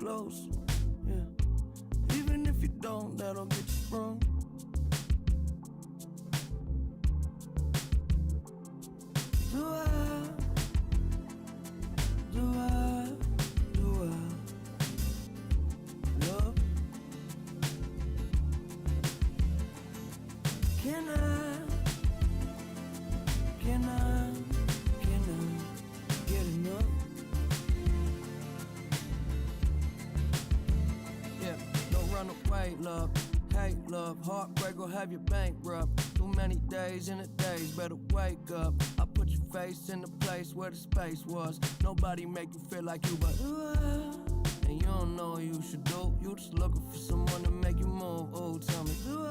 closer. Yeah, even if you don't, that'll get you sprung. Do I love? Can I get enough? Yeah, don't run away, love. Hate, love, heartbreak will have you bankrupt. Too many days in a days, better wake up. I put your face in the place where the space was. Nobody make you feel like you, but and you don't know what you should do. You just looking for someone to make you move. Oh, tell me, do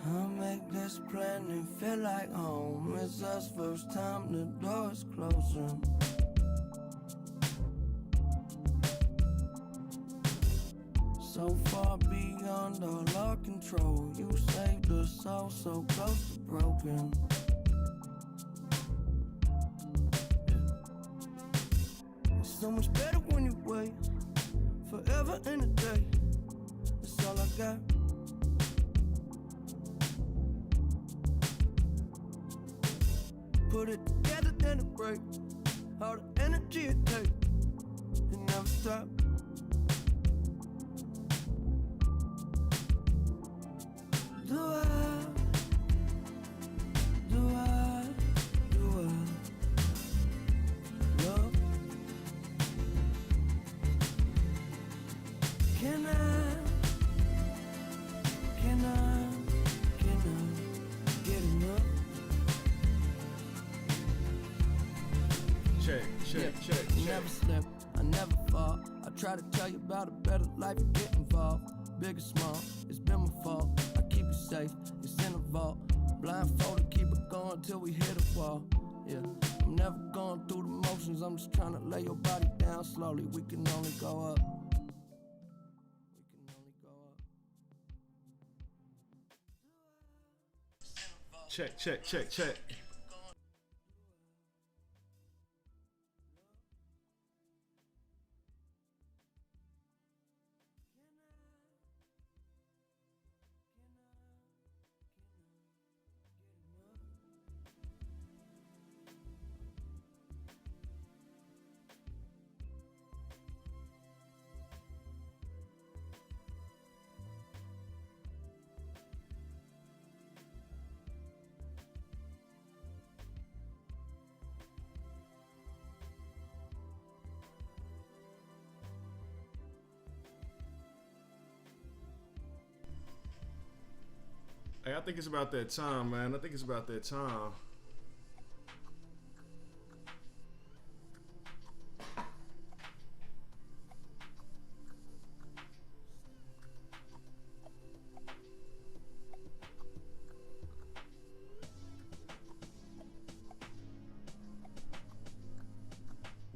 I'll make this plan and feel like home. It's us first time, the door's closing. So far beyond all our control. You saved us all so close to broken. It's so much better when you wait forever in a day. That's all I got. Put it together, then it break. All the energy it takes, it never stop. Do I love? Can I get enough? Check. Never slip, I never fall. I try to tell you about a better life, you get involved. Big or small, it's been my fault. I keep you safe, it's in a vault. Blindfolded, keep it going till we hit a wall. Yeah, I'm never going through the motions, I'm just trying to lay your body down slowly. We can only go up. We can only go up. Check. Hey, I think it's about that time, man. I think it's about that time.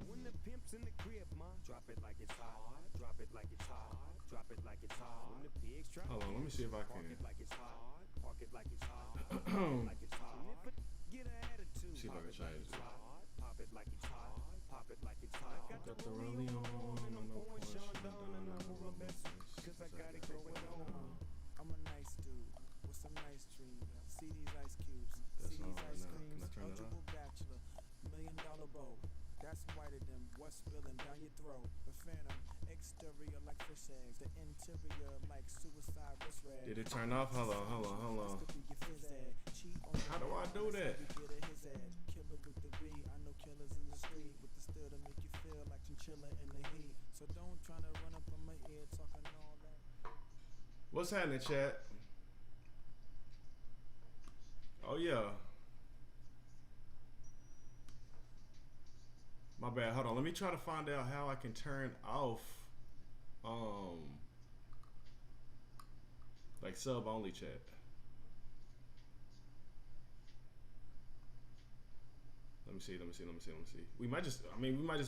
When the pimp's in the crib, ma, drop it like it's hot. Drop it like it's hot. Drop it like it's hot. When the pigs try. Hold on, let me see if I Park can. it like it's hot. Park it like it's hot. Like it's hot. Get an attitude. See if I can change it. Pop it like it's hot. Pop it like it's hot. Got the rollie on and I'm pouring Sean down and I'm a mess. Cause I got it going on. I'm a nice dude with some nice dreams. See these ice cubes, That's see all these right ice now. creams. Can I turn it Eligible bachelor, $1 million bow. That's whiter than what's spilling down your throat. The phantom, exterior like fish eggs, the interior like suicide wrist rag. Did it turn off? Hold on. How do I do that? Killer with the B, I know killers in the street with the still to make you feel like chinchilla in the heat. So don't try to run up on my ear talking all that. What's happening, chat? Oh yeah. My bad. Hold on. Let me try to find out how I can turn off like sub only chat. Let me see. We might just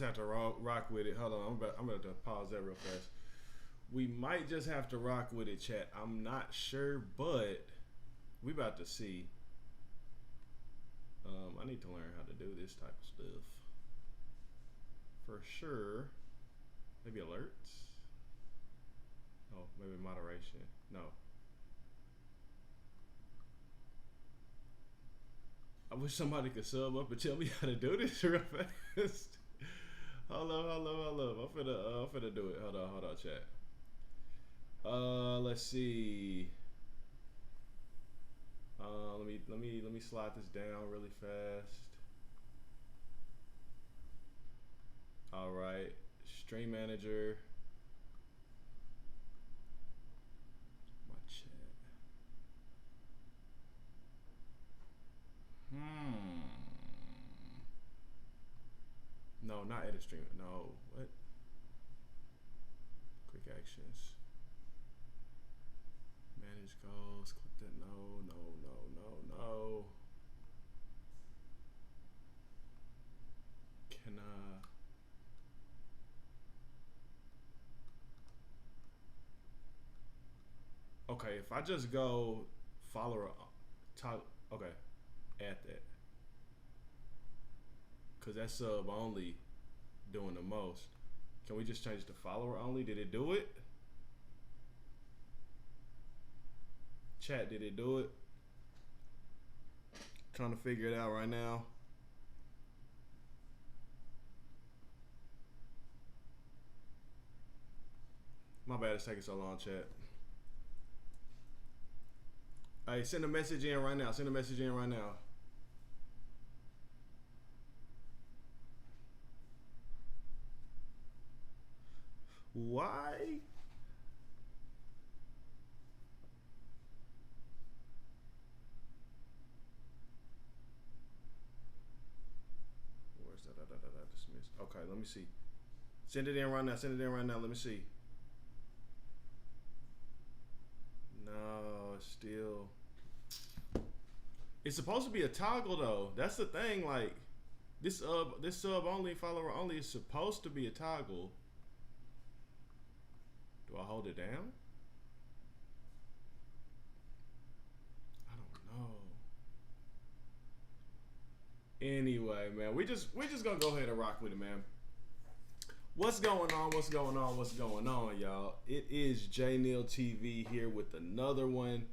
have to rock with it. Hold on. I'm about to pause that real fast. We might just have to rock with it, chat. I'm not sure, but we about to see. I need to learn how to do this type of stuff. For sure. Maybe alerts? Oh, maybe moderation. No. I wish somebody could sub up and tell me how to do this real fast. Hold up. I'm finna do it. Hold on, chat. Let's see. Let me slide this down really fast. All right, stream manager. My chat. No, not edit stream. No, what? Quick actions. Manage goals. Click that. No. Can okay, if I just go follower top, okay, add that, cause that's sub only doing the most. Can we just change it to follower only? Did it do it? Chat, did it do it? Trying to figure it out right now. My bad, it's taking so long, chat. Hey, send a message in right now. Why? Where's that? Dismiss. Okay, let me see. Send it in right now. Let me see. No, it's still. It's supposed to be a toggle though. That's the thing. Like this sub only, follower only is supposed to be a toggle. Do I hold it down? I don't know. Anyway, man, we just gonna go ahead and rock with it, man. What's going on, y'all? It is JNealTV here with another one,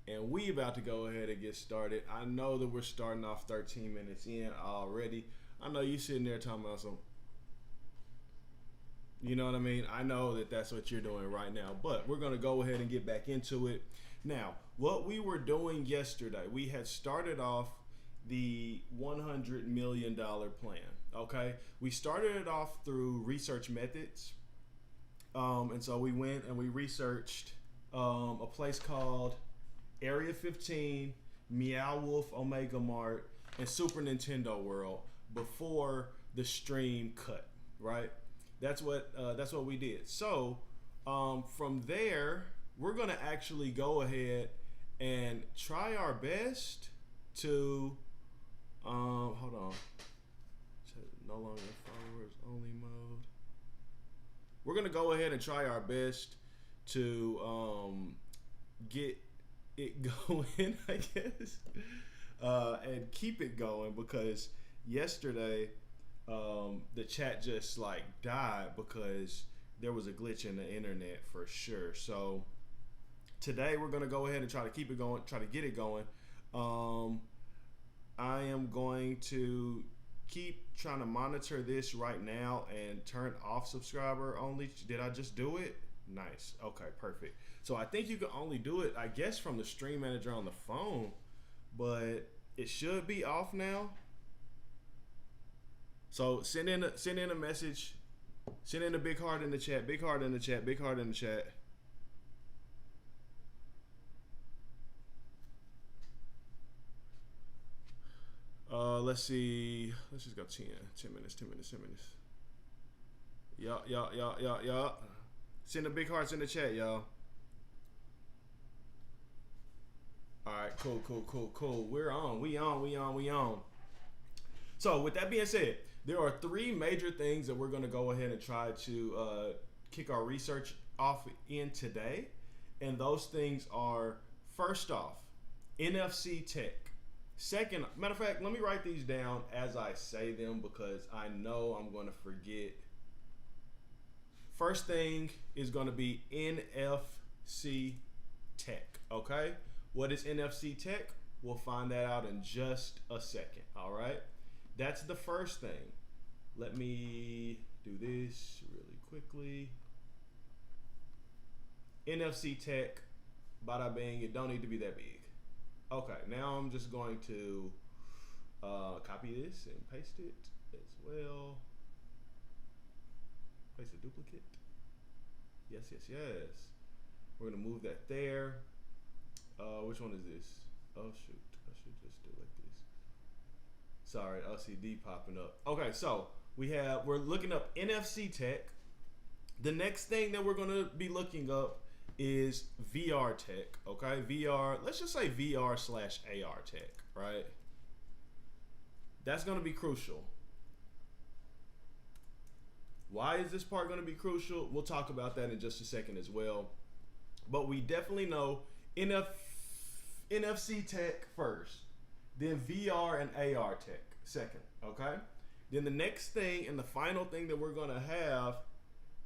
and we about to go ahead and get started. I know that we're starting off 13 minutes in already. I know you sitting there talking about some, you know what I mean? I know that that's what you're doing right now, but we're gonna go ahead and get back into it. Now, what we were doing yesterday, we had started off the $100 million plan. Okay, we started it off through research methods, and so we went and we researched a place called Area 15, Meow Wolf Omega Mart, and Super Nintendo World before the stream cut. Right, that's what we did. So from there, we're gonna actually go ahead and try our best to hold on. No longer followers only mode. We're gonna go ahead and try our best to get it going, I guess, and keep it going, because yesterday the chat just like died because there was a glitch in the internet for sure. So today we're gonna go ahead and try to keep it going, try to get it going. I am going to keep trying to monitor this right now and turn off subscriber only. Did I just do it? Nice. Okay, perfect. So I think you can only do it, I guess, from the stream manager on the phone, but it should be off now. So send in a message. Send in a big heart in the chat. Big heart in the chat. Big heart in the chat. Let's see. Let's just go 10 minutes. Y'all. Send the big hearts in the chat, y'all. All right, cool. We're on. We on. So with that being said, there are 3 major things that we're going to go ahead and try to kick our research off in today. And those things are, first off, NFC tech. Second, matter of fact, let me write these down as I say them because I know I'm going to forget. First thing is going to be NFC Tech, okay? What is NFC Tech? We'll find that out in just a second, all right? That's the first thing. Let me do this really quickly. NFC Tech, bada bing, it don't need to be that big. Okay, now I'm just going to copy this and paste it as well. Paste a duplicate. Yes, yes, yes. We're gonna move that there. Which one is this? Oh shoot, I should just do it like this. Sorry, LCD popping up. Okay, so we're looking up NFC Tech. The next thing that we're gonna be looking up is VR tech, okay? VR, let's just say VR/AR tech, right? That's gonna be crucial. Why is this part gonna be crucial? We'll talk about that in just a second as well. But we definitely know NFC tech first, then VR and AR tech second, okay? Then the next thing and the final thing that we're gonna have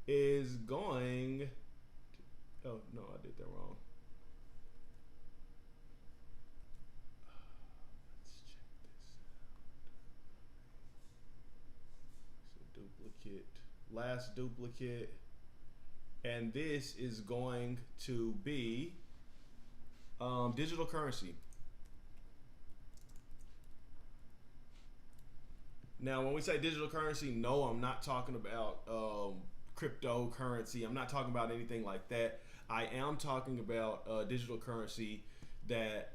is going to, oh no, I did that wrong. Let's check this out. So duplicate, last duplicate, and this is going to be digital currency. Now, when we say digital currency, no, I'm not talking about cryptocurrency. I'm not talking about anything like that. I am talking about digital currency that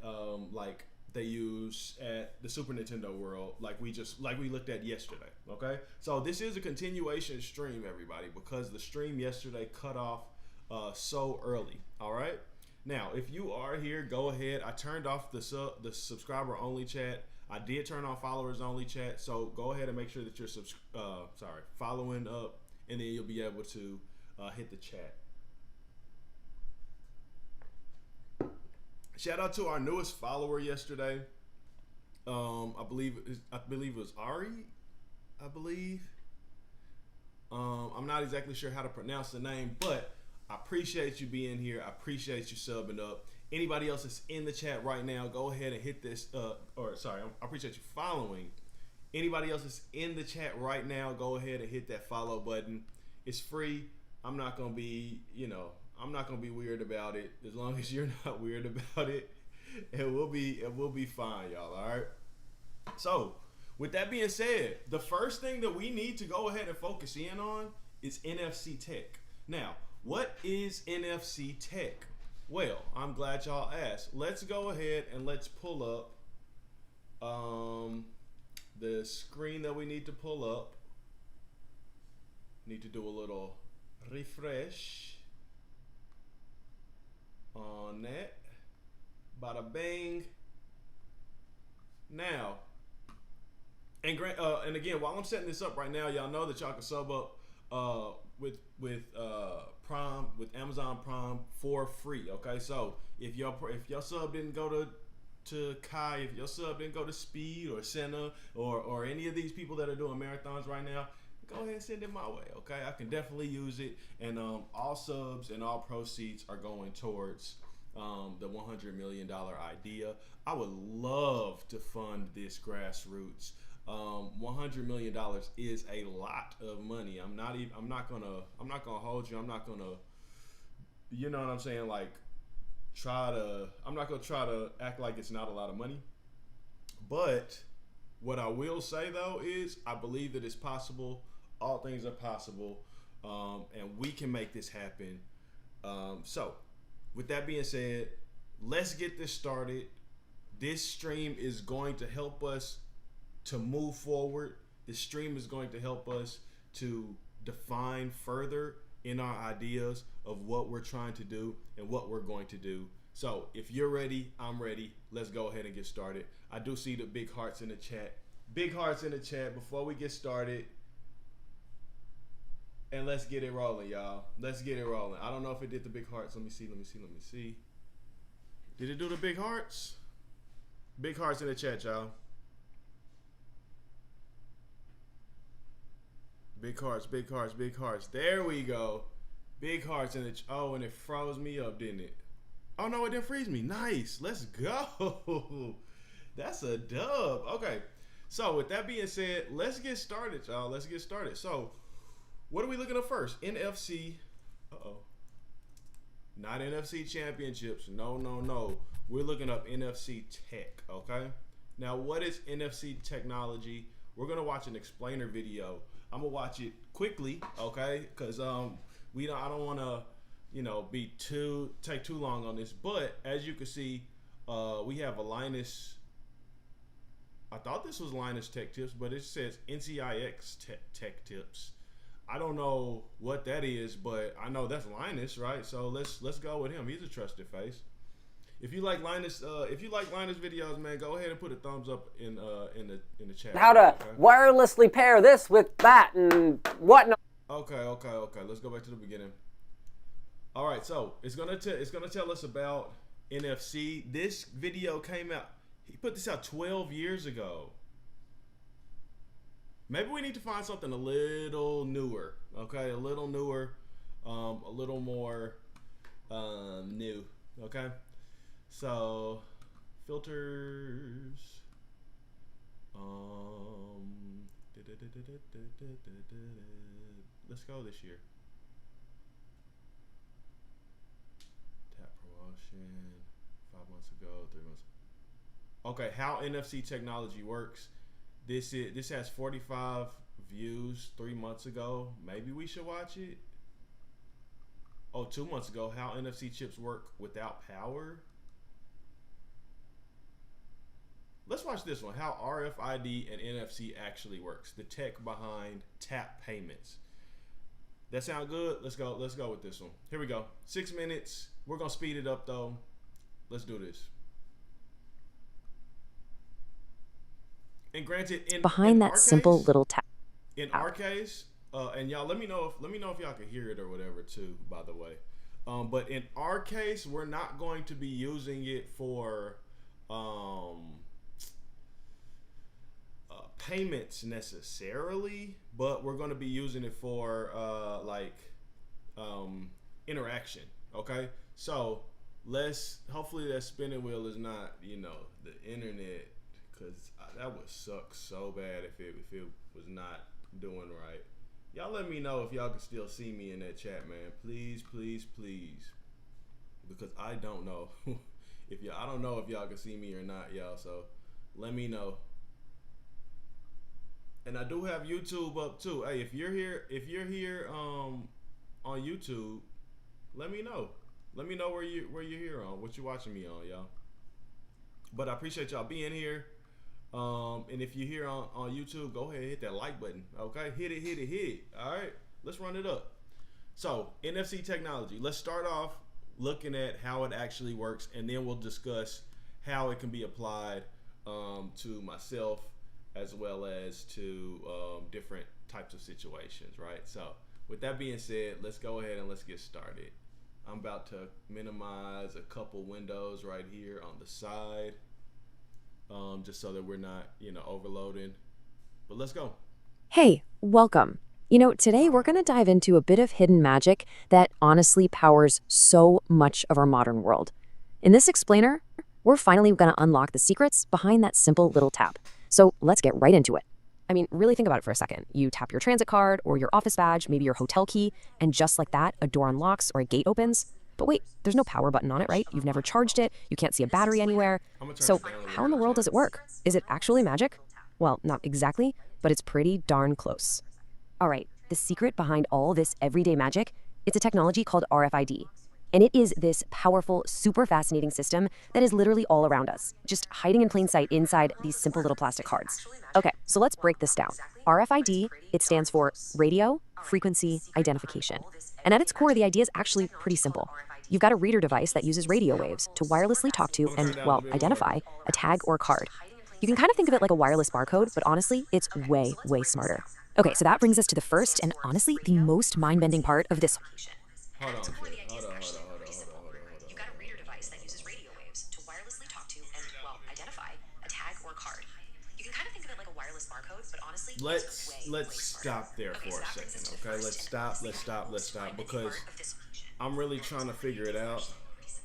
like they use at the Super Nintendo World, like we looked at yesterday. Okay, so this is a continuation stream, everybody, because the stream yesterday cut off so early. All right. Now, if you are here, go ahead. I turned off the subscriber only chat. I did turn on followers only chat. So go ahead and make sure that you're following up, and then you'll be able to hit the chat. Shout out to our newest follower yesterday. I believe it was Ari. I believe. I'm not exactly sure how to pronounce the name, but I appreciate you being here. I appreciate you subbing up. Anybody else that's in the chat right now, go ahead and hit this. I appreciate you following. Anybody else that's in the chat right now, go ahead and hit that follow button. It's free. I'm not gonna be weird about it. As long as you're not weird about it, it will be fine, y'all. All right. So, with that being said, the first thing that we need to go ahead and focus in on is NFC Tech. Now, what is NFC Tech? Well, I'm glad y'all asked. Let's go ahead and let's pull up the screen that we need to pull up. Need to do a little refresh on that. Bada bang. Now, and again, while I'm setting this up right now, y'all know that y'all can sub up with Prime, with Amazon Prime for free. Okay, so if your sub didn't go to Kai, if your sub didn't go to Speed or Senna or any of these people that are doing marathons right now, go ahead and send it my way. Okay, I can definitely use it, and all subs and all proceeds are going towards the $100 million idea. I would love to fund this grassroots. $100 million is a lot of money. I'm not gonna hold you. I'm not gonna, you know what I'm saying? Like, I'm not gonna try to act like it's not a lot of money. But what I will say though is I believe that it's possible. All things are possible, and we can make this happen. So, with that being said, let's get this started. This stream is going to help us to move forward. This stream is going to help us to define further in our ideas of what we're trying to do and what we're going to do. So, if you're ready, I'm ready. Let's go ahead and get started. I do see the big hearts in the chat. Big hearts in the chat before we get started. And let's get it rolling, y'all. Let's get it rolling. I don't know if it did the big hearts. Let me see. Did it do the big hearts? Big hearts in the chat, y'all. Big hearts, big hearts, big hearts. There we go. Big hearts in the oh, and it froze me up, didn't it? Oh no, it didn't freeze me. Nice. Let's go. That's a dub. Okay. So with that being said, let's get started, y'all. Let's get started. So what are we looking at first? NFC. Uh-oh. Not NFC championships. No, no, no. We're looking up NFC tech, okay? Now, what is NFC technology? We're gonna watch an explainer video. I'm gonna watch it quickly, okay? Because I don't wanna, take too long on this. But as you can see, we have a Linus. I thought this was Linus Tech Tips, but it says NCIX Tech Tips. I don't know what that is, but I know that's Linus, right? So let's go with him. He's a trusted face. If you like Linus videos, man, go ahead and put a thumbs up in the chat. How to wirelessly pair this with that and whatnot. Okay. Let's go back to the beginning. All right, so it's gonna tell us about NFC. This video came out. He put this out 12 years ago. Maybe we need to find something a little newer. Okay, a little newer, a little more new. Okay, so filters. Let's go this year. Tap promotion 5 months ago, 3 months. Okay, how NFC technology works. This has 45 views 3 months ago. Maybe we should watch it. Oh, 2 months ago. How NFC chips work without power. Let's watch this one. How RFID and NFC actually works. The tech behind tap payments. That sound good? Let's go with this one. Here we go. 6 minutes. We're gonna speed it up though. Let's do this. And granted, behind that simple little tap. In our case, and y'all, let me know if y'all can hear it or whatever too. By the way, but in our case, we're not going to be using it for payments necessarily, but we're going to be using it for interaction. Okay, so hopefully that spinning wheel is not the internet. Cause that would suck so bad if it was not doing right. Y'all let me know if y'all can still see me in that chat, man. Please, please, please. Because I don't know I don't know if y'all can see me or not, y'all. So let me know. And I do have YouTube up too. Hey, if you're here on YouTube, let me know. Let me know where you're here on, what you're watching me on, y'all. But I appreciate y'all being here. And if you're here on YouTube, go ahead and hit that like button. Okay, hit it. All right, let's run it up. So NFC technology. Let's start off looking at how it actually works, and then we'll discuss how it can be applied to myself as well as to different types of situations. Right. So with that being said, let's go ahead and let's get started. I'm about to minimize a couple windows right here on the side. Just so that we're not, overloading. But let's go. Hey, welcome. Today we're going to dive into a bit of hidden magic that honestly powers so much of our modern world. In this explainer, we're finally going to unlock the secrets behind that simple little tap. So let's get right into it. I mean, really think about it for a second. You tap your transit card or your office badge, maybe your hotel key, and just like that, a door unlocks or a gate opens. But wait, there's no power button on it, right? You've never charged it. You can't see a battery anywhere. So how in the world does it work? Is it actually magic? Well, not exactly, but it's pretty darn close. All right, the secret behind all this everyday magic, it's a technology called RFID. And it is this powerful, super fascinating system that is literally all around us, just hiding in plain sight inside these simple little plastic cards. Okay, so let's break this down. RFID, it stands for Radio Frequency Identification. And at its core, the idea is actually pretty simple. You've got a reader device that uses radio waves to wirelessly talk to and, well, identify a tag or a card. You can kind of think of it like a wireless barcode, but honestly, it's way, way smarter. Okay, so that brings us to the first and honestly the most mind-bending part of this. Hold on. You've got a reader device that uses radio waves to wirelessly talk to and, well, identify let's stop there for a second, okay? Let's stop because I'm really trying to figure it out. Let's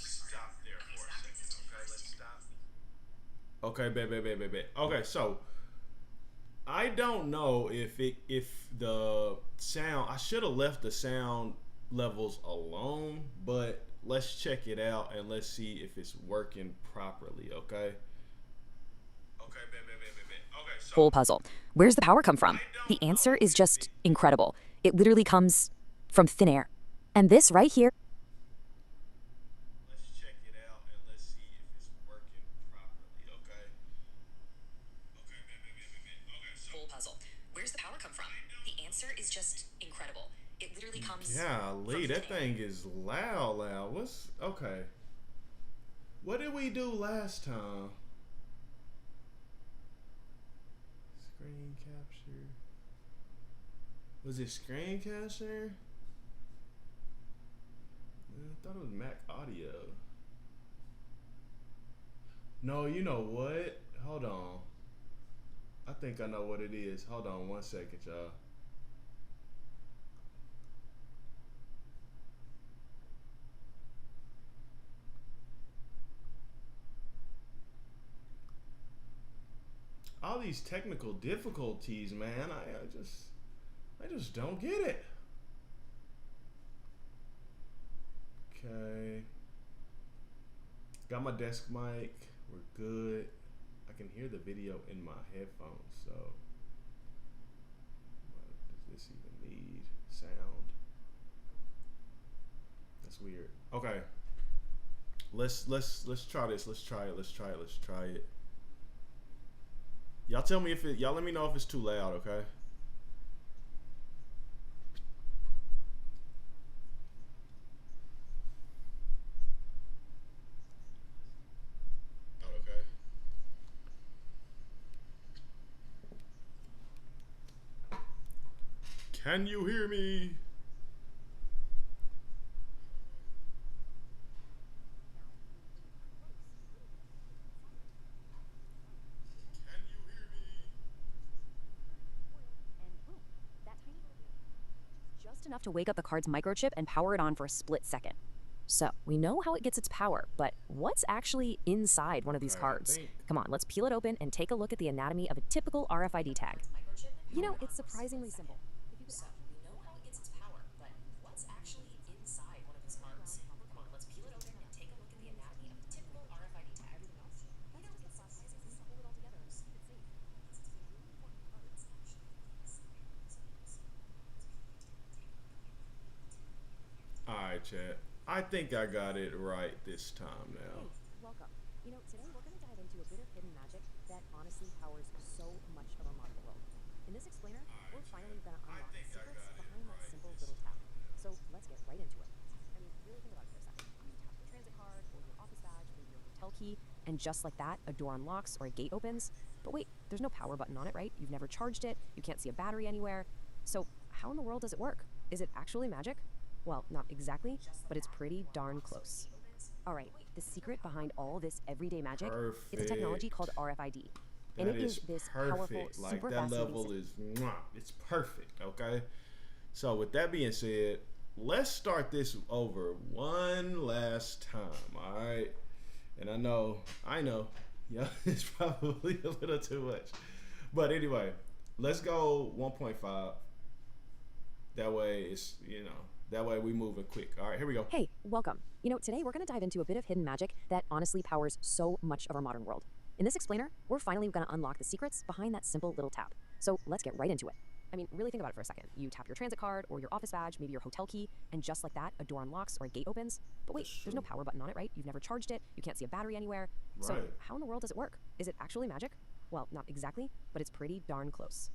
stop there for a second, okay? Let's stop. Okay, babe. Okay, so I don't know if the sound, I should have left the sound levels alone, but let's check it out and let's see if it's working properly, okay? Okay, babe. Okay, so Whole puzzle. Where's the power come from? The answer is just incredible. It literally comes from thin air. And this right here. let's check it out and let's see if it's working properly, okay? Okay, babe. Okay, so Whole puzzle. Where's the power come from? The answer is just incredible. It literally comes golly, that thing is loud. What's okay? What did we do last time? Screen capture. Was it screen capture? I thought it was Mac audio. No, you know what? Hold on. I think I know what it is. Hold on 1 second, y'all. All these technical difficulties, man. I just don't get it. Okay. Got my desk mic. We're good. I can hear the video in my headphones, so does this even need sound? That's weird. Okay. Let's try this. Let's try it. Y'all tell me y'all let me know if it's too loud, okay? Okay. Can you hear me? Just enough to wake up the card's microchip and power it on for a split second. So, we know how it gets its power, but what's actually inside one of these cards? Come on, let's peel it open and take a look at the anatomy of a typical RFID tag. You know, it's surprisingly simple. So, we know how it gets its power, but what's actually inside one of these cards? Come on, let's peel it open and take a look at the anatomy of a typical RFID tag. You know, it's surprisingly simple. Hold it all together. It's safe. It's really important cards, actually. Alright, chat. I think I got it right this time now. Hey, welcome. You know, today we're going to dive into a bit of hidden magic that honestly powers so much of our modern world. In this explainer, we're finally going to unlock the secrets behind that simple little tap. So let's get right into it. I mean, really think about it for a second. You tap your transit card or your office badge, maybe your hotel key, and just like that, a door unlocks or a gate opens. But wait, there's no power button on it, right? You've never charged it. You can't see a battery anywhere. So how in the world does it work? Is it actually magic? Well, not exactly, but it's pretty darn close. All right, the secret behind all this everyday magic is a technology called RFID. And it is this powerful, super that level is, it's perfect, okay? So with that being said, let's start this over one last time, all right? And I know, yeah, it's probably a little too much. But anyway, let's go 1.5. That way it's, that way we moving quick. All right, here we go. Hey, welcome. You know, today we're going to dive into a bit of hidden magic that honestly powers so much of our modern world. In this explainer, we're finally going to unlock the secrets behind that simple little tap. So let's get right into it. I mean, really think about it for a second. You tap your transit card or your office badge, maybe your hotel key, and just like that, a door unlocks or a gate opens. But wait, there's no power button on it, right? You've never charged it. You can't see a battery anywhere. Right. So how in the world does it work? Is it actually magic? Well, not exactly, but it's pretty darn close.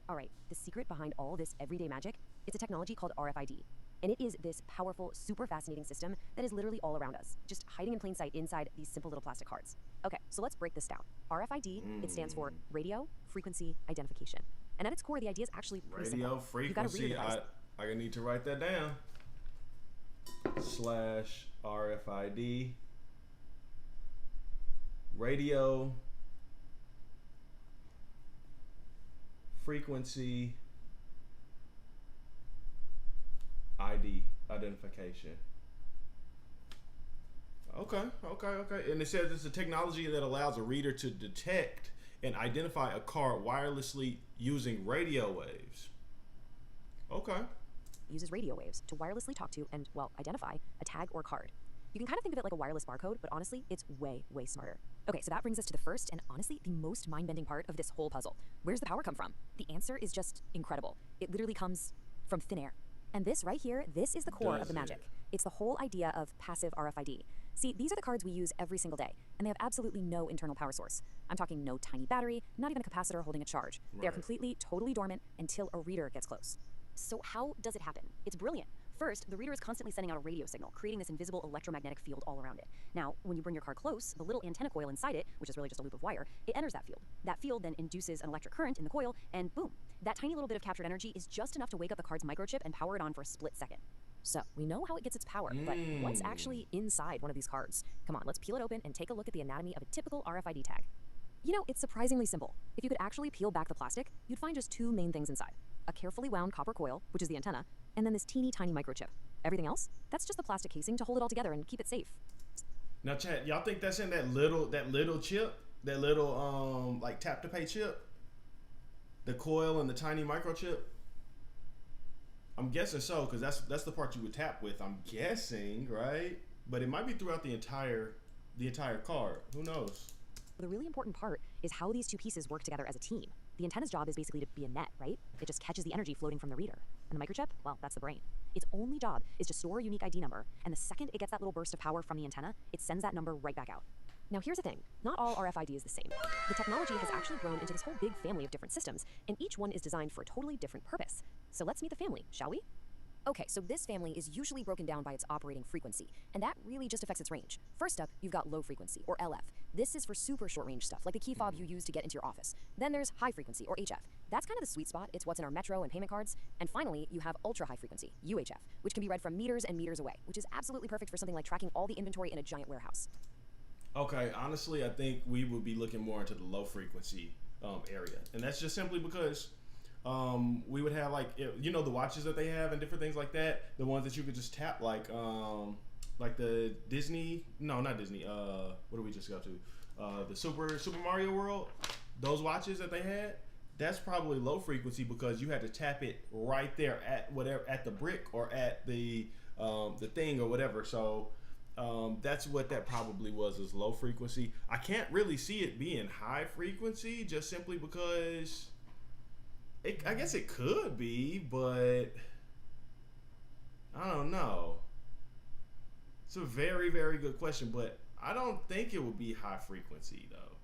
All right, the secret behind all this everyday magic, it's a technology called RFID. And it is this powerful, super fascinating system that is literally all around us, just hiding in plain sight inside these simple little plastic cards. Okay, so let's break this down. RFID, it stands for Radio Frequency Identification. And at its core, the idea is actually pretty simple. Radio frequency, I need to write that down. / RFID radio frequency ID identification. Okay. And it says it's a technology that allows a reader to detect and identify a card wirelessly using radio waves. Okay. Uses radio waves to wirelessly talk to and, well, identify a tag or card. You can kind of think of it like a wireless barcode, but honestly, it's way, way smarter. Okay, so that brings us to the first and honestly the most mind-bending part of this whole puzzle. Where's the power come from? The answer is just incredible. It literally comes from thin air. And this right here, this is the core of the magic. It's the whole idea of passive RFID. See, these are the cards we use every single day, and they have absolutely no internal power source. I'm talking no tiny battery, not even a capacitor holding a charge. They are completely, totally dormant until a reader gets close. So how does it happen? It's brilliant. First, the reader is constantly sending out a radio signal, creating this invisible electromagnetic field all around it. Now, when you bring your card close, the little antenna coil inside it, which is really just a loop of wire, it enters that field. That field then induces an electric current in the coil, and boom, that tiny little bit of captured energy is just enough to wake up the card's microchip and power it on for a split second. So, we know how it gets its power, but what's actually inside one of these cards? Come on, let's peel it open and take a look at the anatomy of a typical RFID tag. You know, it's surprisingly simple. If you could actually peel back the plastic, you'd find just two main things inside. A carefully wound copper coil, which is the antenna, and then this teeny tiny microchip. Everything else, that's just the plastic casing to hold it all together and keep it safe. Now, chat, y'all think that's in that little chip, that little like tap to pay chip, the coil and the tiny microchip? I'm guessing so, because that's the part you would tap with. I'm guessing, right? But it might be throughout the entire card. Who knows? The really important part is how these two pieces work together as a team. The antenna's job is basically to be a net, right? It just catches the energy floating from the reader. And the microchip, well, that's the brain. Its only job is to store a unique ID number, and the second it gets that little burst of power from the antenna, it sends that number right back out. Now here's the thing, not all RFID is the same. The technology has actually grown into this whole big family of different systems, and each one is designed for a totally different purpose. So let's meet the family, shall we? Okay, so this family is usually broken down by its operating frequency, and that really just affects its range. First up, you've got low frequency, or LF. This is for super short range stuff, like the key fob you use to get into your office. Then there's high frequency, or HF. That's kind of the sweet spot, it's what's in our metro and payment cards. And finally, you have ultra high frequency, UHF, which can be read from meters and meters away, which is absolutely perfect for something like tracking all the inventory in a giant warehouse. Okay, honestly, I think we would be looking more into the low frequency area, and that's just simply because we would have the watches that they have and different things like that, the ones that you could just tap, like the Disney, no, not Disney, what did we just go to, the Super Mario World, those watches that they had, that's probably low frequency because you had to tap it right there at the brick or at the thing or whatever. So that's what that probably was, is low frequency. I can't really see it being high frequency just simply because I guess it could be, but I don't know. It's a very, very good question, but I don't think it would be high frequency though.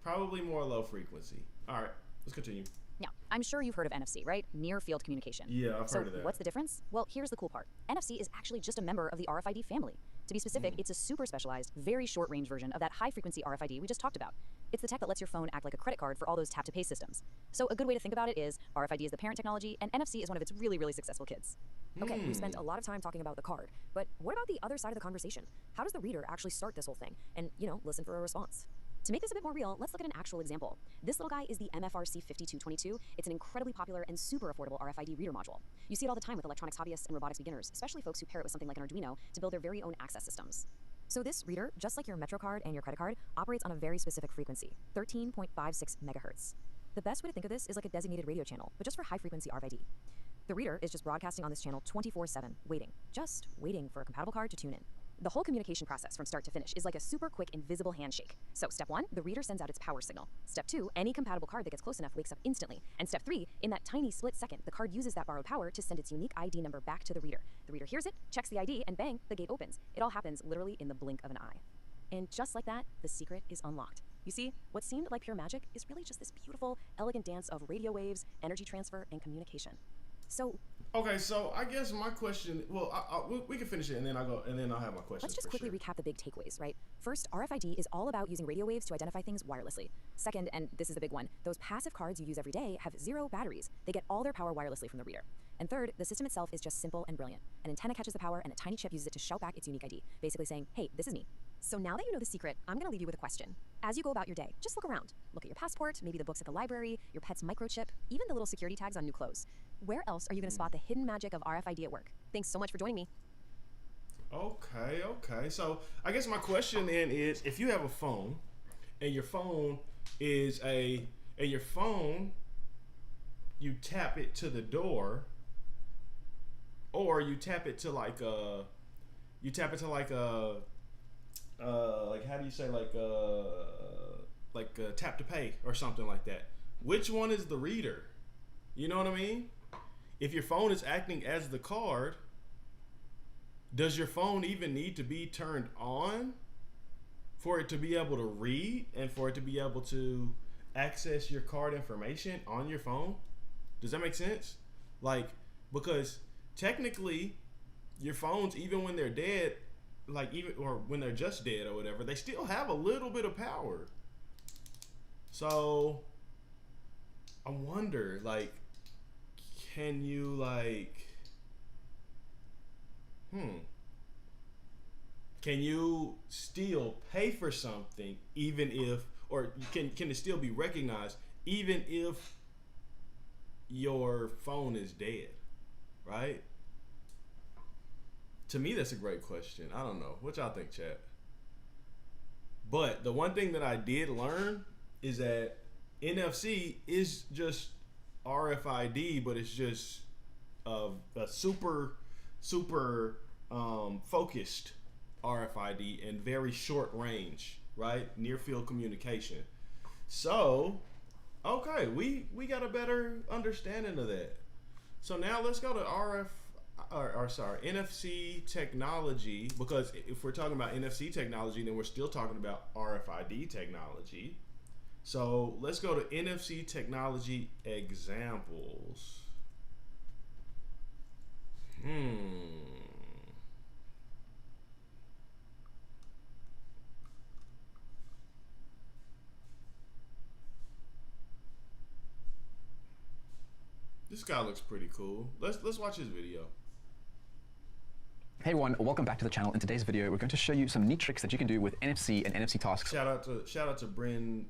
Probably more low frequency. All right, let's continue. Now, I'm sure you've heard of NFC, right? Near field communication. Yeah, I've heard of that. So what's the difference? Well, here's the cool part. NFC is actually just a member of the RFID family. To be specific, it's a super specialized, very short range version of that high frequency RFID we just talked about. It's the tech that lets your phone act like a credit card for all those tap to pay systems. So a good way to think about it is RFID is the parent technology and NFC is one of its really, really successful kids. Okay, we spent a lot of time talking about the card, but what about the other side of the conversation? How does the reader actually start this whole thing and, listen for a response? To make this a bit more real, let's look at an actual example. This little guy is the MFRC 5222. It's an incredibly popular and super affordable RFID reader module. You see it all the time with electronics hobbyists and robotics beginners, especially folks who pair it with something like an Arduino to build their very own access systems. So this reader, just like your Metro card and your credit card, operates on a very specific frequency, 13.56 megahertz. The best way to think of this is like a designated radio channel, but just for high-frequency RFID. The reader is just broadcasting on this channel 24/7, just waiting for a compatible card to tune in. The whole communication process from start to finish is like a super quick invisible handshake. So step 1, the reader sends out its power signal. Step 2, any compatible card that gets close enough wakes up instantly. And step 3, in that tiny split second, the card uses that borrowed power to send its unique ID number back to the reader. The reader hears it, checks the ID, and bang, the gate opens. It all happens literally in the blink of an eye. And just like that, the secret is unlocked. You see, what seemed like pure magic is really just this beautiful, elegant dance of radio waves, energy transfer, and communication. So okay, so I guess my question, we can finish it and then I'll have my question. Let's just quickly recap the big takeaways, right? First, RFID is all about using radio waves to identify things wirelessly. Second, and this is the big one, those passive cards you use every day have 0 batteries. They get all their power wirelessly from the reader. And third, the system itself is just simple and brilliant. An antenna catches the power and a tiny chip uses it to shout back its unique ID, basically saying, hey, this is me. So now that you know the secret, I'm gonna leave you with a question. As you go about your day, just look around. Look at your passport, maybe the books at the library, your pet's microchip, even the little security tags on new clothes. Where else are you gonna spot the hidden magic of RFID at work? Thanks so much for joining me. Okay. So I guess my question then is, if you have a phone and your phone you tap it to the door, or you tap it to like how do you say, tap to pay or something like that. Which one is the reader? You know what I mean? If your phone is acting as the card, does your phone even need to be turned on for it to be able to read and for it to be able to access your card information on your phone? Does that make sense? Like, because technically your phones, even when they're dead, or when they're just dead or whatever, they still have a little bit of power. So I wonder, can you can you still pay for something even if, or can it still be recognized even if your phone is dead, right? To me, that's a great question. I don't know. What y'all think, chat? But the one thing that I did learn is that NFC is just RFID, but it's just a super focused RFID and very short range, right? Near field communication. So, okay, we got a better understanding of that. So now let's go to NFC technology, because if we're talking about NFC technology, then we're still talking about RFID technology. So let's go to NFC technology examples. This guy looks pretty cool. Let's watch his video. Hey everyone, welcome back to the channel. In today's video, we're going to show you some neat tricks that you can do with NFC and NFC tasks. Shout out to Bryn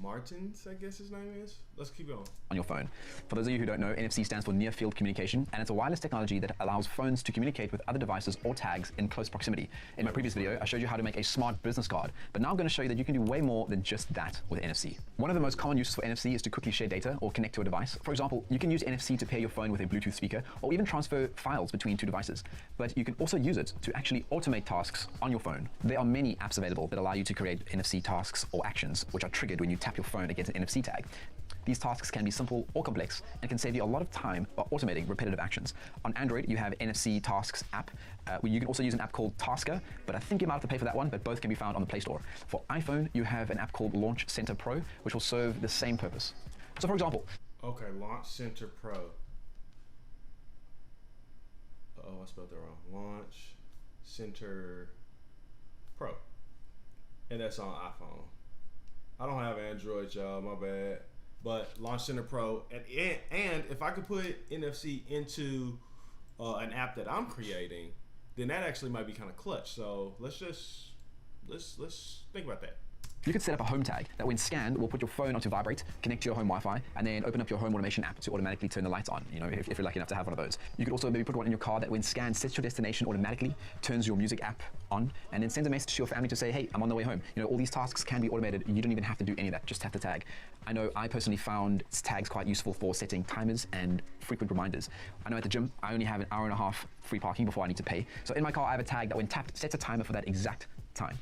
Martins, I guess his name is. Let's keep going. On your phone. For those of you who don't know, NFC stands for Near Field Communication, and it's a wireless technology that allows phones to communicate with other devices or tags in close proximity. In my previous video, I showed you how to make a smart business card, but now I'm going to show you that you can do way more than just that with NFC. One of the most common uses for NFC is to quickly share data or connect to a device. For example, you can use NFC to pair your phone with a Bluetooth speaker or even transfer files between two devices. But you can also use it to actually automate tasks on your phone. There are many apps available that allow you to create NFC tasks or actions, which are triggered when you tap your phone against an NFC tag. These tasks can be simple or complex and can save you a lot of time by automating repetitive actions. On Android, you have NFC Tasks app. You can also use an app called Tasker, but I think you might have to pay for that one, but both can be found on the Play Store. For iPhone, you have an app called Launch Center Pro, which will serve the same purpose. So for example... Okay, Launch Center Pro. Uh-oh, I spelled that wrong. Launch Center Pro. And that's on iPhone. I don't have Android, y'all, my bad. But Launch Center Pro, and if I could put NFC into an app that I'm creating, then that actually might be kind of clutch. So let's think about that. You could set up a home tag that when scanned will put your phone onto vibrate, connect to your home Wi-Fi, and then open up your home automation app to automatically turn the lights on, if you're lucky enough to have one of those. You could also maybe put one in your car that when scanned sets your destination automatically, turns your music app on, and then sends a message to your family to say, hey, I'm on the way home. All these tasks can be automated. You don't even have to do any of that, just tap the tag. I know I personally found tags quite useful for setting timers and frequent reminders. I know at the gym, I only have an hour and a half free parking before I need to pay. So in my car, I have a tag that when tapped, sets a timer for that exact time.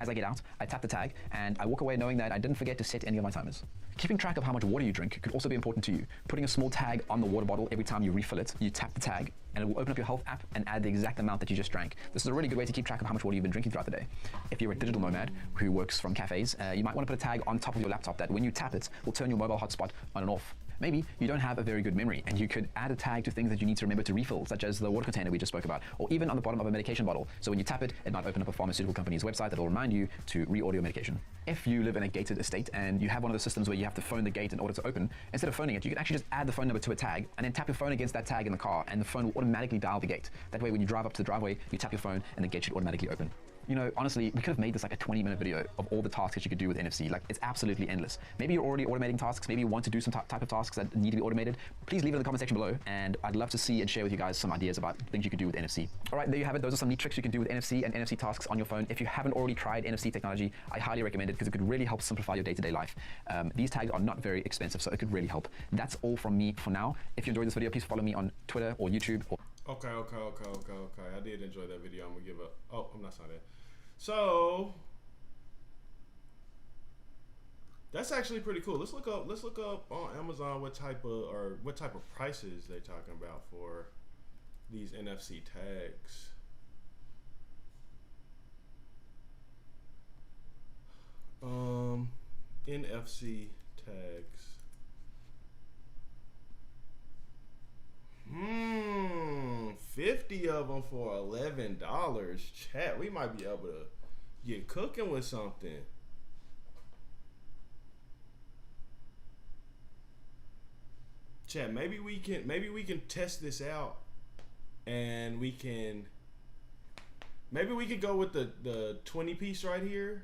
As I get out, I tap the tag, and I walk away knowing that I didn't forget to set any of my timers. Keeping track of how much water you drink could also be important to you. Putting a small tag on the water bottle every time you refill it, you tap the tag, and it will open up your health app and add the exact amount that you just drank. This is a really good way to keep track of how much water you've been drinking throughout the day. If you're a digital nomad who works from cafes, you might want to put a tag on top of your laptop that when you tap it, will turn your mobile hotspot on and off. Maybe you don't have a very good memory and you could add a tag to things that you need to remember to refill, such as the water container we just spoke about, or even on the bottom of a medication bottle. So when you tap it, it might open up a pharmaceutical company's website that will remind you to reorder your medication. If you live in a gated estate and you have one of those systems where you have to phone the gate in order to open, instead of phoning it, you can actually just add the phone number to a tag and then tap your phone against that tag in the car, and the phone will automatically dial the gate. That way when you drive up to the driveway, you tap your phone and the gate should automatically open. You know, honestly, we could have made this like a 20-minute video of all the tasks that you could do with NFC. Like, it's absolutely endless. Maybe you're already automating tasks. Maybe you want to do some type of tasks that need to be automated. Please leave it in the comment section below, and I'd love to see and share with you guys some ideas about things you could do with NFC. All right, there you have it. Those are some neat tricks you can do with NFC and NFC tasks on your phone. If you haven't already tried NFC technology, I highly recommend it because it could really help simplify your day-to-day life. These tags are not very expensive, so it could really help. That's all from me for now. If you enjoyed this video, please follow me on Twitter or YouTube. Okay. I did enjoy that video. I'm gonna give up. Oh, I'm not saying that. So that's actually pretty cool. Let's look up on Amazon what type of prices they're talking about for these NFC tags. NFC tags. 50 of them for $11. Chat, we might be able to get cooking with something. Chat, maybe we can test this out, and maybe we could go with the 20 piece right here.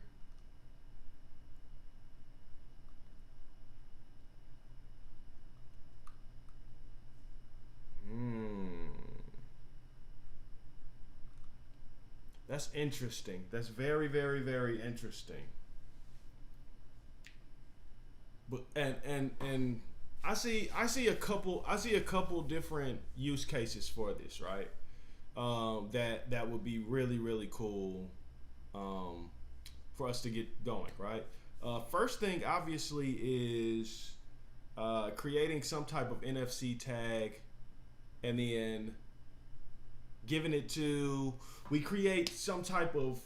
That's interesting. That's very, very, very interesting. But and I see a couple different use cases for this, right? That would be really, really cool for us to get going, right? First thing obviously is creating some type of NFC tag and then giving it to, we create some type of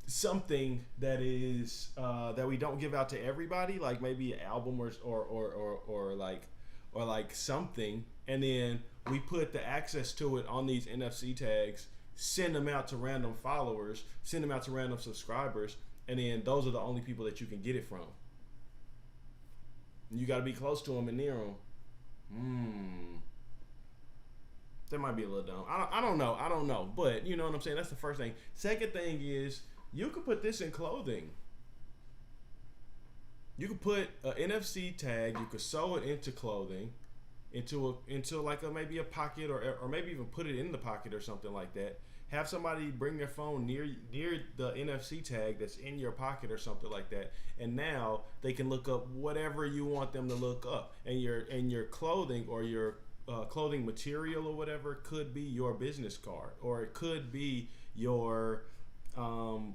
something that is that we don't give out to everybody, like maybe an album or like something, and then we put the access to it on these NFC tags, send them out to random followers, send them out to random subscribers, and then those are the only people that you can get it from. You got to be close to them and near them. That might be a little dumb. I don't know. But you know what I'm saying? That's the first thing. Second thing is, you could put this in clothing. You could put an NFC tag. You could sew it into clothing, into like maybe a pocket, or maybe even put it in the pocket or something like that. Have somebody bring their phone near the NFC tag that's in your pocket or something like that, and now they can look up whatever you want them to look up. And your clothing or your clothing material or whatever could be your business card, or it could be your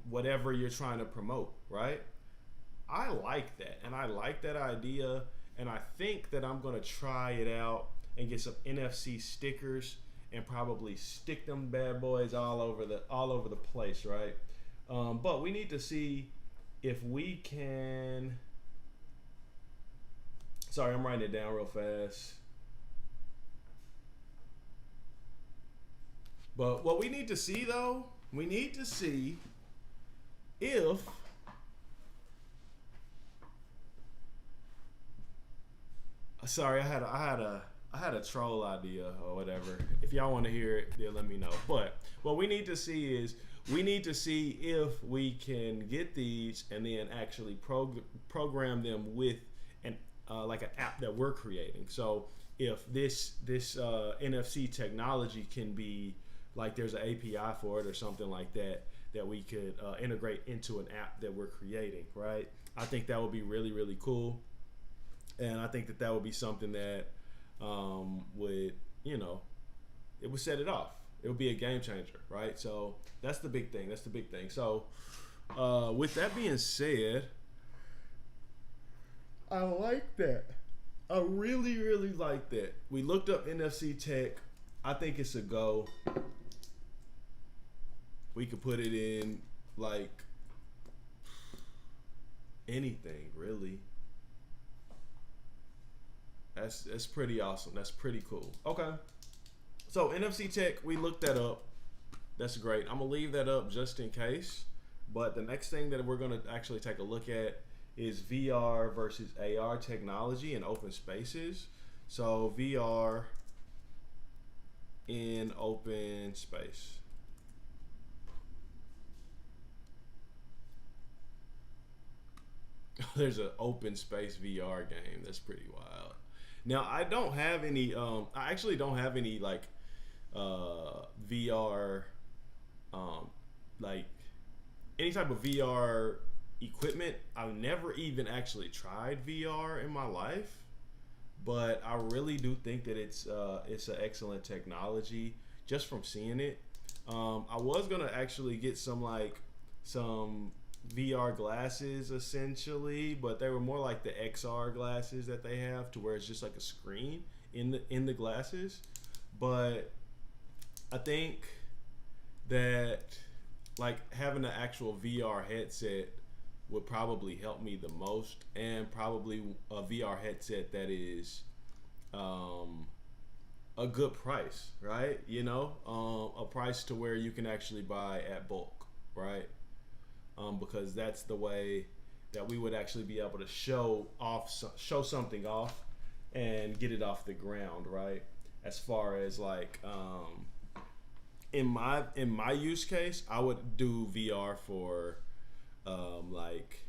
whatever you're trying to promote, right? I like that, and I like that idea, and I think that I'm gonna try it out and get some NFC stickers and probably stick them bad boys all over the place, right? But we need to see if we can. Sorry, I'm writing it down real fast. But what we need to see, though, we need to see if sorry, I had a troll idea or whatever. If y'all want to hear it, then let me know. But what we need to see is if we can get these and then actually program them with an like an app that we're creating. So if this NFC technology can be, like, there's an API for it or something like that we could integrate into an app that we're creating, right? I think that would be really, really cool. And I think that would be something that would, it would set it off. It would be a game changer, right? So that's the big thing. So with that being said, I like that. I really, really like that. We looked up NFC tech. I think it's a go. We could put it in like anything, really. That's pretty awesome. That's pretty cool. Okay. So NFC tech, we looked that up. That's great. I'm gonna leave that up just in case. But the next thing that we're gonna actually take a look at is VR versus AR technology in open spaces. So VR in open space. There's an open space VR game. That's pretty wild. Now I don't have any. I actually don't have any like VR, like any type of VR equipment. I've never even actually tried VR in my life, but I really do think that it's an excellent technology just from seeing it. I was gonna actually get some VR glasses essentially, but they were more like the XR glasses that they have, to where it's just like a screen in the glasses. But I think that like having an actual VR headset would probably help me the most, and probably a VR headset that is a good price, right? You know, a price to where you can actually buy at bulk, right? Because that's the way that we would actually be able to show something off and get it off the ground, right? As far as like in my use case, I would do VR for like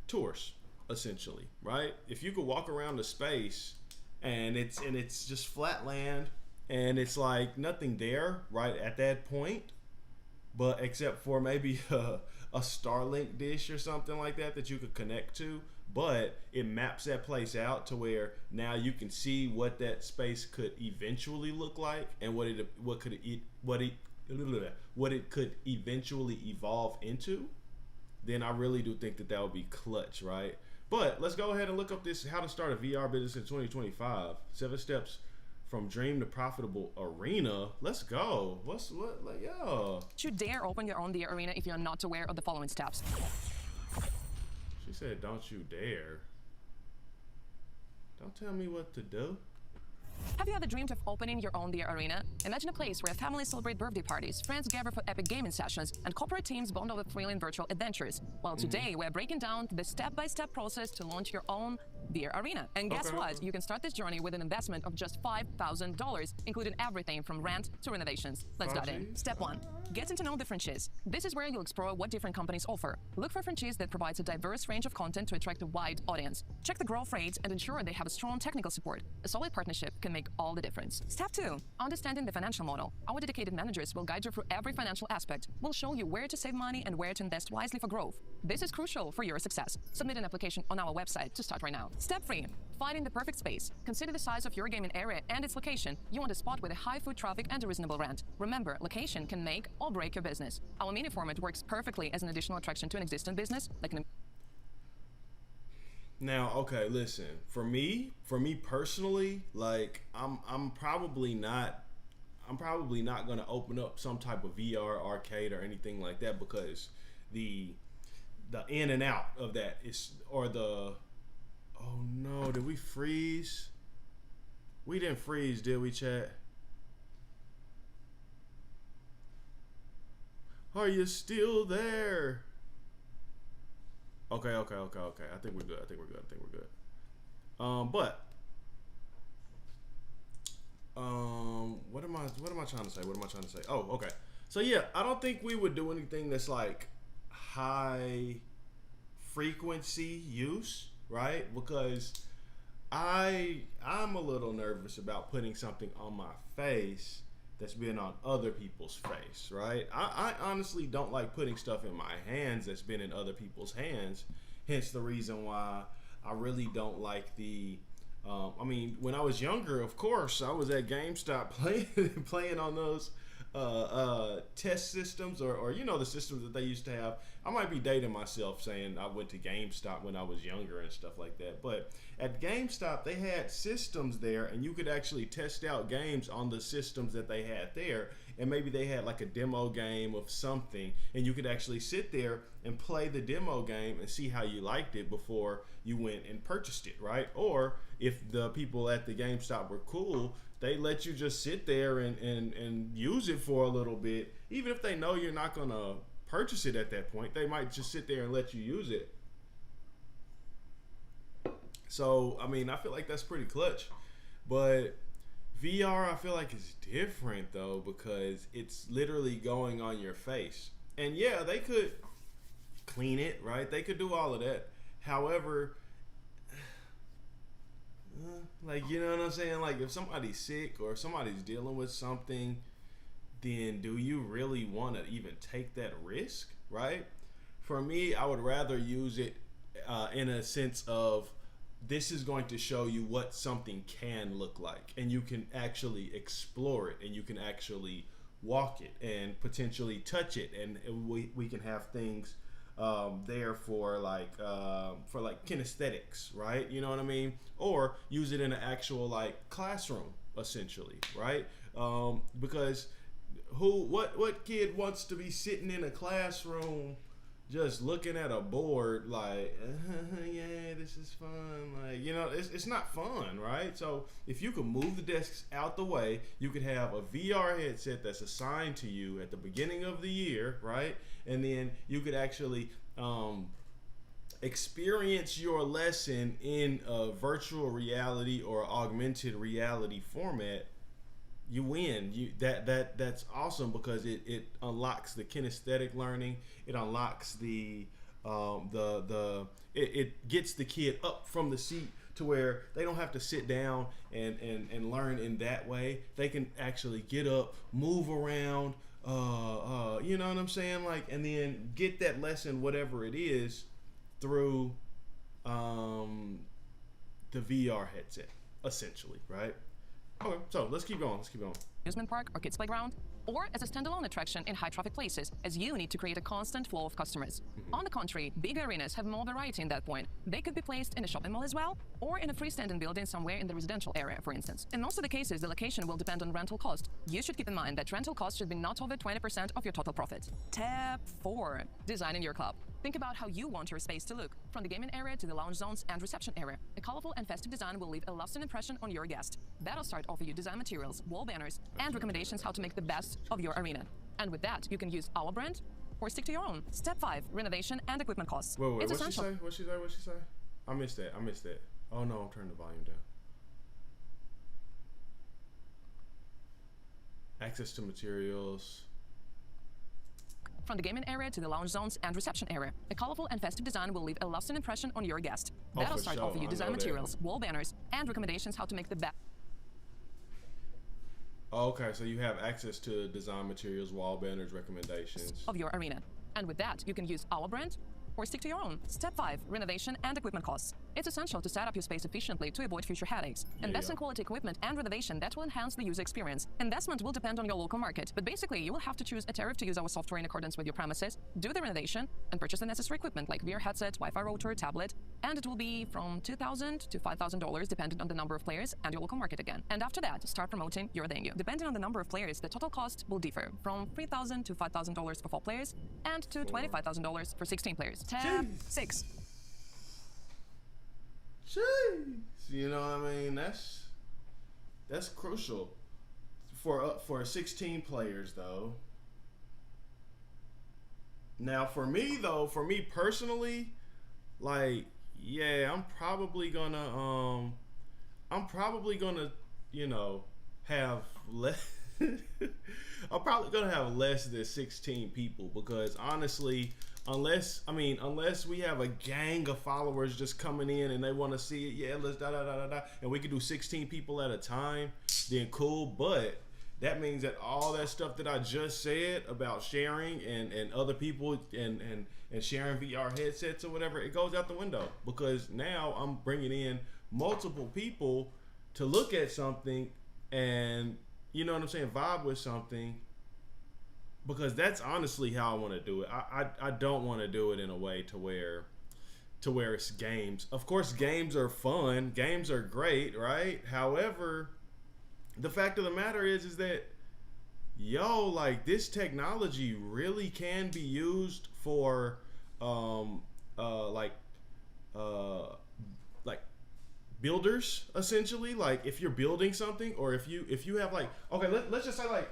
tours essentially, right? If you could walk around the space and it's just flat land and it's like nothing there right at that point, but except for maybe a Starlink dish or something like that you could connect to, but it maps that place out to where now you can see what that space could eventually look like and what it could eventually evolve into. Then I really do think that would be clutch, right? But let's go ahead and look up this how to start a VR business in 2025. 7 steps from dream to profitable arena. Let's go. Yo. You dare open your own VR arena if you're not aware of the following steps. She said, don't you dare. Don't tell me what to do. Have you ever dreamed of opening your own VR arena? Imagine a place where families celebrate birthday parties, friends gather for epic gaming sessions, and corporate teams bond over thrilling virtual adventures. Well, today we're breaking down the step-by-step process to launch your own VR arena. And guess what? You can start this journey with an investment of just $5,000, including everything from rent to renovations. Let's dive in. Step 1. Getting to know the franchise. This is where you'll explore what different companies offer. Look for a franchise that provides a diverse range of content to attract a wide audience. Check the growth rates and ensure they have a strong technical support. A solid partnership can make all the difference. Step 2. Understanding the financial model. Our dedicated managers will guide you through every financial aspect. We'll show you where to save money and where to invest wisely for growth. This is crucial for your success. Submit an application on our website to start right now. Step 3. Finding the perfect space. Consider the size of your gaming area and its location. You want a spot with a high foot traffic and a reasonable rent. Remember, location can make or break your business. Our mini format works perfectly as an additional attraction to an existing business, like an... Now, okay, listen. For me personally, like I'm probably not going to open up some type of VR arcade or anything like that, because the in and out of that is, or the, oh no, did we freeze? We didn't freeze, did we, chat? Are you still there? Okay. I think we're good. But what am I trying to say? Oh, okay. So yeah, I don't think we would do anything that's like high frequency use, right? Because I'm a little nervous about putting something on my face that's been on other people's face, right? I honestly don't like putting stuff in my hands that's been in other people's hands. Hence the reason why I really don't like the, I mean, when I was younger, of course, I was at GameStop playing on those test systems, or you know, the systems that they used to have. I might be dating myself saying I went to GameStop when I was younger and stuff like that, but at GameStop they had systems there, and you could actually test out games on the systems that they had there. And maybe they had like a demo game of something, and you could actually sit there and play the demo game and see how you liked it before you went and purchased it, right? Or if the people at the GameStop were cool, they let you just sit there and use it for a little bit. Even if they know you're not going to purchase it at that point, they might just sit there and let you use it. So, I mean, I feel like that's pretty clutch. But VR, I feel like is different though, because it's literally going on your face. And yeah, they could clean it, right? They could do all of that. However, like, you know what I'm saying? Like, if somebody's sick or somebody's dealing with something, then do you really want to even take that risk, right? For me, I would rather use it in a sense of, this is going to show you what something can look like, and you can actually explore it, and you can actually walk it and potentially touch it, and we can have things there for like kinesthetics, right? You know what I mean? Or use it in an actual like classroom, essentially, right? Because what kid wants to be sitting in a classroom just looking at a board like, yeah, this is fun. Like, you know, it's not fun, right? So if you could move the desks out the way, you could have a VR headset that's assigned to you at the beginning of the year, right? And then you could actually experience your lesson in a virtual reality or augmented reality format. You win. That's awesome, because it unlocks the kinesthetic learning. It unlocks it gets the kid up from the seat to where they don't have to sit down and learn in that way. They can actually get up, move around, you know what I'm saying? Like, and then get that lesson, whatever it is, through the VR headset, essentially, right? Okay, so let's keep going. Amusement park or kids playground, or as a standalone attraction in high traffic places, as you need to create a constant flow of customers. On the contrary, big arenas have more variety in that point. They could be placed in a shopping mall as well, or in a freestanding building somewhere in the residential area, for instance. In most of the cases, the location will depend on rental cost. You should keep in mind that rental cost should be not over 20% of your total profit. Tab 4. Designing your club. Think about how you want your space to look, from the gaming area to the lounge zones and reception area. A colorful and festive design will leave a lasting impression on your guest. That'll start offer you design materials, wall banners, and recommendations how to make the best of your arena. And with that, you can use our brand or stick to your own. Step 5, renovation and equipment costs. Wait, It's what'd essential. she say? I missed that. Oh no, I'm turning the volume down. Access to materials. From the gaming area to the lounge zones and reception area. A colorful and festive design will leave a lasting impression on your guest. That'll for start sure. offer you I design know that. materials, wall banners, and recommendations how to make the best Okay, so you have access to design materials, wall banners, recommendations. of your arena. And with that, you can use our brand or stick to your own. Step 5, renovation and equipment costs. It's essential to set up your space efficiently to avoid future headaches. Invest in quality equipment and renovation that will enhance the user experience. Investment will depend on your local market, but basically you will have to choose a tariff to use our software in accordance with your premises, do the renovation, and purchase the necessary equipment like VR headset, Wi-Fi router, tablet, and it will be from $2,000 to $5,000 depending on the number of players and your local market again. And after that, start promoting your venue. Depending on the number of players, the total cost will differ from $3,000 to $5,000 for 4 players and to $25,000 for 16 players. Tab 6. Jeez. You know what I mean? That's crucial for 16 players though. Now for me personally, like, yeah, I'm probably gonna you know, have less I'm probably gonna have less than 16 people, because honestly, unless we have a gang of followers just coming in and they want to see it, yeah, let's and we can do 16 people at a time, then cool. But that means that all that stuff that I just said about sharing and other people and sharing VR headsets or whatever, it goes out the window, because now I'm bringing in multiple people to look at something and, you know what I'm saying, vibe with something. Because that's honestly how I want to do it. I don't want to do it in a way to where it's games. Of course, games are fun. Games are great, right? However, the fact of the matter is that, like, this technology really can be used for builders essentially. Like if you're building something, or if you have like, okay, let's just say like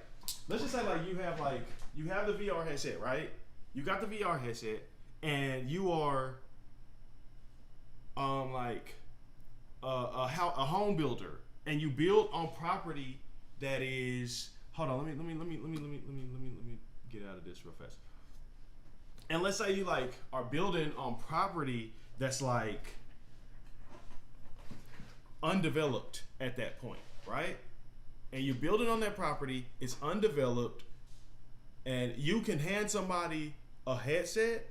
you have the VR headset, right? You got the VR headset, and you are like a home builder, and you build on property that is, hold on, let me get out of this real fast. And let's say you like are building on property that's like undeveloped at that point, right? And you're building on that property, it's undeveloped, and you can hand somebody a headset,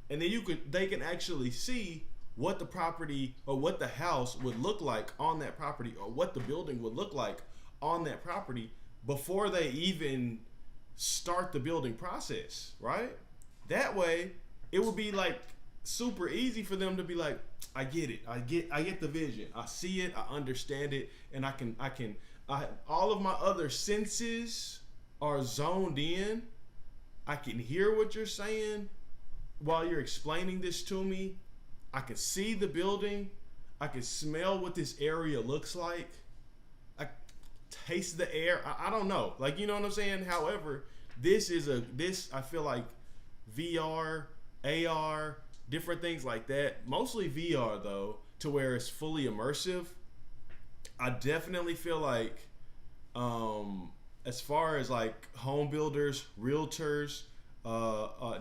and then they can actually see what the property or what the house would look like on that property, or what the building would look like on that property before they even start the building process, right? That way it would be like super easy for them to be like, I get it. I get the vision. I see it. I understand it. And all of my other senses are zoned in. I can hear what you're saying while you're explaining this to me. I can see the building. I can smell what this area looks like. I taste the air. I don't know. Like, you know what I'm saying? However, I feel like VR, AR, different things like that. Mostly VR though, to where it's fully immersive. I definitely feel like, as far as like home builders, realtors,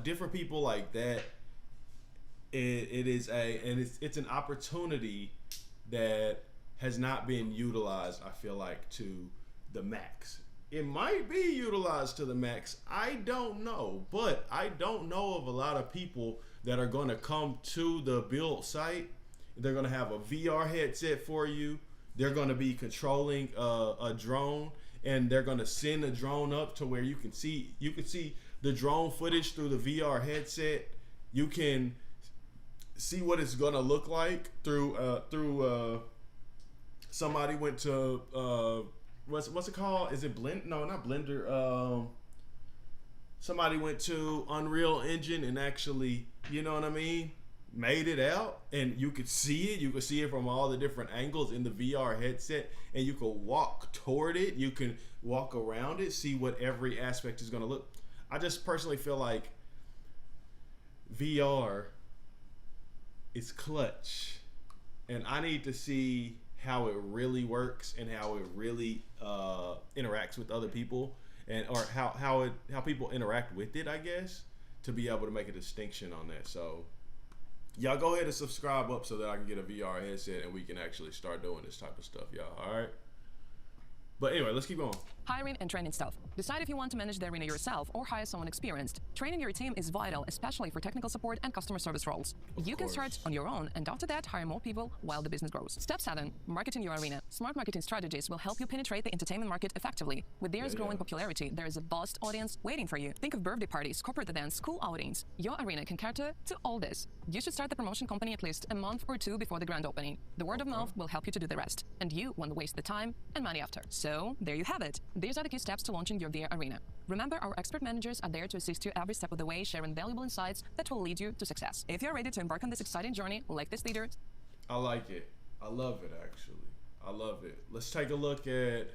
different people like that, it's an opportunity that has not been utilized, I feel like, to the max. It might be utilized to the max. I don't know. But I don't know of a lot of people that are going to come to the build site. They're going to have a VR headset for you. They're going to be controlling a drone, and they're going to send a drone up to where you can see the drone footage through the VR headset. You can see what it's going to look like through somebody went to what's it called? Is it Blend? No, not Blender. Somebody went to Unreal Engine and actually, you know what I mean, made it out, and you could see it. You could see it from all the different angles in the VR headset, and you could walk toward it. You can walk around it, see what every aspect is going to look. I just personally feel like VR is clutch, and I need to see how it really works and how it really interacts with other people, or how people interact with it, I guess, to be able to make a distinction on that. So y'all go ahead and subscribe up so that I can get a VR headset and we can actually start doing this type of stuff, y'all. All right. But anyway, let's keep going. Hiring and training staff. Decide if you want to manage the arena yourself or hire someone experienced. Training your team is vital, especially for technical support and customer service roles. You can start on your own, and after that, hire more people while the business grows. Step 7. Marketing your arena. Smart marketing strategies will help you penetrate the entertainment market effectively. With theirs growing popularity, there is a vast audience waiting for you. Think of birthday parties, corporate events, school outings. Your arena can cater to all this. You should start the promotion company at least a month or 2 before the grand opening. The word of mouth will help you to do the rest, and you won't waste the time and money after. So, there you have it. These are the key steps to launching your VR arena. Remember, our expert managers are there to assist you every step of the way, sharing valuable insights that will lead you to success. If you're ready to embark on this exciting journey, like this leader... I like it. I love it, actually. I love it. Let's take a look at...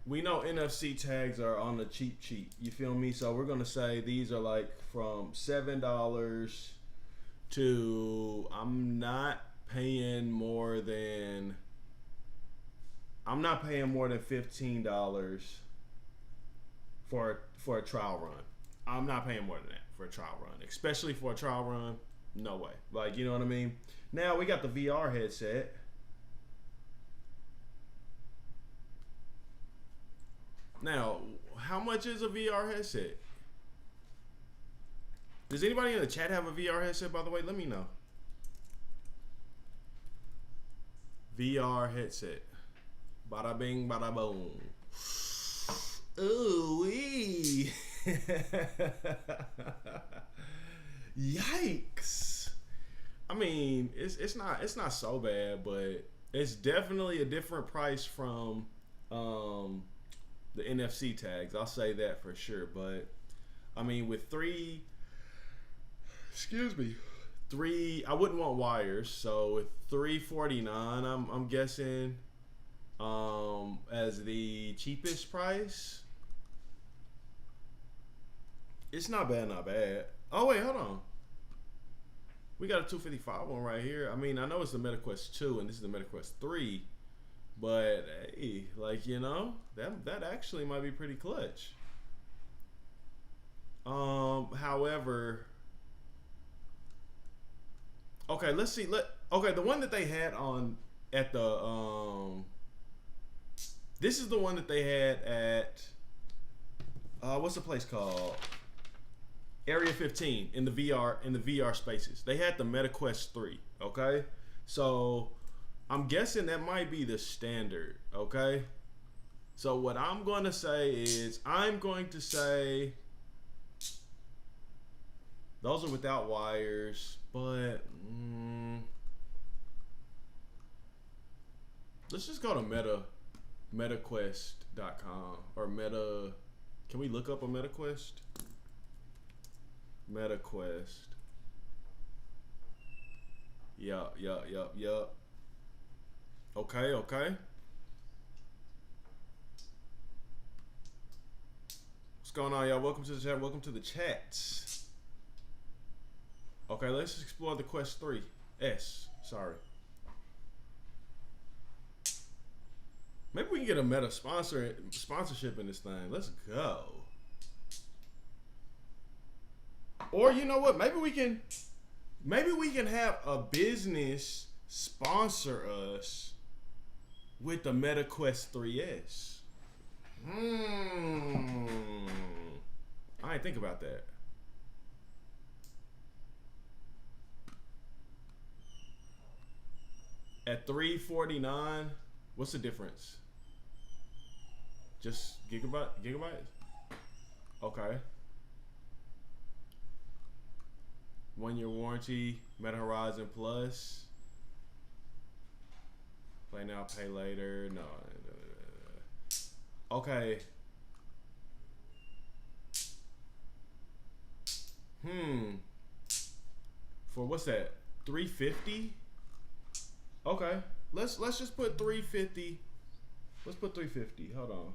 We know NFC tags are on the cheap. You feel me? So we're going to say these are like from $7 to... I'm not paying more than $15 for a trial run. I'm not paying more than that for a trial run, especially for a trial run. No way. Like, you know what I mean? Now we got the VR headset. Now, how much is a VR headset? Does anybody in the chat have a VR headset, by the way? Let me know. VR headset. Bada bing, bada boom. Ooh wee. Yikes. I mean, it's not so bad, but it's definitely a different price from the NFC tags. I'll say that for sure. But I mean, with three I wouldn't want wires, so with $349, I'm guessing as the cheapest price. It's not bad, not bad. Oh wait, hold on. We got a 255 one right here. I mean, I know it's the MetaQuest 2 and this is the MetaQuest 3, but hey, like, you know, that actually might be pretty clutch. However, okay, let's see. Okay, the one that they had on at the this is the one that they had at what's the place called? Area 15 in the VR spaces. They had the MetaQuest 3, okay? So I'm guessing that might be the standard, okay? So what I'm going to say is those are without wires, but let's just go to MetaQuest.com or Meta. Can we look up a MetaQuest? MetaQuest. Yup. Okay. What's going on, y'all? Welcome to the chat. Welcome to the chats. Okay, let's explore the Quest 3S. Sorry. Maybe we can get a Meta sponsorship in this thing. Let's go. Or you know what? Maybe we can have a business sponsor us with the MetaQuest 3S. I didn't think about that. At $349, what's the difference? Just gigabytes? Okay. 1-year warranty, Meta Horizon Plus. Play now, pay later. No. Okay. For what's that? 350? Okay. Let's just put 350. Let's put 350. Hold on.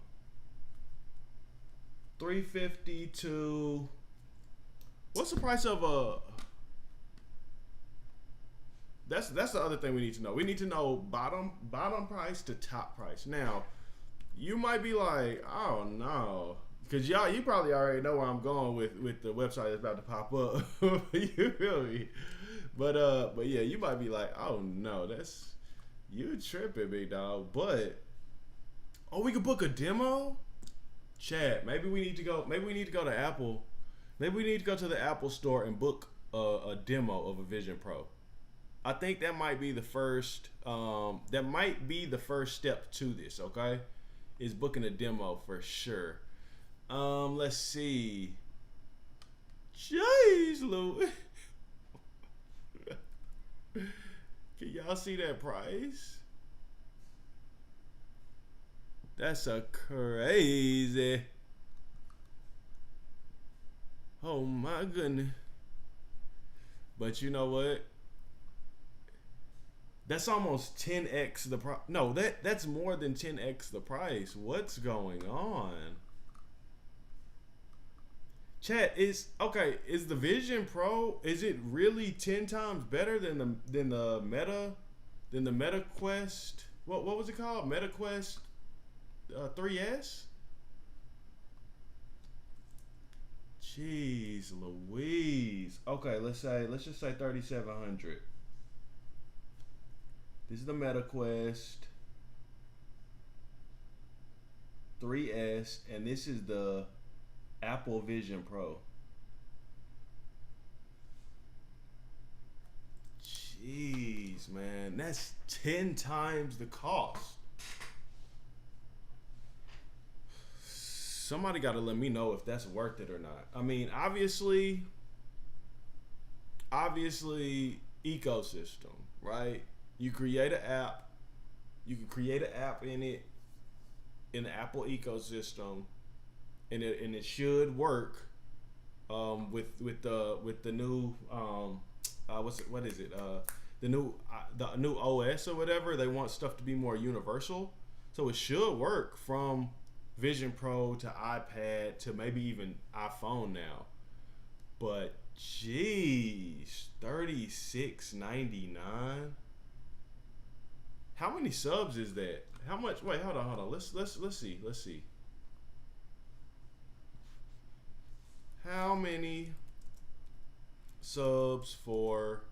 350 to what's the price of a That's the other thing we need to know. We need to know bottom price to top price. Now, you might be like, oh no, because you probably already know where I'm going with the website that's about to pop up. You feel me? But yeah, you might be like, oh no, that's you tripping, big dog. But we could book a demo. Chat. Maybe we need to go to Apple. Maybe we need to go to the Apple store and book a demo of a Vision Pro. I think that might be the first. That might be the first step to this. Okay, is booking a demo for sure. Let's see. Jeez, Lou. Can y'all see that price? That's a crazy. Oh my goodness. But you know what? That's almost 10x the price. No, that's more than 10x the price. What's going on? Chat, is the Vision Pro, is it really 10 times better than the Meta Quest? What was it called? MetaQuest 3S? Jeez Louise. Okay, let's just say 3,700. This is the MetaQuest 3S, and this is the Apple Vision Pro. Jeez, man, that's 10 times the cost. Somebody got to let me know if that's worth it or not. I mean, obviously ecosystem, right? You create an app. You can create an app in the Apple ecosystem, and it should work with the new what is it? The new OS or whatever. They want stuff to be more universal, so it should work from Vision Pro to iPad to maybe even iPhone now. But jeez, $36.99. How many subs is that? How much? Wait, hold on. Let's see. How many subs for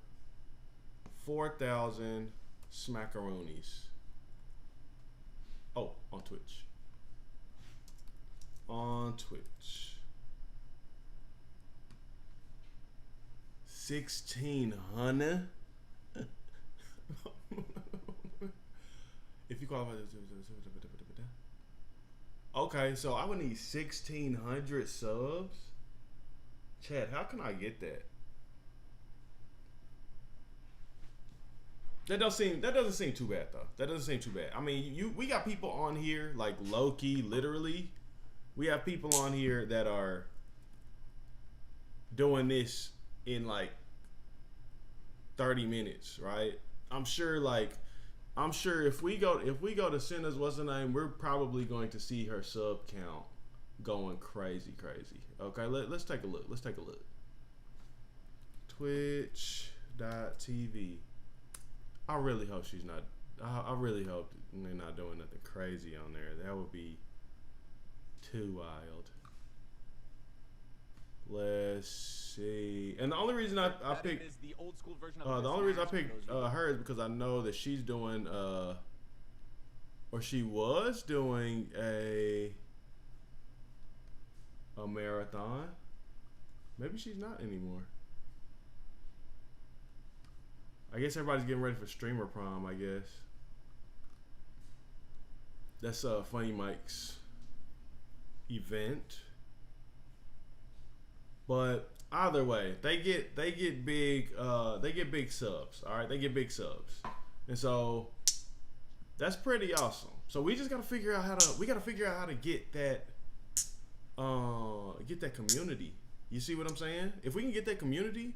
4,000 smackaroonies? Oh, on Twitch. On Twitch. 1,600. If you qualify, okay, so I would need 1,600 subs. Chad, how can I get that? That doesn't seem too bad though. That doesn't seem too bad. I mean, we got people on here like low key, literally. We have people on here that are doing this in like 30 minutes, right? I'm sure if we go to Senna's what's her name, we're probably going to see her sub count going crazy. Okay, let's take a look. Twitch.tv. I really hope she's not. I really hope they're not doing nothing crazy on there. That would be too wild. Let's see. And the only reason I picked the old school version of the only reason I picked her is because I know that she's doing or she was doing a marathon. Maybe she's not anymore. I guess everybody's getting ready for streamer prom, I guess. That's Funny Mike's event. But either way, they get big subs. All right, they get big subs, and so that's pretty awesome. So we just gotta figure out how to get that community. You see what I'm saying? If we can get that community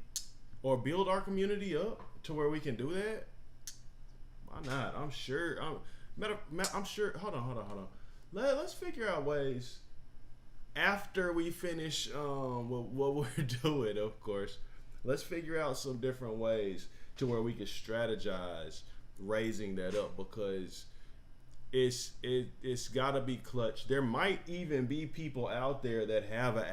or build our community up to where we can do that, why not? I'm sure. I'm sure. Hold on. Let's figure out ways. After we finish what we're doing, of course, let's figure out some different ways to where we can strategize raising that up, because it's got to be clutch. There might even be people out there that have an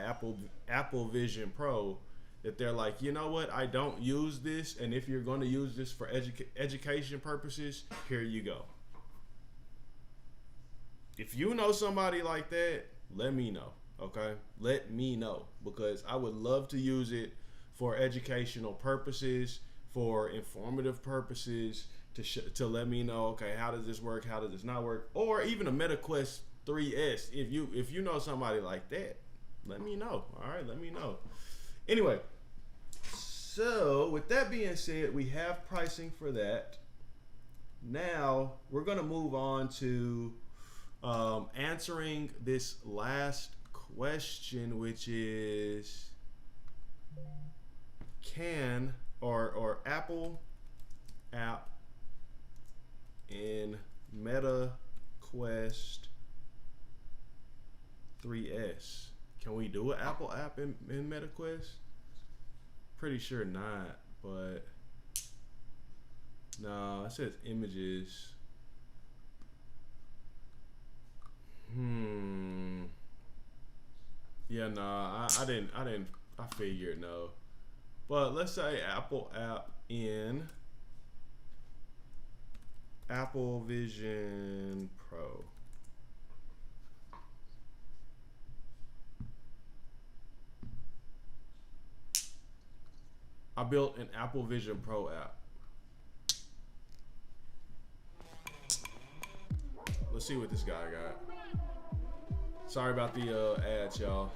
Apple Vision Pro that they're like, you know what, I don't use this, and if you're going to use this for education purposes, here you go. If you know somebody like that, let me know. Okay, let me know, because I would love to use it for educational purposes, for informative purposes, to let me know, okay, how does this work, how does this not work, or even a MetaQuest 3S. If you know somebody like that, let me know. All right, let me know. Anyway, so with that being said, we have pricing for that. Now we're gonna move on to answering this last question, which is, can or Apple app in MetaQuest 3S? Can we do an Apple app in MetaQuest? Pretty sure not, but no, it says images. Yeah, nah, I figured no. But let's say Apple app in Apple Vision Pro. I built an Apple Vision Pro app. Let's see what this guy got. Sorry about the ads, y'all.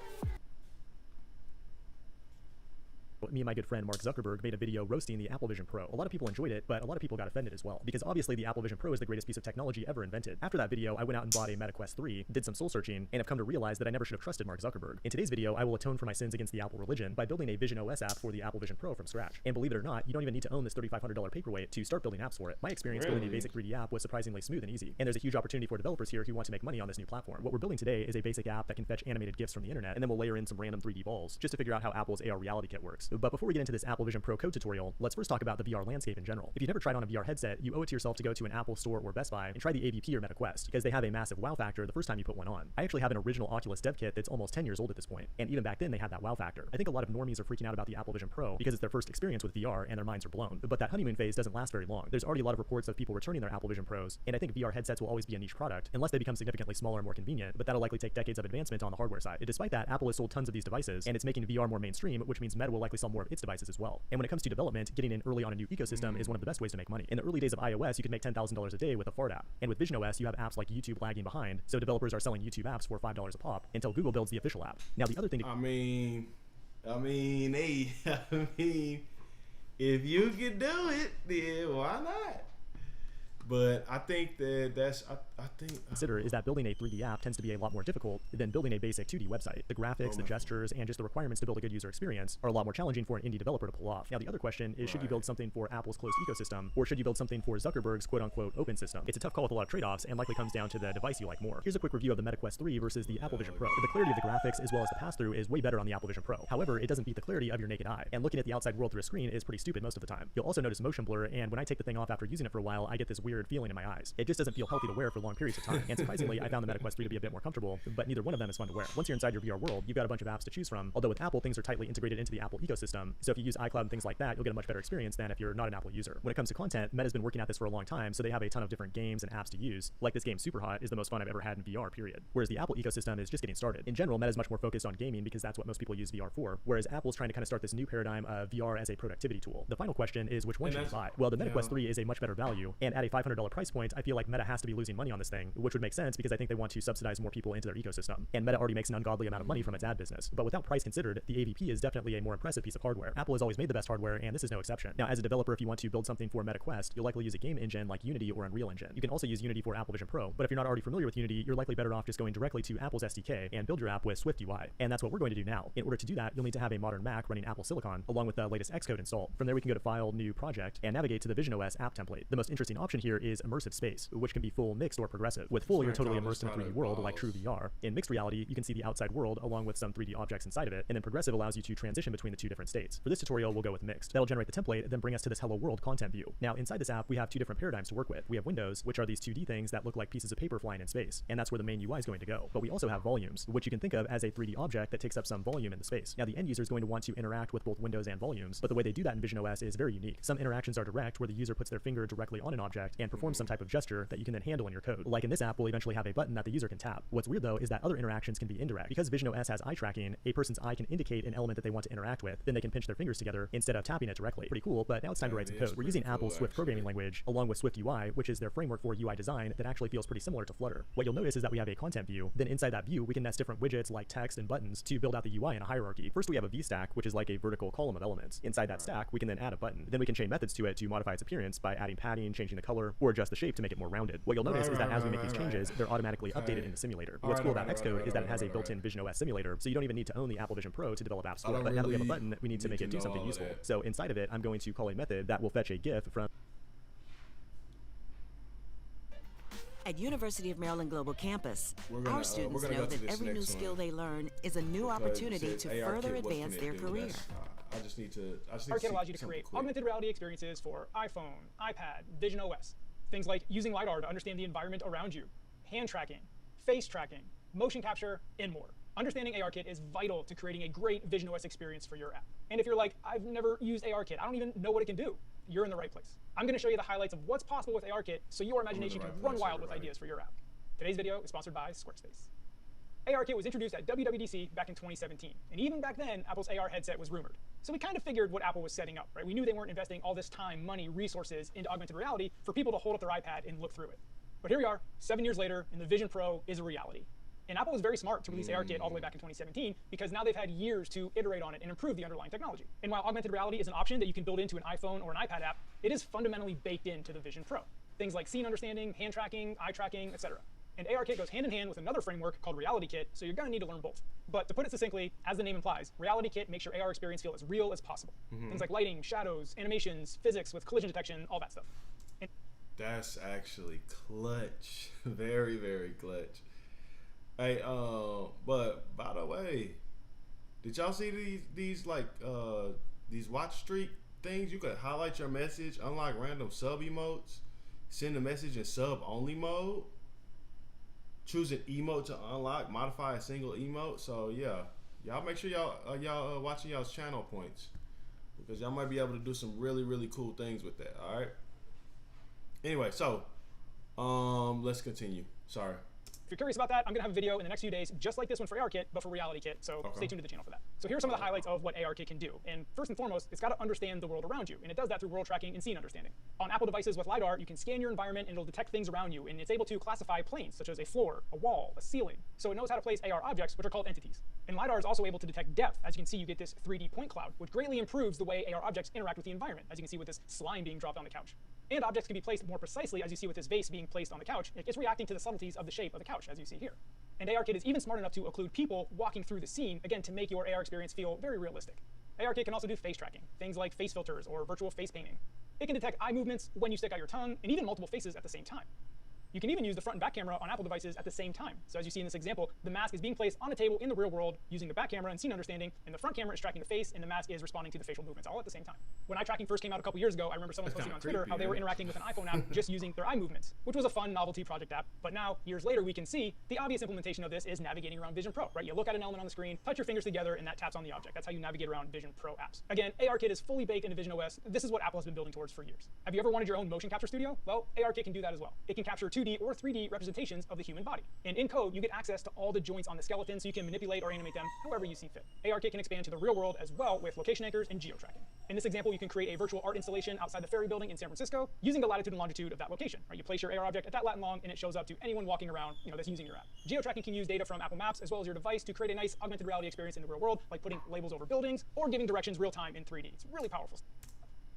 me and my good friend Mark Zuckerberg made a video roasting the Apple Vision Pro. A lot of people enjoyed it, but a lot of people got offended as well, because obviously the Apple Vision Pro is the greatest piece of technology ever invented. After that video, I went out and bought a Meta Quest 3, did some soul searching, and have come to realize that I never should have trusted Mark Zuckerberg. In today's video, I will atone for my sins against the Apple religion by building a Vision OS app for the Apple Vision Pro from scratch. And believe it or not, you don't even need to own this $3,500 paperweight to start building apps for it. My experience building a basic 3D app was surprisingly smooth and easy, and there's a huge opportunity for developers here who want to make money on this new platform. What we're building today is a basic app that can fetch animated GIFs from the internet, and then we'll layer in some random 3D balls just to figure out how Apple's AR reality kit works. But before we get into this Apple Vision Pro code tutorial, let's first talk about the VR landscape in general. If you've never tried on a VR headset, you owe it to yourself to go to an Apple store or Best Buy and try the AVP or Meta Quest, because they have a massive wow factor the first time you put one on. I actually have an original Oculus dev kit that's almost 10 years old at this point, and even back then they had that wow factor. I think a lot of normies are freaking out about the Apple Vision Pro because it's their first experience with VR and their minds are blown. But that honeymoon phase doesn't last very long. There's already a lot of reports of people returning their Apple Vision Pros, and I think VR headsets will always be a niche product unless they become significantly smaller and more convenient, but that'll likely take decades of advancement on the hardware side. Despite that, Apple has sold tons of these devices, and it's making VR more mainstream, which means Meta will likely sell more of its devices as well. And when it comes to development, getting in early on a new ecosystem is one of the best ways to make money. In the early days of iOS, you could make $10,000 a day with a fart app. And with Vision OS, you have apps like YouTube lagging behind, so developers are selling YouTube apps for $5 a pop until Google builds the official app. Now, the other thing to if you can do it, then why not? But I think that consider is that building a 3D app tends to be a lot more difficult than building a basic 2D website. The graphics, the gestures, and just the requirements to build a good user experience are a lot more challenging for an indie developer to pull off. Now, the other question is, should you build something for Apple's closed ecosystem, or should you build something for Zuckerberg's quote-unquote open system? It's a tough call with a lot of trade-offs, and likely comes down to the device you like more. Here's a quick review of the Meta Quest 3 versus the Apple Vision Pro. The clarity of the graphics as well as the pass-through is way better on the Apple Vision Pro. However, it doesn't beat the clarity of your naked eye, and looking at the outside world through a screen is pretty stupid most of the time. You'll also notice motion blur, and when I take the thing off after using it for a while, I get this weird feeling in my eyes. It just doesn't feel healthy to wear for long periods of time. And surprisingly, I found the Meta Quest 3 to be a bit more comfortable, but neither one of them is fun to wear. Once you're inside your VR world, you've got a bunch of apps to choose from, although with Apple, things are tightly integrated into the Apple ecosystem, so if you use iCloud and things like that, you'll get a much better experience than if you're not an Apple user. When it comes to content, Meta's been working at this for a long time, so they have a ton of different games and apps to use. Like this game Superhot is the most fun I've ever had in VR, period. Whereas the Apple ecosystem is just getting started. In general, Meta's much more focused on gaming because that's what most people use VR for, whereas Apple's trying to kind of start this new paradigm of VR as a productivity tool. The final question is, which one should you buy? Well, the Meta Quest 3 is a much better value, and at a $500 price point, I feel like Meta has to be losing money on this thing, which would make sense because I think they want to subsidize more people into their ecosystem. And Meta already makes an ungodly amount of money from its ad business. But without price considered, the AVP is definitely a more impressive piece of hardware. Apple has always made the best hardware, and this is no exception. Now, as a developer, if you want to build something for Meta Quest, you'll likely use a game engine like Unity or Unreal Engine. You can also use Unity for Apple Vision Pro, but if you're not already familiar with Unity, you're likely better off just going directly to Apple's SDK and build your app with Swift UI. And that's what we're going to do now. In order to do that, you'll need to have a modern Mac running Apple Silicon, along with the latest Xcode installed. From there, we can go to File, New Project, and navigate to the Vision OS app template. The most interesting option here is Immersive Space, which can be full, mixed, or progressive. With full, you're totally immersed in a 3D world like true VR. In mixed reality, you can see the outside world along with some 3D objects inside of it, and then progressive allows you to transition between the two different states. For this tutorial, we'll go with mixed. That'll generate the template, then bring us to this Hello World content view. Now, inside this app, we have two different paradigms to work with. We have windows, which are these 2D things that look like pieces of paper flying in space, and that's where the main UI is going to go. But we also have volumes, which you can think of as a 3D object that takes up some volume in the space. Now, the end user is going to want to interact with both windows and volumes, but the way they do that in Vision OS is very unique. Some interactions are direct, where the user puts their finger directly on an object and performs some type of gesture that you can then handle in your code. Like in this app, we'll eventually have a button that the user can tap. What's weird though is that other interactions can be indirect. Because Vision OS has eye tracking, a person's eye can indicate an element that they want to interact with, then they can pinch their fingers together instead of tapping it directly. Pretty cool, but now it's time to write some code. We're using Apple's Swift programming language along with Swift UI, which is their framework for UI design that actually feels pretty similar to Flutter. What you'll notice is that we have a content view, then inside that view we can nest different widgets like text and buttons to build out the UI in a hierarchy. First we have a V-stack, which is like a vertical column of elements. Inside that stack we can then add a button. Then we can chain methods to it to modify its appearance by adding padding, changing the color, or adjust the shape to make it more rounded. What you'll notice is that as we make these changes, they're automatically updated in the simulator. What's cool about Xcode is that it has a built-in Vision OS simulator, so you don't even need to own the Apple Vision Pro to develop apps for it. But now that we have a button, we need to make it do something useful. So inside of it, I'm going to call a method that will fetch a GIF from. At University of Maryland Global Campus, our students know that every new skill they learn is a new opportunity to further advance their career. I just need to ARKit allows you to create augmented reality experiences for iPhone, iPad, Vision OS. Things like using LiDAR to understand the environment around you, hand tracking, face tracking, motion capture, and more. Understanding ARKit is vital to creating a great Vision OS experience for your app. And if you're like, I've never used ARKit, I don't even know what it can do, you're in the right place. I'm going to show you the highlights of what's possible with ARKit so your imagination can run wild with ideas for your app. Today's video is sponsored by Squarespace. ARKit was introduced at WWDC back in 2017, and even back then, Apple's AR headset was rumored. So we kind of figured what Apple was setting up, right? We knew they weren't investing all this time, money, resources into augmented reality for people to hold up their iPad and look through it. But here we are, 7 years later, and the Vision Pro is a reality. And Apple was very smart to release ARKit all the way back in 2017 because now they've had years to iterate on it and improve the underlying technology. And while augmented reality is an option that you can build into an iPhone or an iPad app, it is fundamentally baked into the Vision Pro. Things like scene understanding, hand tracking, eye tracking, etc. And ARKit goes hand in hand with another framework called RealityKit, so you're going to need to learn both. But to put it succinctly, as the name implies, RealityKit makes your AR experience feel as real as possible. Things like lighting, shadows, animations, physics with collision detection, all that stuff. And that's actually clutch. Very, very clutch. Hey, but by the way, did y'all see these watch streak things? You could highlight your message, unlock random sub emotes, send a message in sub only mode, choose an emote to unlock, modify a single emote. So yeah, y'all make sure y'all watching y'all's channel points, because y'all might be able to do some really, really cool things with that. All right. Anyway, so let's continue. Sorry. If you're curious about that, I'm going to have a video in the next few days just like this one for ARKit, but for RealityKit, so stay tuned to the channel for that. So here are some of the highlights of what ARKit can do. And first and foremost, it's got to understand the world around you, and it does that through world tracking and scene understanding. On Apple devices with LiDAR, you can scan your environment and it'll detect things around you, and it's able to classify planes, such as a floor, a wall, a ceiling. So it knows how to place AR objects, which are called entities. And LiDAR is also able to detect depth. As you can see, you get this 3D point cloud, which greatly improves the way AR objects interact with the environment, as you can see with this slime being dropped on the couch. And objects can be placed more precisely, as you see with this vase being placed on the couch. It's reacting to the subtleties of the shape of the couch, as you see here. And ARKit is even smart enough to occlude people walking through the scene, again, to make your AR experience feel very realistic. ARKit can also do face tracking, things like face filters or virtual face painting. It can detect eye movements, when you stick out your tongue, and even multiple faces at the same time. You can even use the front and back camera on Apple devices at the same time. So as you see in this example, the mask is being placed on a table in the real world using the back camera and scene understanding, and the front camera is tracking the face, and the mask is responding to the facial movements all at the same time. When eye tracking first came out a couple years ago, I remember someone posting on Twitter how they were interacting with an iPhone app just using their eye movements, which was a fun novelty project app. But now, years later, we can see the obvious implementation of this is navigating around Vision Pro, right? You look at an element on the screen, touch your fingers together, and that taps on the object. That's how you navigate around Vision Pro apps. Again, ARKit is fully baked into Vision OS. This is what Apple has been building towards for years. Have you ever wanted your own motion capture studio? Well, ARKit can do that as well. It can capture 2D or 3D representations of the human body. And in code, you get access to all the joints on the skeleton, so you can manipulate or animate them however you see fit. ARKit can expand to the real world as well with location anchors and geo-tracking. In this example, you can create a virtual art installation outside the Ferry Building in San Francisco using the latitude and longitude of that location. Right? You place your AR object at that lat and long, and it shows up to anyone walking around, that's using your app. Geo-tracking can use data from Apple Maps as well as your device to create a nice augmented reality experience in the real world, like putting labels over buildings or giving directions real time in 3D. It's really powerful.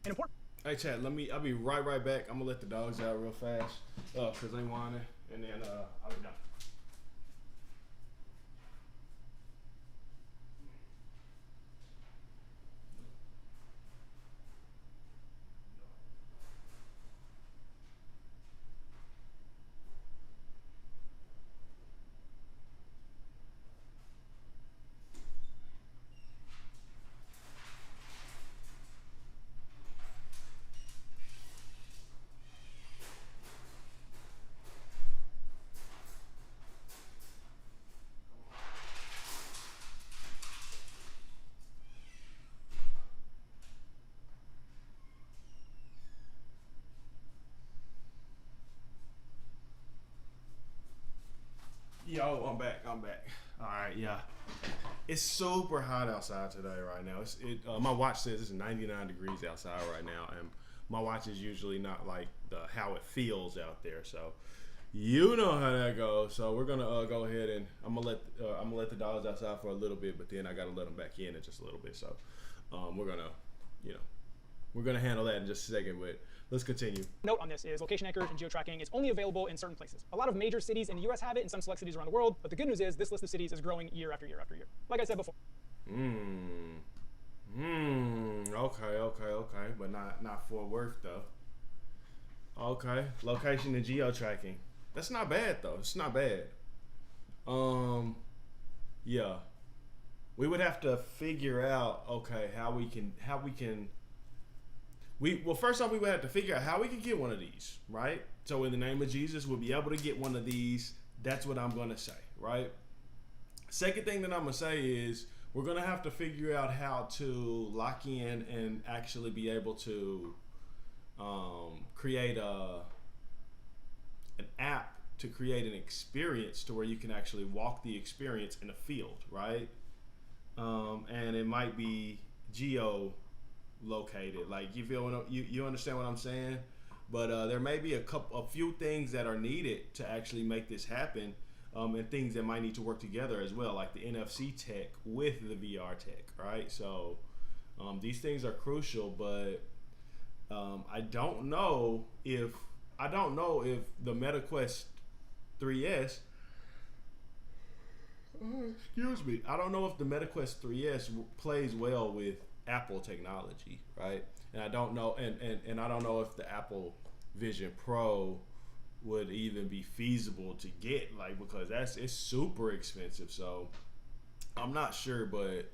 And important. Hey chat, I'll be right back. I'm gonna let the dogs out real fast, cause they whining, and then I'll be done. Yo, I'm back. All right, yeah. It's super hot outside today right now. My watch says it's 99 degrees outside right now, and my watch is usually not like how it feels out there. So you know how that goes. So we're gonna go ahead and I'm gonna let the dogs outside for a little bit, but then I gotta let them back in just a little bit. So we're gonna handle that in just a second, but let's continue. Note on this is location anchors and geo-tracking is only available in certain places. A lot of major cities in the US have it, and some select cities around the world, but the good news is this list of cities is growing year after year after year. Like I said before. Okay, but not Fort Worth though. Okay, location and geo-tracking. That's not bad though. It's not bad. Yeah. We would have to figure out how we can first off, we would have to figure out how we can get one of these, right? So in the name of Jesus, we'll be able to get one of these. That's what I'm going to say, right? Second thing that I'm going to say is we're going to have to figure out how to lock in and actually be able to create an app to create an experience to where you can actually walk the experience in a field, right? And it might be geo-located, like you understand what I'm saying? But there may be a few things that are needed to actually make this happen. and things that might need to work together as well, like the NFC tech with the VR tech, right? So these things are crucial, but I don't know if the MetaQuest 3S, excuse me, I don't know if the MetaQuest 3S plays well with Apple technology, right? And I don't know, and I don't know if the Apple Vision Pro would even be feasible to get, like, because it's super expensive. So I'm not sure, but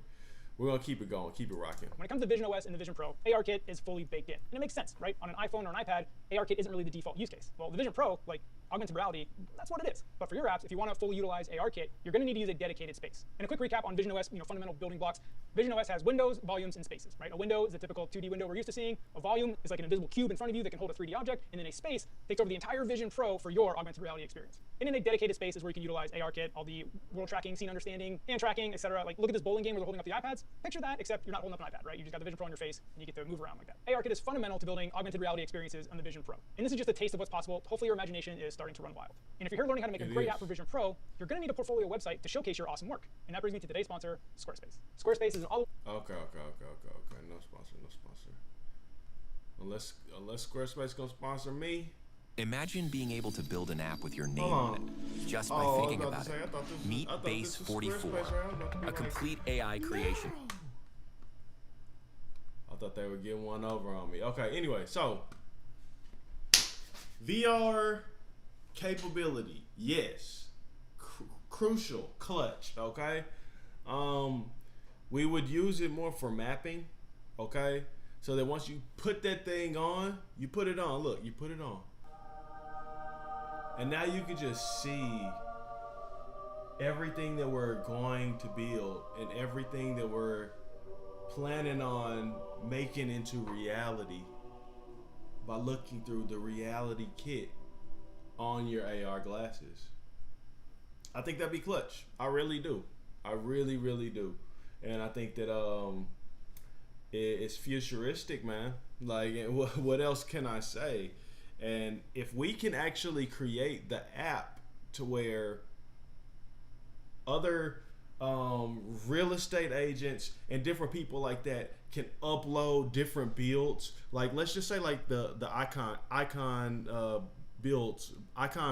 we're gonna keep it going, keep it rocking. When it comes to Vision OS and the Vision Pro, ARKit is fully baked in. And it makes sense, right? On an iPhone or an iPad, ARKit isn't really the default use case. Well, the Vision Pro, like augmented reality, that's what it is. But for your apps, if you want to fully utilize ARKit, you're going to need to use a dedicated space. And a quick recap on Vision OS, fundamental building blocks. Vision OS has windows, volumes, and spaces, right? A window is a typical 2D window we're used to seeing. A volume is like an invisible cube in front of you that can hold a 3D object. And then a space takes over the entire Vision Pro for your augmented reality experience. And in a dedicated space is where you can utilize ARKit, all the world tracking, scene understanding, hand tracking, etc. Like, look at this bowling game where they're holding up the iPads. Picture that, except you're not holding up an iPad, right? You just got the Vision Pro on your face, and you get to move around like that. ARKit is fundamental to building augmented reality experiences on the Vision Pro. And this is just a taste of what's possible. Hopefully your imagination is starting to run wild. And if you're here learning how to make a great app for Vision Pro, you're going to need a portfolio website to showcase your awesome work. And that brings me to today's sponsor, Squarespace. Squarespace is an all... Okay. No sponsor. Unless Squarespace gonna sponsor me. Imagine being able to build an app with your name on it just by thinking about it. Meet Base 44, a complete AI creation. I thought they would get one over on me. Okay, anyway, so VR capability, yes, crucial, clutch. Okay, we would use it more for mapping. Okay, so that once you put that thing on, you put it on. Look, you put it on. And now you can just see everything that we're going to build and everything that we're planning on making into reality by looking through the reality kit on your AR glasses. I think that'd be clutch. I really do. I really do. And I think that it's futuristic, man. Like, what else can I say? And if we can actually create the app to where other real estate agents and different people like that can upload different builds, like let's just say like the icon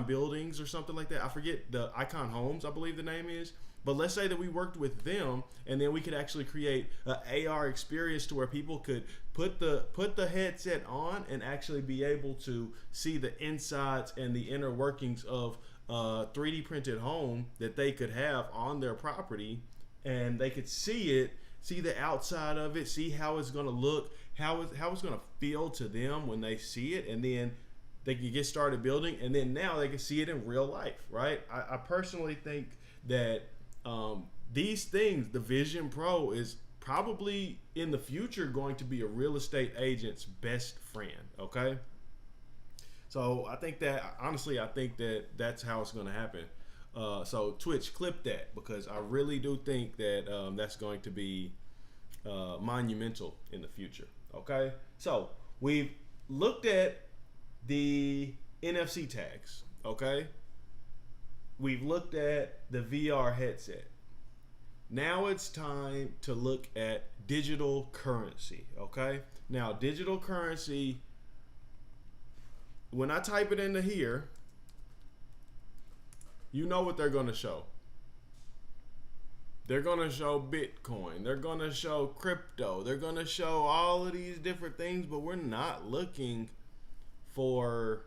buildings or something like that. I forget, the Icon Homes, I believe the name is. But let's say that we worked with them, and then we could actually create an AR experience to where people could put the headset on and actually be able to see the insides and the inner workings of a 3D printed home that they could have on their property, and they could see the outside of it, see how it's going to look, how it's going to feel to them when they see it, and then they can get started building, and then now they can see it in real life, right? I personally think that these things, the Vision Pro is probably in the future going to be a real estate agent's best friend. Okay, so I think that honestly, that's how it's going to happen. So Twitch, clip that, because I really do think that that's going to be monumental in the future. Okay, so we've looked at the NFC tags. Okay. We've looked at the VR headset. Now it's time to look at digital currency, okay? Now, digital currency, when I type it into here, you know what they're going to show. They're going to show Bitcoin. They're going to show crypto. They're going to show all of these different things, but we're not looking for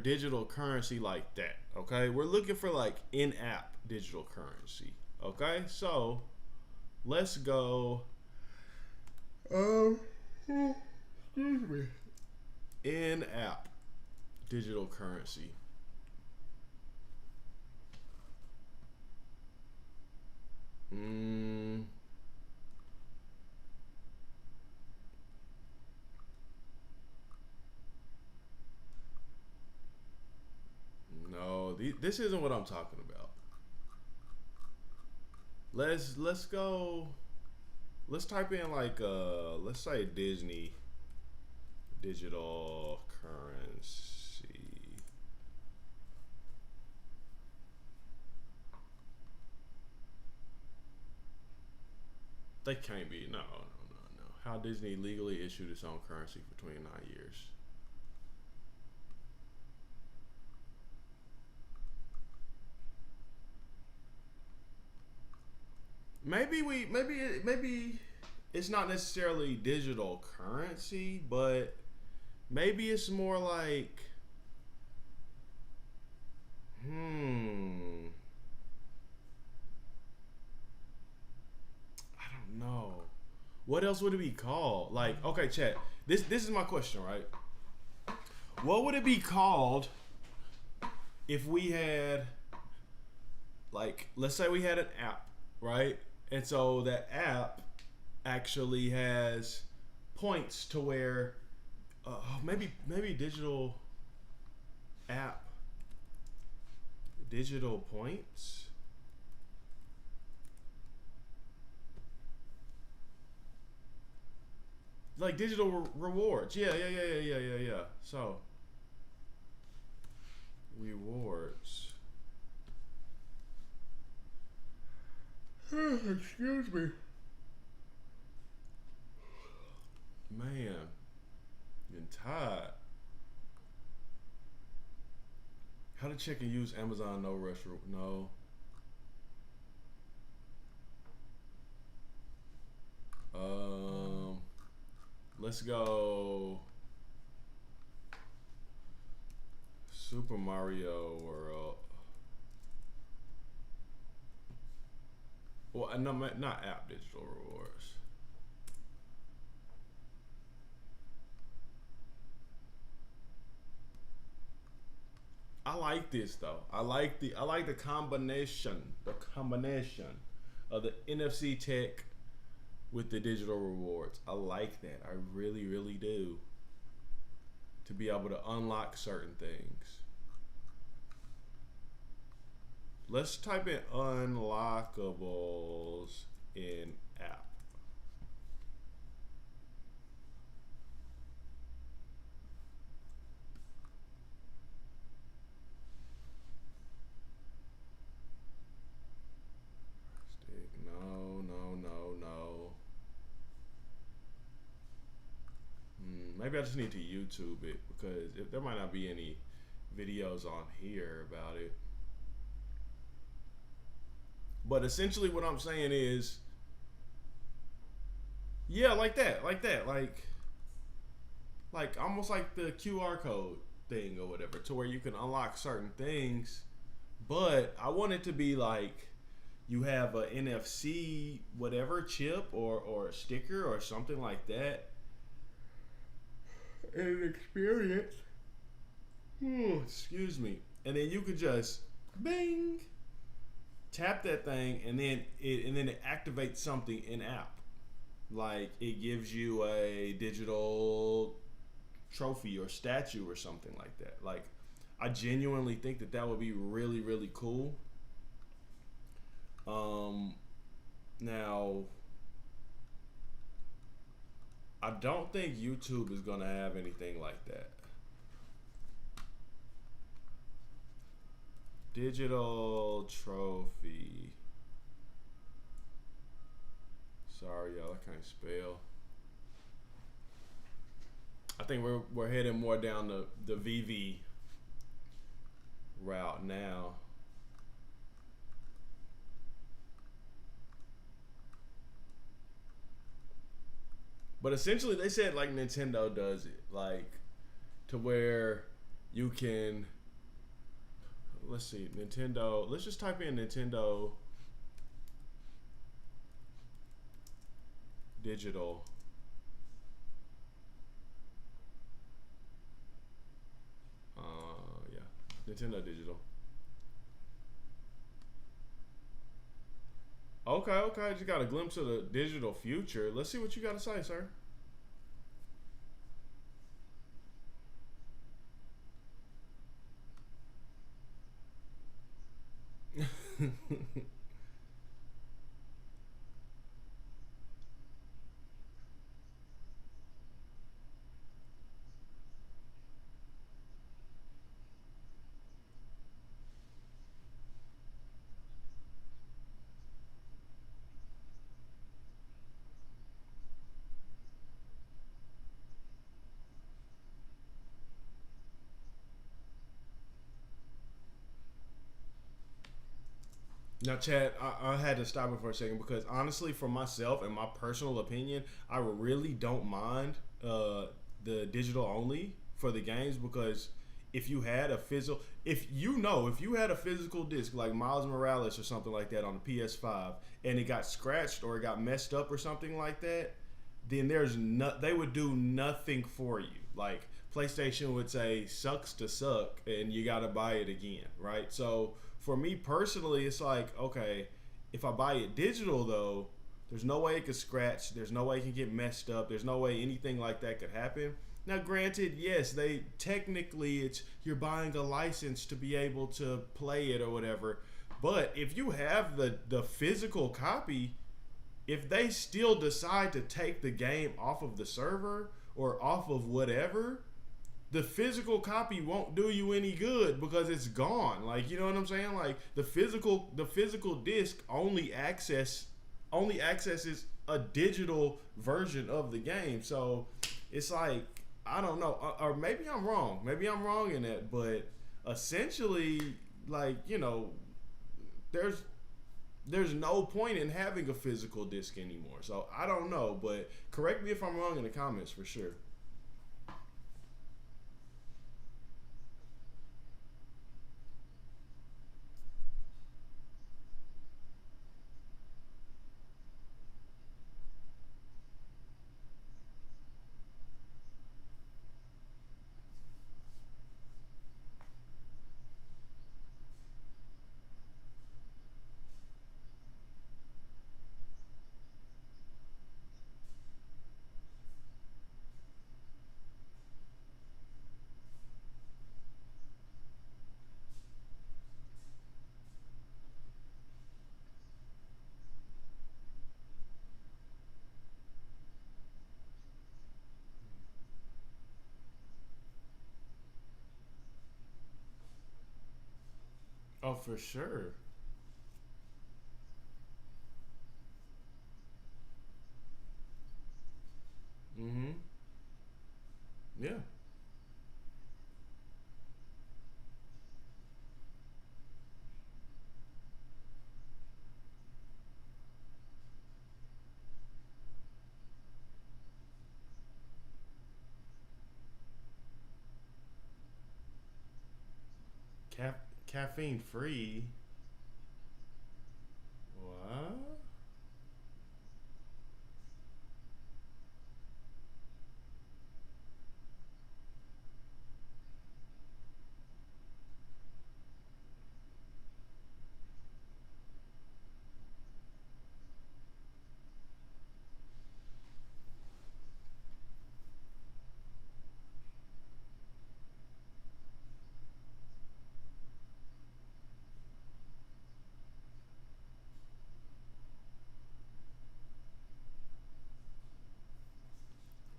digital currency like that, okay? We're looking for like in-app digital currency, okay? So let's go, excuse me, in-app digital currency. No, this isn't what I'm talking about. Let's go. Let's type in like let's say Disney digital currency. They can't be. No. How Disney legally issued its own currency for 29 years. Maybe it's not necessarily digital currency, but maybe it's more like I don't know. What else would it be called? Like, okay, chat. This is my question, right? What would it be called if we had, like, let's say we had an app, right? And so that app actually has points to where maybe digital app, digital points. Like digital rewards. Yeah. So, rewards. Excuse me. Man, getting tired. How to check and use Amazon No Rush? No. Let's go Super Mario World. Well, no, not app digital rewards. I like this though. I like the combination of the NFC tech with the digital rewards. I like that. I really, really do. To be able to unlock certain things. Let's type in unlockables in app. No. Maybe I just need to YouTube it because there might not be any videos on here about it. But essentially what I'm saying is, yeah, like that, like almost like the QR code thing or whatever, to where you can unlock certain things. But I want it to be like you have a NFC whatever chip or a sticker or something like that, and an experience. Excuse me. And then you could just bing, tap that thing, and then it activates something in app. Like it gives you a digital trophy or statue or something like that. Like I genuinely think that would be really, really cool. Now I don't think YouTube is gonna have anything like that. Digital trophy. Sorry, y'all, I can't spell. I think we're heading more down the VV route now. But essentially, they said like Nintendo does it, like to where you can. Let's see, Nintendo. Let's just type in Nintendo digital. Yeah, Nintendo digital. Okay, just got a glimpse of the digital future. Let's see what you got to say, sir. Now, Chad, I had to stop it for a second because honestly, for myself and my personal opinion, I really don't mind the digital only for the games, because if you had a physical, if you had a physical disc like Miles Morales or something like that on the PS5 and it got scratched or it got messed up or something like that, then they would do nothing for you. Like PlayStation would say sucks to suck and you got to buy it again, right? So for me personally, it's like, okay, if I buy it digital though, there's no way it could scratch, there's no way it can get messed up, there's no way anything like that could happen. Now, granted, yes, you're buying a license to be able to play it or whatever. But if you have the physical copy, if they still decide to take the game off of the server or off of whatever, the physical copy won't do you any good because it's gone. Like, you know what I'm saying? Like the physical disc only accesses a digital version of the game. So it's like, I don't know, or maybe I'm wrong. Maybe I'm wrong in that, but essentially, like, you know, there's no point in having a physical disc anymore. So I don't know, but correct me if I'm wrong in the comments for sure. Oh, for sure. Mm-hmm. Yeah. Caffeine free. What?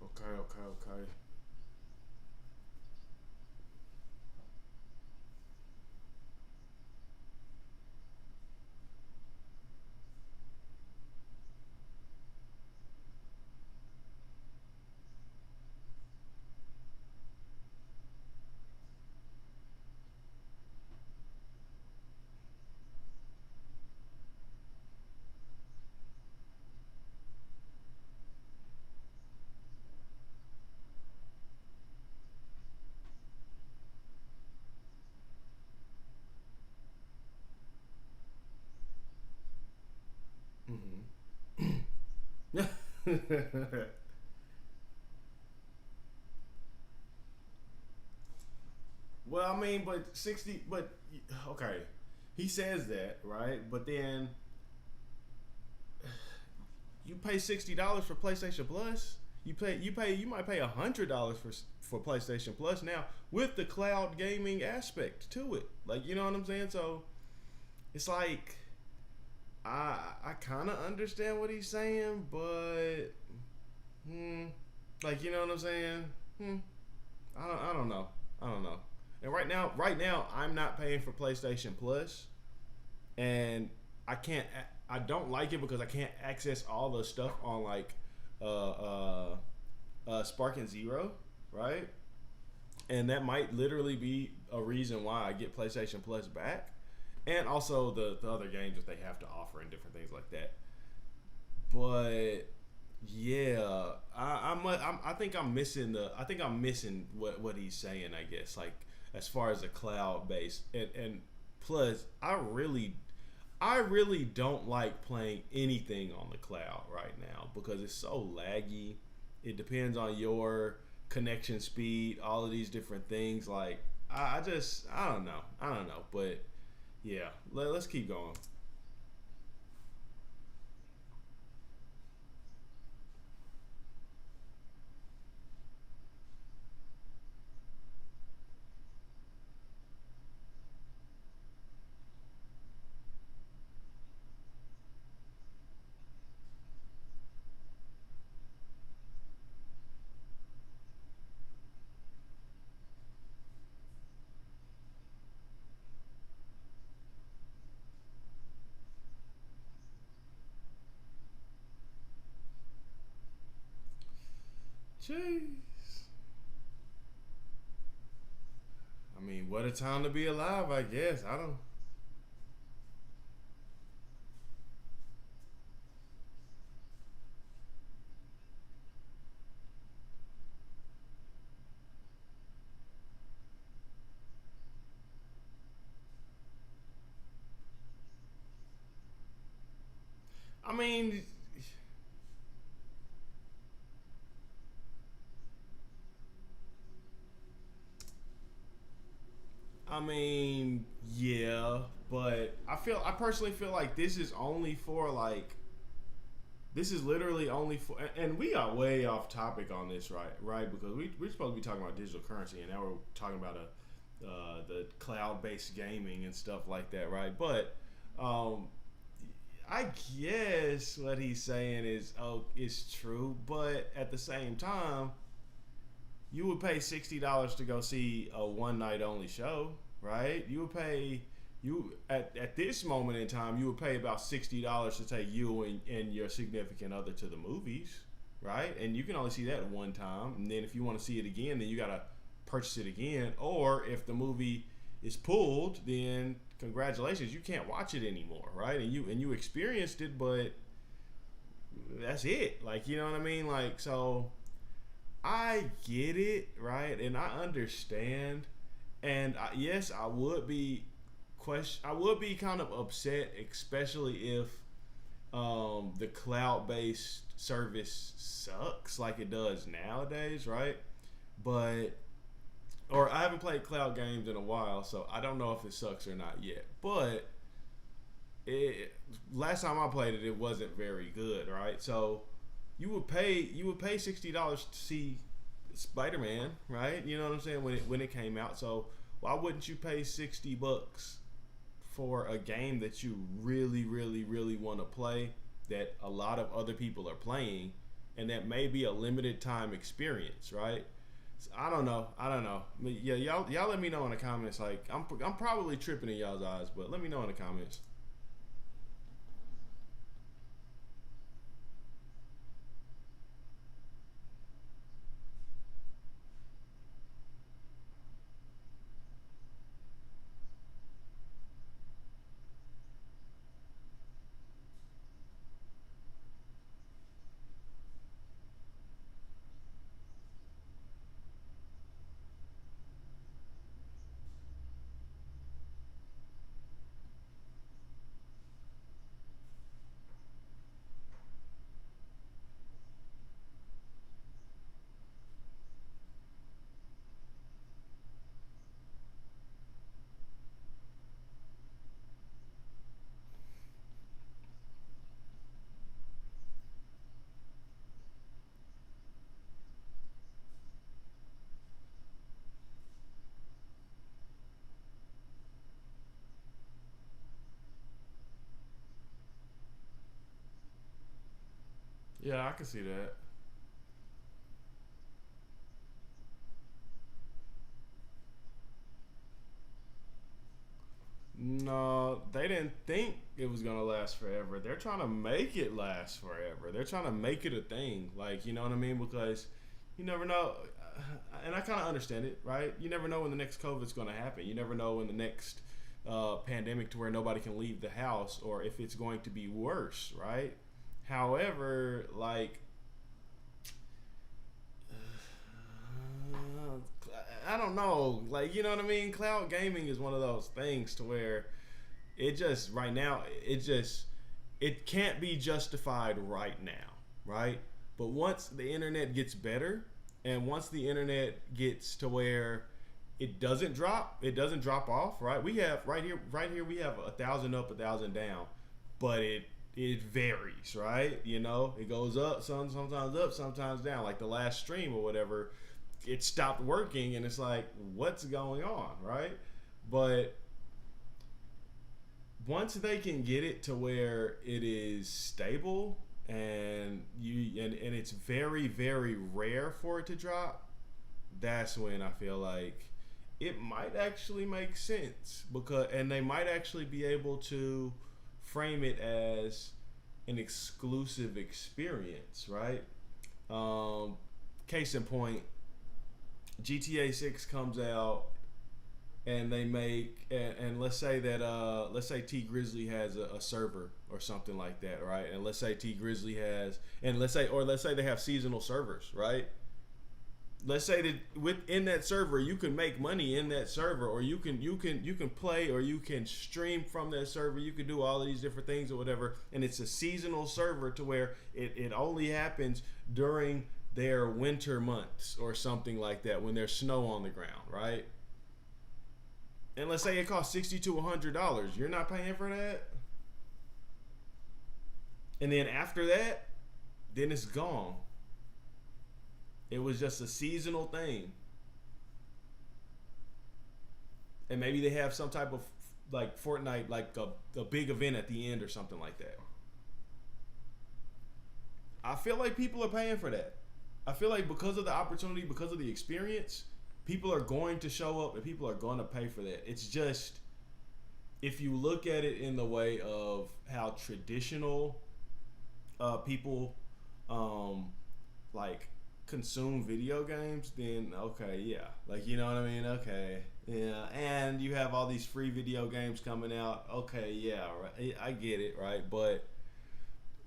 Okay, okay, okay. Mm-hmm. Well, I mean, but 60, but okay, he says that, right? But then you pay $60 for PlayStation Plus. You might pay $100 for PlayStation Plus now with the cloud gaming aspect to it. Like, you know what I'm saying? So it's like I kind of understand what he's saying, but like, you know what I'm saying? I don't know. I don't know. And right now, I'm not paying for PlayStation Plus, and I don't like it because I can't access all the stuff on like Spark and Zero, right? And that might literally be a reason why I get PlayStation Plus back. and also the other games that they have to offer and different things like that. But yeah, I think I'm missing what he's saying, I guess, like as far as a cloud base, and plus I really don't like playing anything on the cloud right now because it's so laggy. It depends on your connection speed, all of these different things. Like I don't know, but yeah, let's keep going. Jeez. I mean, what a time to be alive, I guess. I don't. I mean, yeah, but I personally feel like this is only for like, this is literally only for, and we got way off topic on this, right? Because we're supposed to be talking about digital currency, and now we're talking about the cloud-based gaming and stuff like that, right? But I guess what he's saying is true, but at the same time, you would pay $60 to go see a one night only show, right? You would pay at this moment in time, you would pay about $60 to take you and your significant other to the movies, right? And you can only see that one time, and then if you want to see it again, then you gotta purchase it again. Or if the movie is pulled, then congratulations, you can't watch it anymore, right? And you experienced it, but that's it. Like, you know what I mean? Like, so I get it, right? And I understand. And yes, I would be kind of upset, especially if the cloud-based service sucks like it does nowadays, right? Or I haven't played cloud games in a while, so I don't know if it sucks or not yet. But last time I played it, it wasn't very good, right? So you would pay $60 to see Spider-Man, right? You know what I'm saying, when it came out. So why wouldn't you pay $60 for a game that you really, really, really want to play, that a lot of other people are playing, and that may be a limited time experience, right? So I don't know. Yeah, y'all let me know in the comments. Like, I'm probably tripping in y'all's eyes, but let me know in the comments. Yeah, I can see that. No, they didn't think it was gonna last forever. They're trying to make it last forever. They're trying to make it a thing. Like, you know what I mean? Because you never know, and I kind of understand it, right? You never know when the next COVID's gonna happen. You never know when the next pandemic to where nobody can leave the house, or if it's going to be worse, right? However, like, I don't know, like, you know what I mean? Cloud gaming is one of those things to where it just, right now, it can't be justified right now, right? But once the internet gets better, and once the internet gets to where it doesn't drop off, right? We have right here we have 1,000 up, 1,000 down, but it varies, right? You know, it goes up, sometimes up, sometimes down. Like the last stream or whatever, it stopped working, and it's like, what's going on, right? But once they can get it to where it is stable and it's very, very rare for it to drop, that's when I feel like it might actually make sense, and they might actually be able to frame it as an exclusive experience, right? Case in point, GTA 6 comes out, and they make, and let's say T Grizzly has a server or something like that, right? And let's say T Grizzly has, and let's say they have seasonal servers, right? Let's say that within that server you can make money in that server, or you can play, or you can stream from that server. You can do all of these different things or whatever, and it's a seasonal server to where it only happens during their winter months or something like that, when there's snow on the ground, right? And let's say it costs $60 to $100. You're not paying for that. And then after that, then it's gone. It was just a seasonal thing. And maybe they have some type of, like, Fortnite, like a big event at the end or something like that. I feel like people are paying for that. I feel like because of the opportunity, because of the experience, people are going to show up and people are going to pay for that. It's just, if you look at it in the way of how traditional people like consume video games, then okay, yeah, like, you know what I mean? Okay, yeah, and you have all these free video games coming out. Okay, yeah, right, I get it, right? But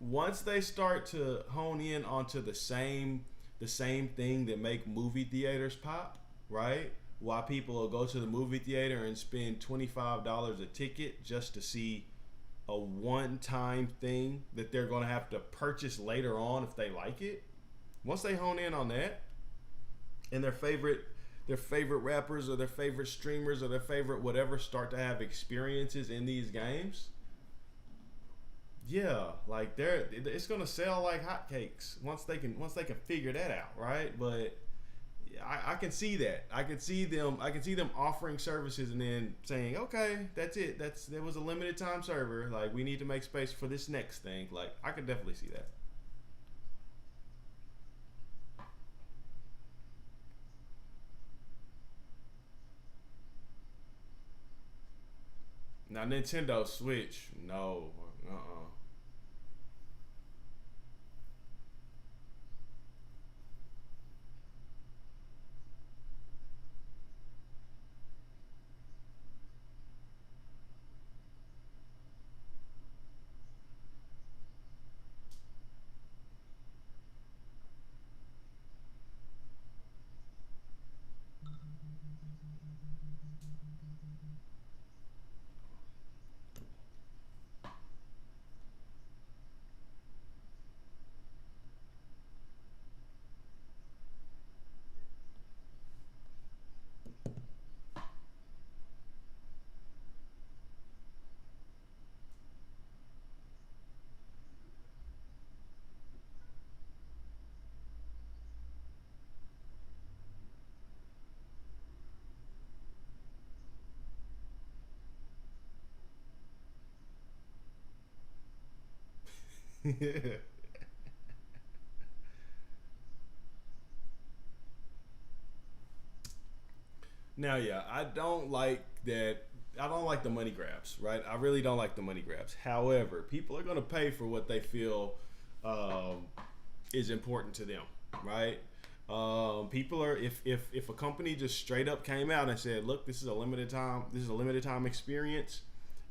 once they start to hone in onto the same thing that make movie theaters pop, right? Why people will go to the movie theater and spend $25 a ticket just to see a one-time thing that they're going to have to purchase later on if they like it. Once they hone in on that, and their favorite rappers or their favorite streamers or their favorite whatever start to have experiences in these games, yeah, like it's gonna sell like hotcakes once they can figure that out, right? But I can see that. I can see them offering services and then saying, okay, that's it. There was a limited time server. Like, we need to make space for this next thing. Like, I could definitely see that. Now, Nintendo Switch, no, Now, yeah, I don't like that. I don't like the money grabs, right? I really don't like the money grabs. However, people are going to pay for what they feel is important to them, right? People are if a company just straight up came out and said, look, this is a limited time experience.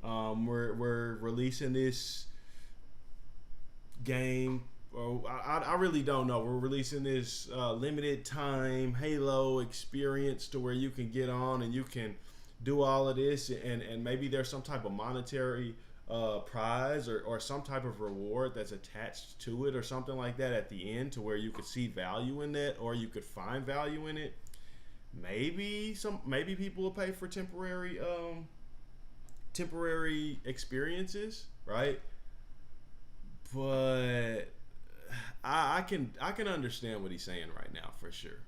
We're releasing this game. Or I really don't know. We're releasing this limited time Halo experience to where you can get on and you can do all of this, and maybe there's some type of monetary prize or some type of reward that's attached to it or something like that at the end to where you could see value in that or you could find value in it. Maybe people will pay for temporary experiences, right? But I can understand what he's saying right now for sure.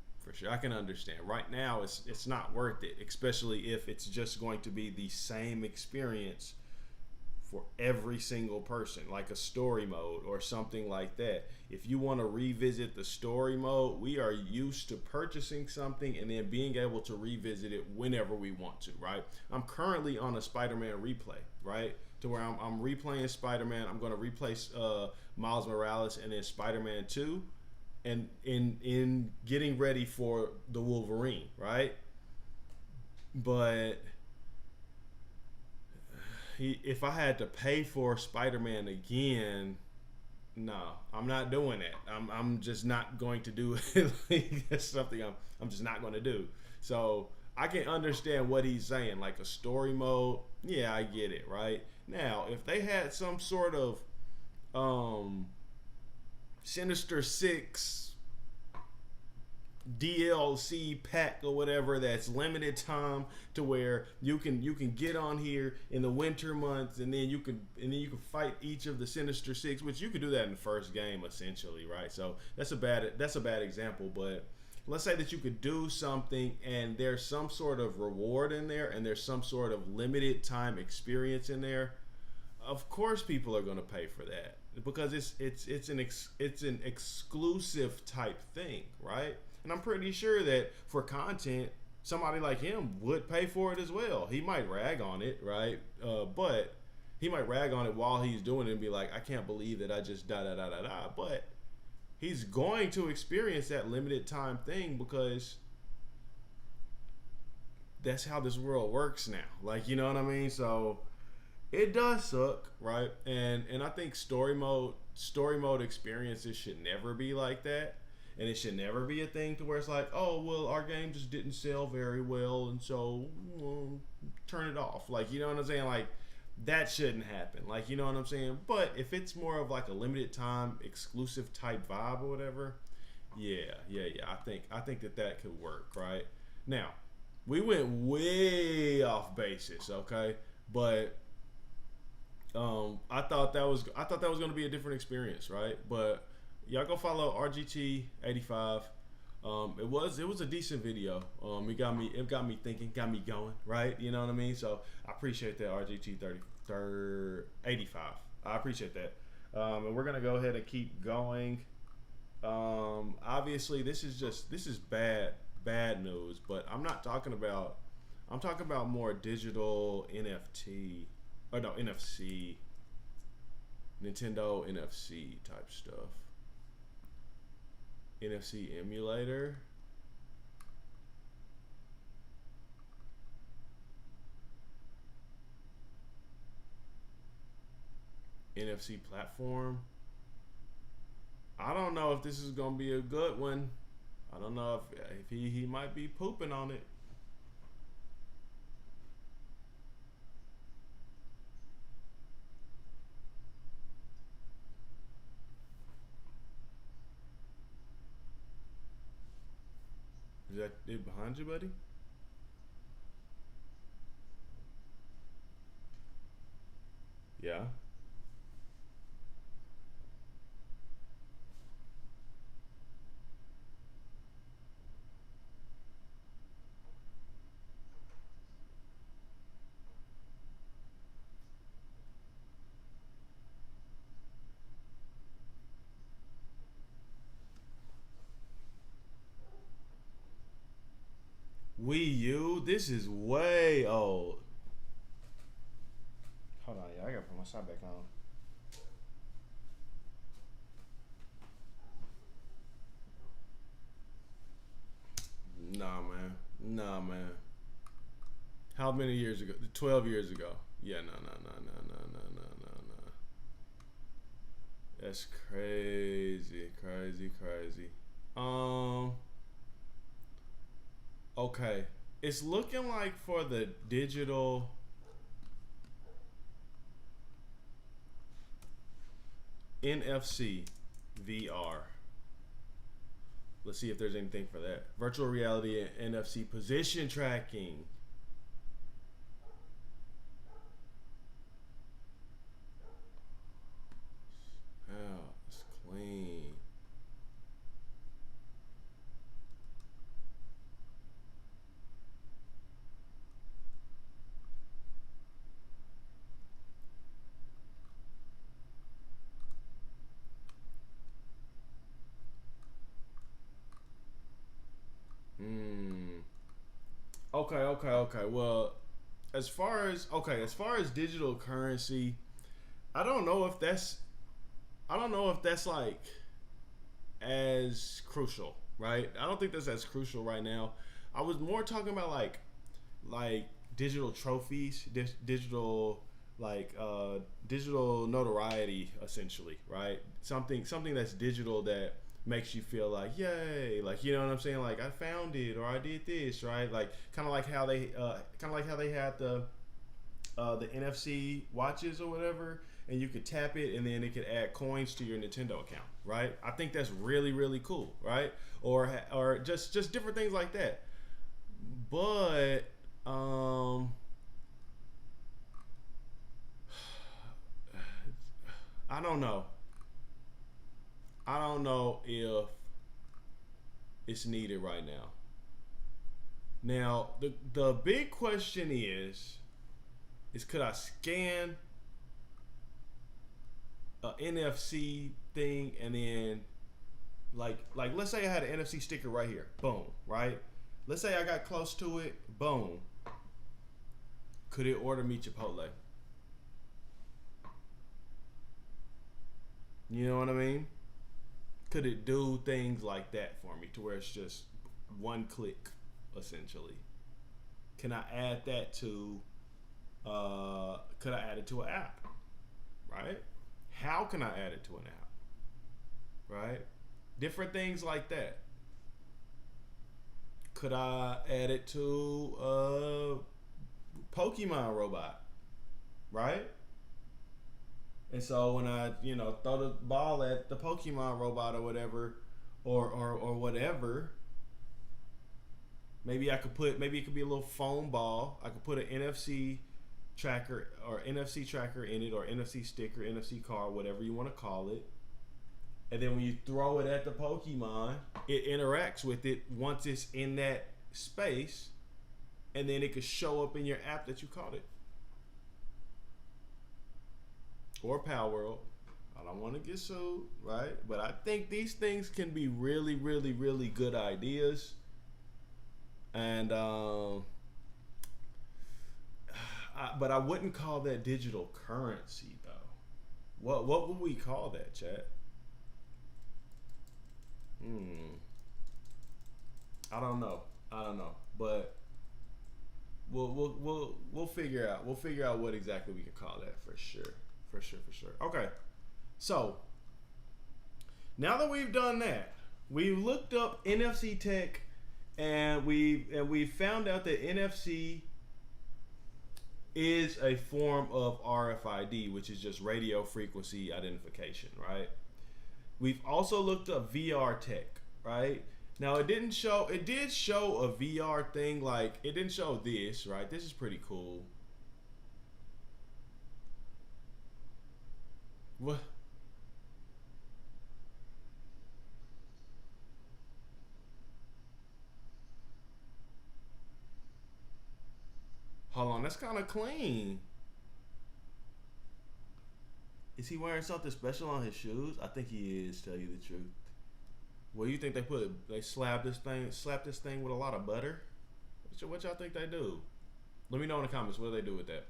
I can understand. Right now it's not worth it, especially if it's just going to be the same experience for every single person, like a story mode or something like that. If you want to revisit the story mode, we are used to purchasing something and then being able to revisit it whenever we want to, right? I'm currently on a Spider-Man replay, right? To where I'm replaying Spider-Man. I'm going to replace Miles Morales and then Spider-Man 2 and in getting ready for the Wolverine, right? But if I had to pay for Spider-Man again, no, I'm not doing that. I'm just not going to do it. Like, that's something I'm just not going to do. So I can understand what he's saying, like a story mode. Yeah, I get it, right? Now, if they had some sort of Sinister Six DLC pack or whatever that's limited time to where you can get on here in the winter months and then you can fight each of the Sinister Six, which you could do that in the first game essentially, right? So that's a bad example, but let's say that you could do something and there's some sort of reward in there and there's some sort of limited time experience in there. Of course people are going to pay for that because it's an exclusive type thing, right? And I'm pretty sure that for content, somebody like him would pay for it as well. He might rag on it, right? But he might rag on it while he's doing it and be like, I can't believe that I just da-da-da-da-da. But he's going to experience that limited time thing because that's how this world works now. Like, you know what I mean? So it does suck, right? And I think story mode experiences should never be like that. And it should never be a thing to where it's like, oh, well, our game just didn't sell very well, and so turn it off. Like, you know what I'm saying? Like, that shouldn't happen. Like, you know what I'm saying? But if it's more of like a limited time, exclusive type vibe or whatever, yeah. I think that could work, right? Now, we went way off basis, okay? But I thought that was going to be a different experience, right? But y'all go follow RGT85. It was a decent video. It got me thinking, got me going, right? You know what I mean? So I appreciate that, RGT85. I appreciate that. And we're gonna go ahead and keep going. Obviously this is bad news, but I'm talking about more digital NFT. Or no, NFC. Nintendo NFC type stuff. NFC emulator. NFC platform. I don't know if this is gonna be a good one. I don't know if he might be pooping on it. Is that it behind you, buddy? Yeah. Wii U, this is way old. Hold on, y'all. I gotta put my shot back on. Nah, man. How many years ago? 12 years ago. Yeah, no. That's crazy. Okay. It's looking like for the digital NFC VR. Let's see if there's anything for that. Virtual reality and NFC position tracking. Oh, it's clean. Okay. Well, as far as digital currency, I don't know if that's like as crucial, right? I don't think that's as crucial right now. I was more talking about like digital trophies, digital notoriety, essentially, right? Something that's digital that makes you feel like, yay, like, you know what I'm saying? Like, I found it, or I did this, right? Like, kind of like how they had the NFC watches or whatever, and you could tap it and then it could add coins to your Nintendo account, right? I think that's really, really cool, right? Or just different things like that. But I don't know if it's needed right now. Now, the big question is could I scan a NFC thing and then like let's say I had an NFC sticker right here, boom, right? Let's say I got close to it, boom. Could it order me Chipotle? You know what I mean? Could it do things like that for me to where it's just one click, essentially? Can I add that to could I add it to an app? Right? How can I add it to an app? Right? Different things like that. Could I add it to a Pokemon robot? Right? And so when I, throw the ball at the Pokemon robot or whatever, or whatever, maybe it could be a little foam ball. I could put an NFC tracker in it, or NFC sticker, NFC card, whatever you want to call it. And then when you throw it at the Pokemon, it interacts with it once it's in that space, and then it could show up in your app that you caught it. Or Power World. I don't want to get sued, right? But I think these things can be really, really, really good ideas. And but I wouldn't call that digital currency though. What would we call that, chat? I don't know. But we'll figure out. We'll figure out what exactly we can call that for sure. For sure. Okay. So now that we've done that, we've looked up NFC tech, and we found out that NFC is a form of RFID, which is just radio frequency identification, right? We've also looked up VR tech, right? Now it did show a VR thing, like it didn't show this, right? This is pretty cool. What? Hold on, that's kind of clean. Is he wearing something special on his shoes? I think he is, tell you the truth. What do you think they slap this thing with a lot of butter? What y'all think they do? Let me know in the comments, what do they do with that?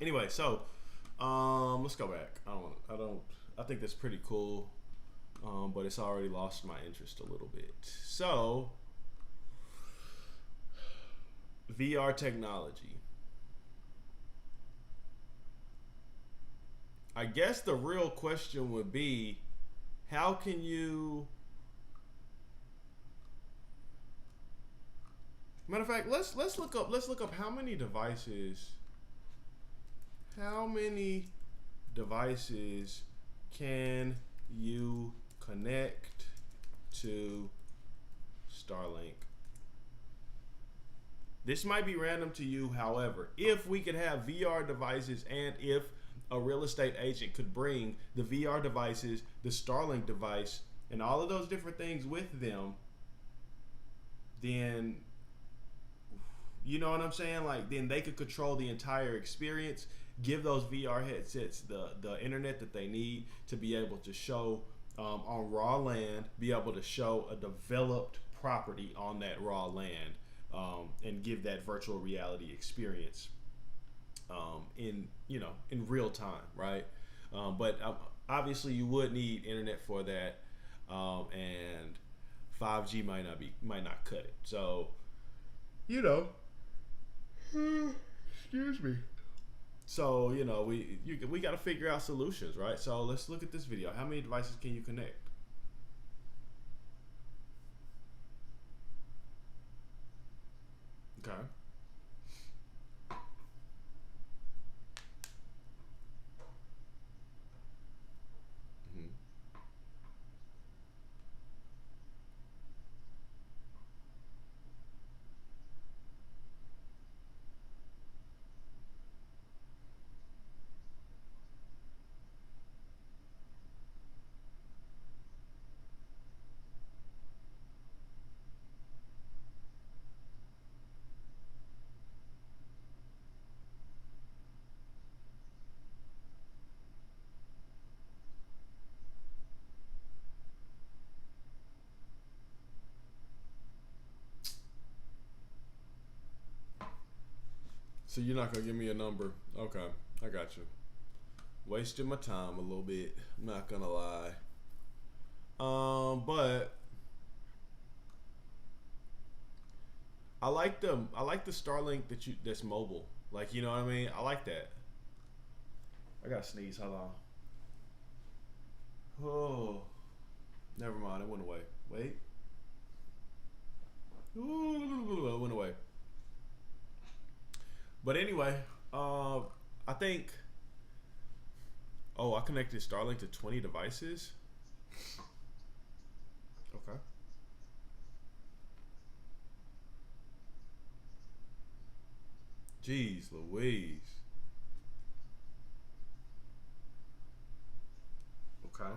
Anyway, so let's go back. I think that's pretty cool. But it's already lost my interest a little bit. So VR technology. I guess the real question would be, how can you... Matter of fact, let's look up how many devices can you connect to Starlink? This might be random to you, however, if we could have VR devices and if a real estate agent could bring the VR devices, the Starlink device, and all of those different things with them, then, you know what I'm saying? Like, then they could control the entire experience, give those VR headsets the internet that they need to be able to show on raw land, be able to show a developed property on that raw land, and give that virtual reality experience in real time, right? But obviously you would need internet for that, and 5G might not cut it. So, excuse me. So, we got to figure out solutions, right? So let's look at this video. How many devices can you connect? Okay. So you're not gonna give me a number. Okay, I got you. Wasting my time a little bit, I'm not gonna lie. But I like the Starlink that's mobile. Like, you know what I mean? I like that. I gotta sneeze, hold on. Oh, never mind, it went away. Wait. Ooh, it went away. But anyway, I think, I connected Starlink to 20 devices. Okay. Jeez Louise. Okay.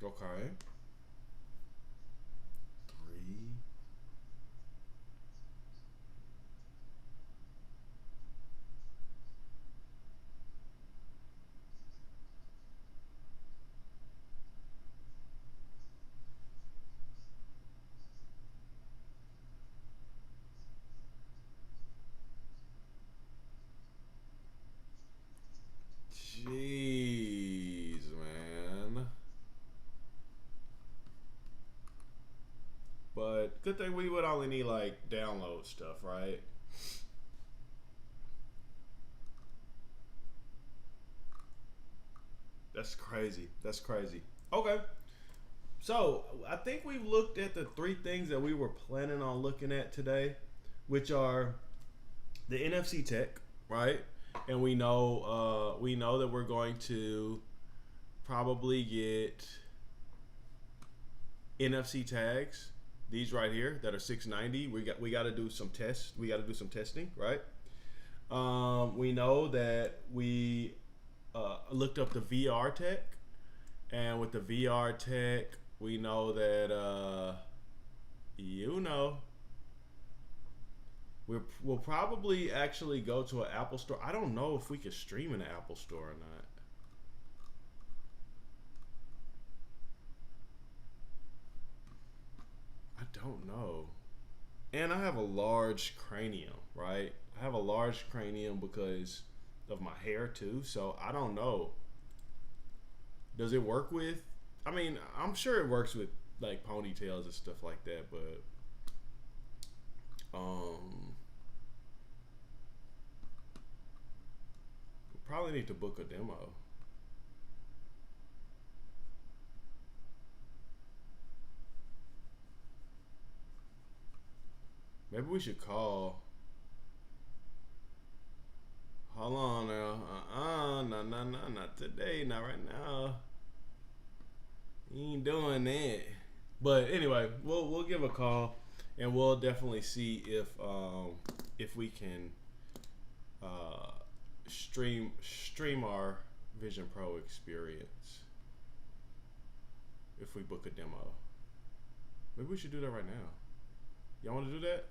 Okay. 3. Jeez, man. But good thing we would only need like download stuff, right? That's crazy. That's crazy. Okay. So I think we've looked at the 3 things that we were planning on looking at today, which are the NFC tech, right? And we know that we're going to probably get NFC tags. These right here that are 690. We got to do some tests. We got to do some testing, right? We know that we looked up the VR tech, and with the VR tech, we know that we'll probably actually go to an Apple store. I don't know if we can stream in an Apple store or not. don't know. And I have a large cranium, right? I have a large cranium because of my hair too. So I don't know. Does it work with? I mean, I'm sure it works with like ponytails and stuff like that, but we probably need to book a demo. Maybe we should call. Hold on now. No, not today, not right now. You ain't doing that. But anyway, we'll give a call, and we'll definitely see if we can stream our Vision Pro experience if we book a demo. Maybe we should do that right now. Y'all want to do that?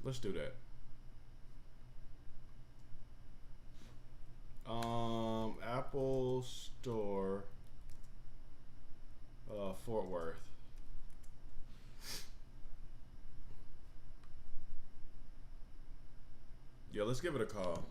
Let's do that. Apple Store, Fort Worth. Yeah, let's give it a call.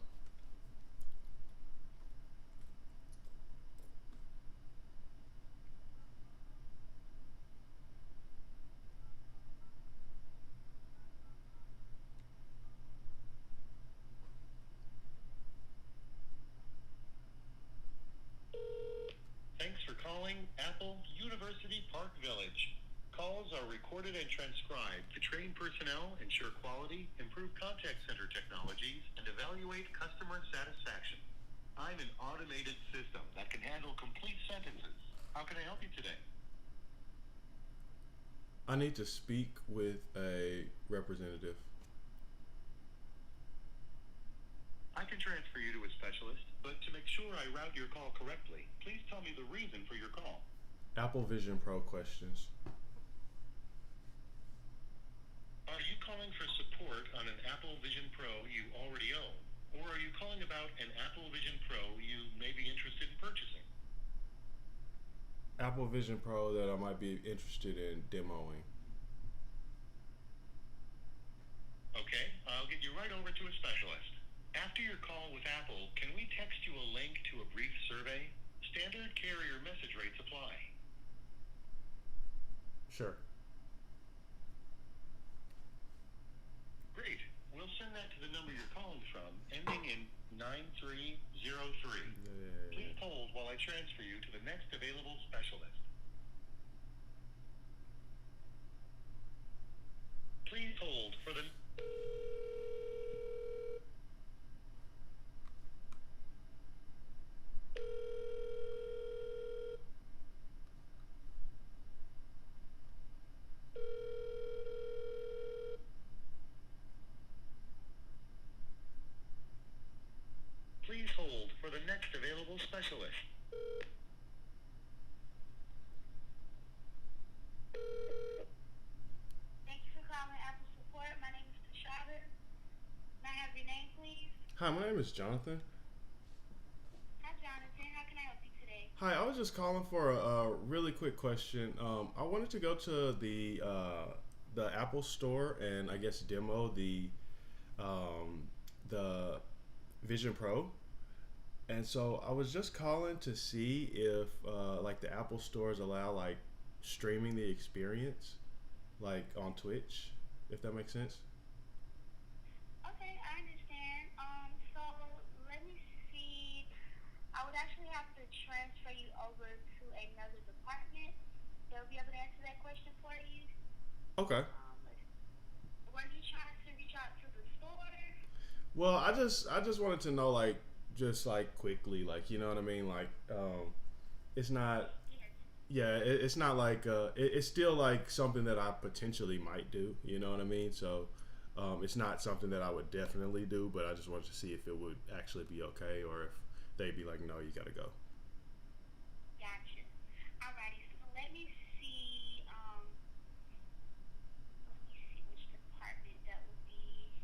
Thanks for calling Apple University Park Village. Calls are recorded and transcribed to train personnel, ensure quality, improve contact center technologies, and evaluate customer satisfaction. I'm an automated system that can handle complete sentences. How can I help you today? I need to speak with a representative. I can transfer you to a specialist, but to make sure I route your call correctly, please tell me the reason for your call. Apple Vision Pro questions. Are you calling for support on an Apple Vision Pro you already own? Or are you calling about an Apple Vision Pro you may be interested in purchasing? Apple Vision Pro that I might be interested in demoing. Okay, I'll get you right over to a specialist. After your call with Apple, can we text you a link to a brief survey? Standard carrier message rates apply. Sure. Great. We'll send that to the number you're calling from, ending in 9303. Please hold while I transfer you to the next available specialist. Please hold for the... Please hold for the next available specialist. Thank you for calling Apple Support. My name is Tashada. May I have your name, please? Hi, my name is Jonathan. Hi, Jonathan. How can I help you today? Hi, I was just calling for a really quick question. I wanted to go to the Apple Store and I guess demo the Vision Pro. And so I was just calling to see if like the Apple stores allow like streaming the experience like on Twitch, if that makes sense. Okay, I understand. So let me see. I would actually have to transfer you over to another department. They'll be able to answer that question for you. Okay. Were you trying to reach out to the store? Well, I just wanted to know like just like quickly, like, you know what I mean, like it's not it's not like it's still like something that I potentially might do, you know what I mean? So it's not something that I would definitely do, but I just wanted to see if it would actually be okay or if they'd be like, no, you gotta go. Gotcha. Alrighty, so let me see which department that would be.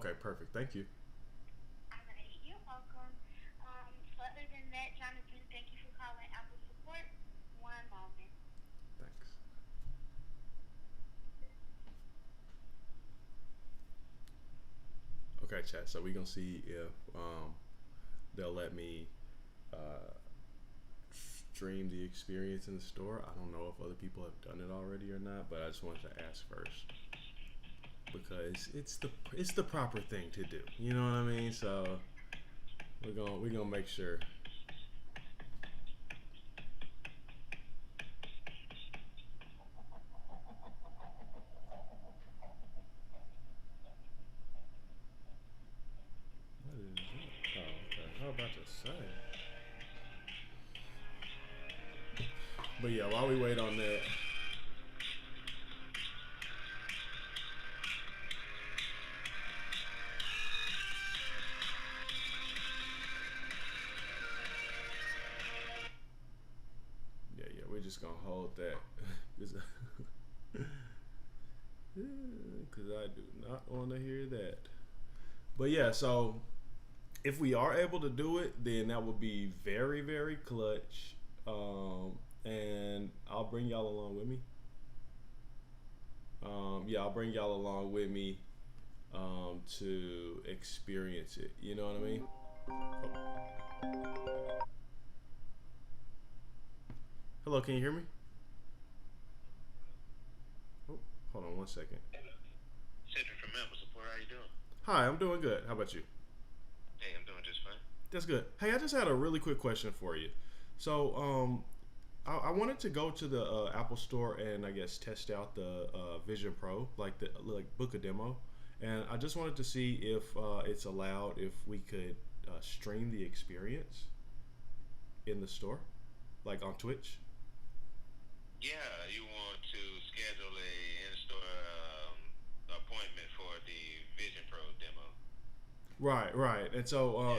Okay, perfect. Thank you. All right, you're welcome. So other than that, Jonathan, thank you for calling Apple Support. One moment. Thanks. Okay, chat. So we're gonna see if they'll let me stream the experience in the store. I don't know if other people have done it already or not, but I just wanted to ask first because it's the proper thing to do. You know what I mean? So we're gonna make sure. What is it? Oh, okay. I was about to say. But yeah, while we wait on that. Yeah, we're just gonna hold that. Because I do not want to hear that. But yeah, so if we are able to do it, then that would be very, very clutch. And I'll bring y'all along with me. Yeah, I'll bring y'all along with me to experience it. You know what I mean? Oh. Hello, can you hear me? Oh, hold on one second. Cedric from Apple Support, how you doing? Hi, I'm doing good. How about you? Hey, I'm doing just fine. That's good. Hey, I just had a really quick question for you. So, I wanted to go to the Apple Store and I guess test out the Vision Pro, like book a demo, and I just wanted to see if it's allowed if we could stream the experience in the store, like on Twitch. Yeah, you want to schedule a in-store appointment for the Vision Pro demo. Right. And so,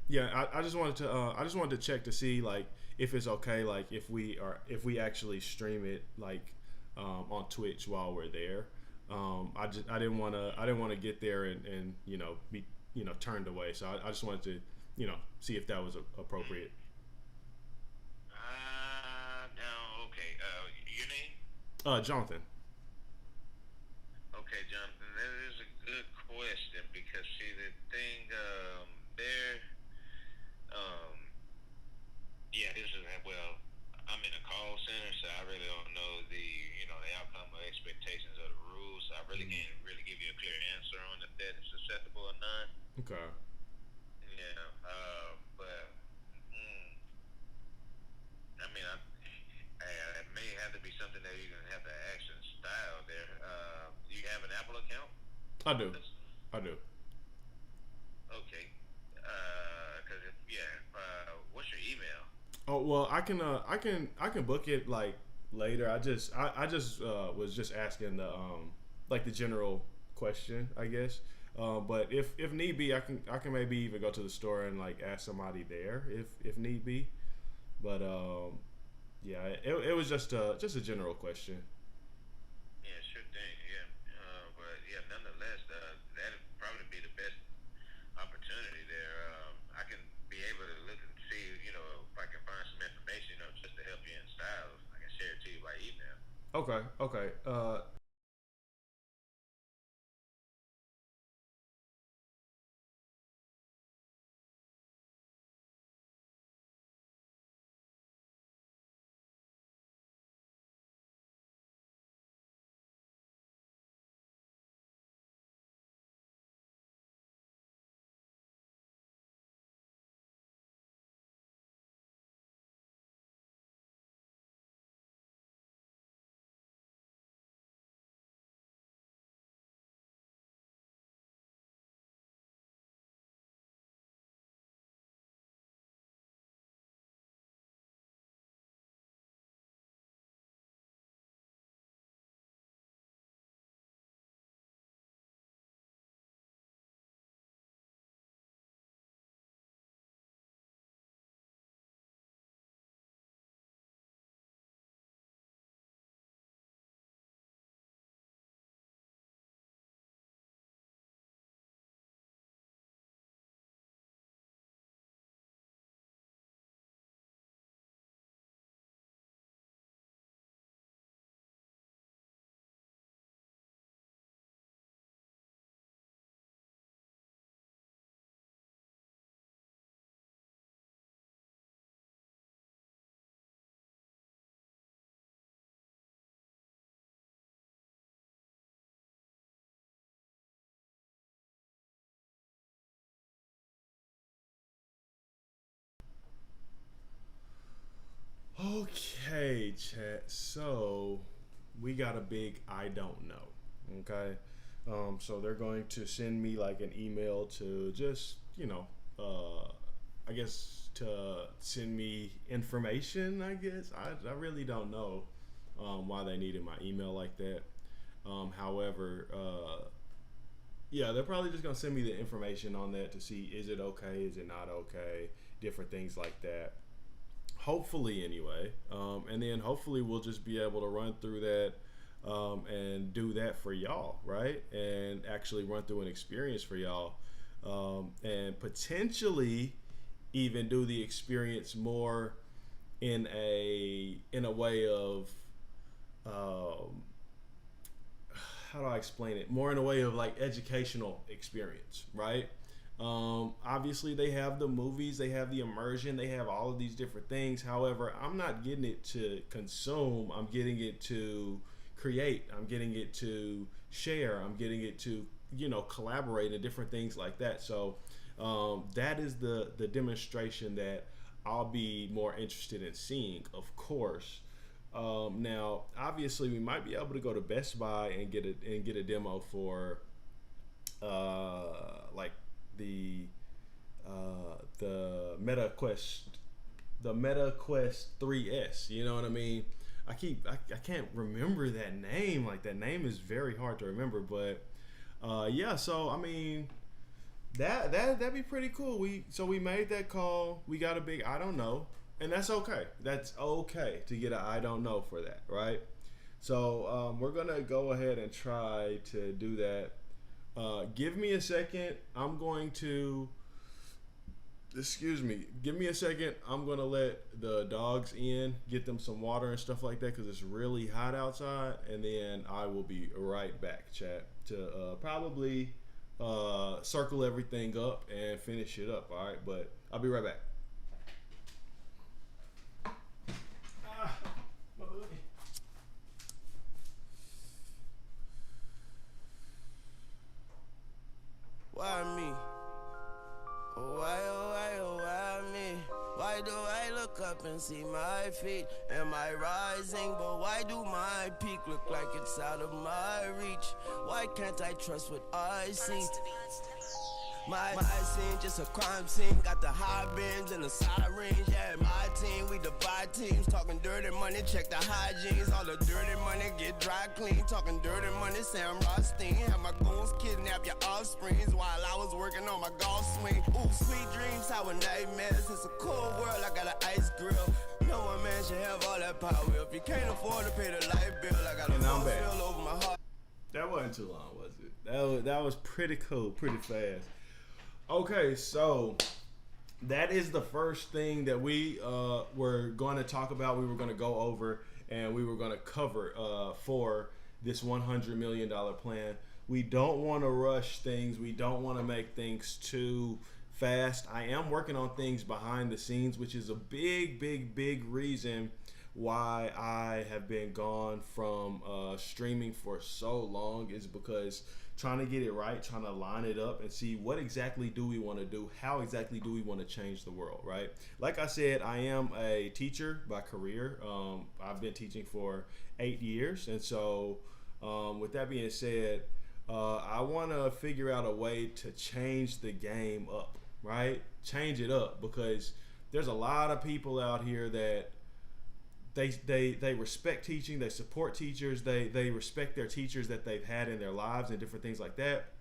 yeah, I just wanted to check to see like if it's okay, like if we actually stream it like on Twitch while we're there. I didn't want to get there and be turned away. So I just wanted to see if that was appropriate. Now, okay. Your name? Jonathan. Okay, Jonathan. That is a good question because see the thing there. Yeah, this is well. I'm in a call center, so I really don't know the outcome or expectations of the rules. So I really can't really give you a clear answer on if that is acceptable or not. Okay. Yeah, but I mean, it may have to be something that you're gonna have to action style there. Do you have an Apple account? I do. Okay. What's your email? Oh well, I can book it like later. I just was just asking the like the general question, I guess. But if need be, I can maybe even go to the store and like ask somebody there if need be. But yeah, it was just a general question. Yeah, sure thing. Yeah, but yeah, nonetheless, that'd probably be the best opportunity there. I can be able to look and see, if I can find some information, just to help you in style. I can share it to you by email. Okay. so we got a big I don't know. Okay. So they're going to send me like an email to just, I guess to send me information, I guess. I really don't know why they needed my email like that. However, they're probably just going to send me the information on that to see, is it okay, is it not okay, different things like that. Hopefully anyway. And then hopefully we'll just be able to run through that and do that for y'all, right? And actually run through an experience for y'all, and potentially even do the experience more in a way of how do I explain it? More in a way of like educational experience, right? Obviously they have the movies, they have the immersion, they have all of these different things. However, I'm not getting it to consume. I'm getting it to create. I'm getting it to share. I'm getting it to, collaborate and different things like that. So that is the demonstration that I'll be more interested in seeing, of course. Now, obviously, we might be able to go to Best Buy and get a demo for like the Meta Quest 3S. You know what I mean? I can't remember that name. Like, that name is very hard to remember. But so I mean, that'd be pretty cool. We made that call. We got a big I don't know. And that's okay. That's okay to get an I don't know for that, right? So we're going to go ahead and try to do that. Give me a second. Give me a second. I'm going to let the dogs in, get them some water and stuff like that because it's really hot outside. And then I will be right back, chat, to probably circle everything up and finish it up, all right? But I'll be right back. Why me? Why, oh, why, oh, why me? Why do I look up and see my feet? Am I rising? But why do my peak look like it's out of my reach? Why can't I trust what I see? My scene, just a crime scene. Got the high beams and the sirens. Yeah, my team, we divide teams. Talking dirty money, check the hygienes. All the dirty money get dry clean. Talking dirty money, Sam Rothstein. Have my goons kidnap your offsprings while I was working on my golf swing. Ooh, sweet dreams, sour nightmares. It's a cold world, I got an ice grill. No one man should have all that power. If you can't afford to pay the light bill, I got a fill over my heart. That wasn't too long, was it? That was pretty cool, pretty fast. Okay, so that is the first thing that we were going to talk about. We were going to go over and we were going to cover for this $100 million plan. We don't want to rush things. We don't want to make things too fast. I am working on things behind the scenes, which is a big reason why I have been gone from streaming for so long, is because trying to get it right, trying to line it up and see what exactly do we want to do, how exactly do we want to change the world, right? Like I said, I am a teacher by career. I've been teaching for 8 years, and so with that being said, I want to figure out a way to change the game up, right? Change it up, because there's a lot of people out here that they respect teaching, they support teachers, they respect their teachers that they've had in their lives and different things like that.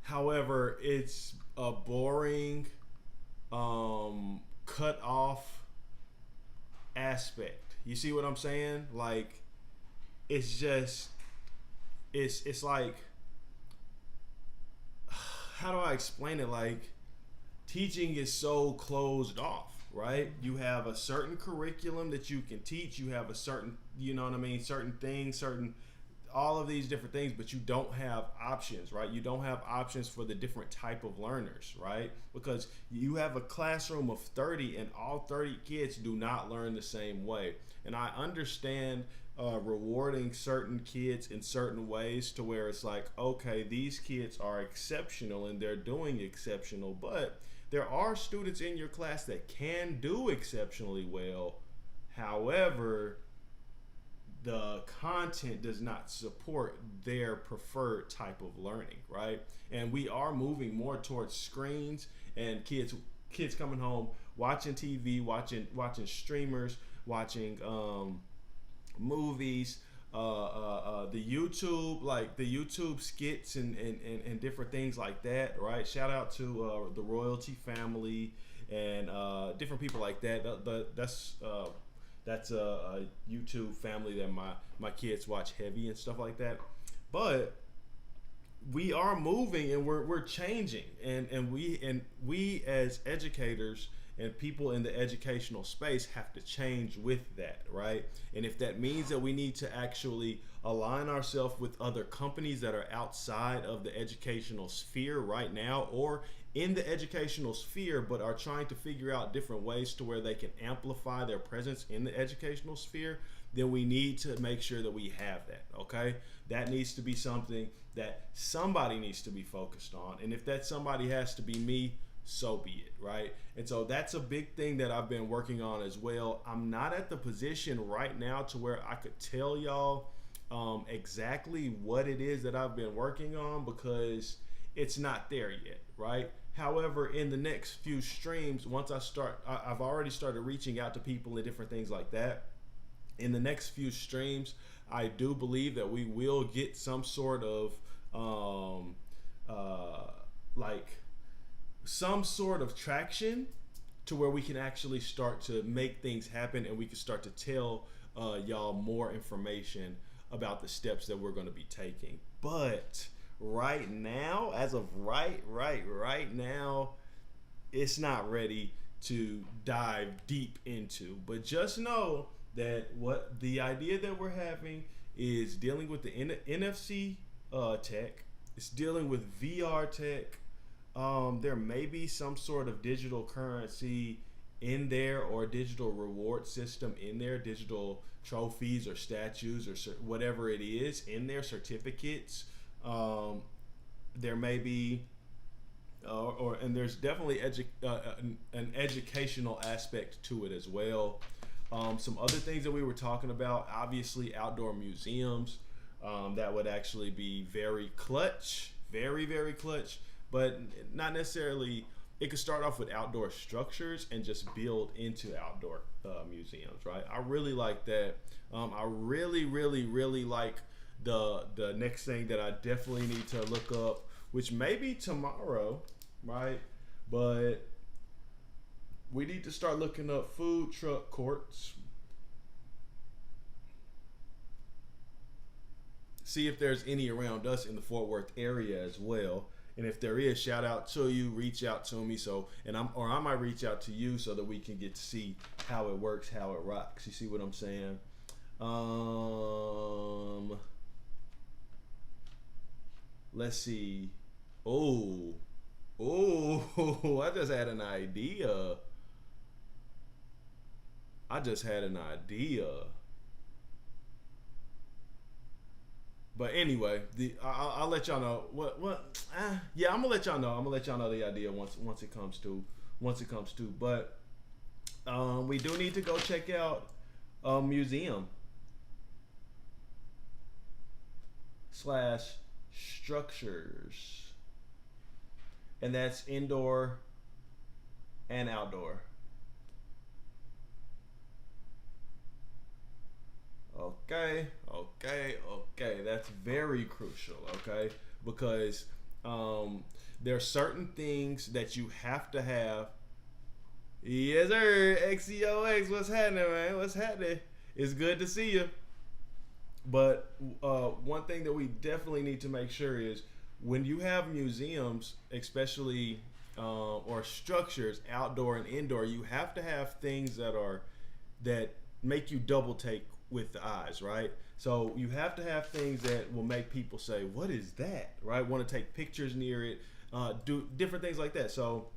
However, it's a boring, cut off aspect. You see what I'm saying? Like, it's just, it's like, how do I explain it? Like, teaching is so closed off. Right? You have a certain curriculum that you can teach. You have a certain, certain things, all of these different things, but you don't have options, right? You don't have options for the different type of learners, right? Because you have a classroom of 30 and all 30 kids do not learn the same way. And I understand rewarding certain kids in certain ways to where it's like, okay, these kids are exceptional and they're doing exceptional, but there are students in your class that can do exceptionally well. However, the content does not support their preferred type of learning, right? And we are moving more towards screens and kids coming home watching TV, watching streamers, watching movies, the YouTube skits and different things like that, right? Shout out to the Royalty family and different people like that. That's a YouTube family that my kids watch heavy and stuff like that. But we are moving and we're changing, and we as educators and people in the educational space have to change with that, right? And if that means that we need to actually align ourselves with other companies that are outside of the educational sphere right now, or in the educational sphere but are trying to figure out different ways to where they can amplify their presence in the educational sphere, then we need to make sure that we have that, okay? That needs to be something that somebody needs to be focused on. And if that somebody has to be me, so be it, right? And so that's a big thing that I've been working on as well. I'm not at the position right now to where I could tell y'all exactly what it is that I've been working on, because it's not there yet, right? However, in the next few streams, once I've already started reaching out to people and different things like that. In the next few streams, I do believe that we will get some sort of some sort of traction to where we can actually start to make things happen, and we can start to tell y'all more information about the steps that we're going to be taking. But right now, as of right now, it's not ready to dive deep into. But just know that what the idea that we're having is dealing with the NFC tech. It's dealing with VR tech. There may be some sort of digital currency in there, or a digital reward system in there, digital trophies or statues or whatever it is in there, certificates. There may be, and there's definitely an educational aspect to it as well. Some other things that we were talking about, obviously outdoor museums, that would actually be very clutch, very, very clutch. But not necessarily. It could start off with outdoor structures and just build into outdoor museums, right? I really like that. I really, really, really like the next thing that I definitely need to look up, which may be tomorrow, right? But we need to start looking up food truck courts. See if there's any around us in the Fort Worth area as well. And if there is, shout out to you, reach out to me. I might reach out to you so that we can get to see how it works, how it rocks. You see what I'm saying? Let's see. Oh, I just had an idea. But anyway, I'll let y'all know yeah, I'm gonna let y'all know. I'm gonna let y'all know the idea once it comes to. But we do need to go check out a museum / structures, and that's indoor and outdoor. Okay. That's very crucial, okay? Because there are certain things that you have to have. Yes, sir. XCOX, what's happening, man? What's happening? It's good to see you. But one thing that we definitely need to make sure is when you have museums, especially or structures, outdoor and indoor, you have to have things that make you double take with the eyes, right? So you have to have things that will make people say, what is that, right? Want to take pictures near it, do different things like that. So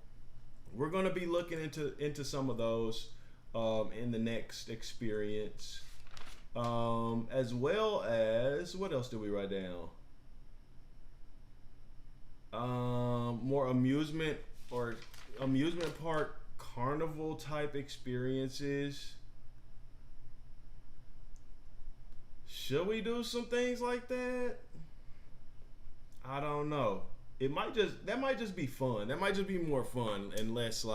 we're going to be looking into some of those in the next experience, as well as, what else did we write down? More amusement park carnival type experiences. should we do some things like that? I don't know. That might just be fun. That might just be more fun and less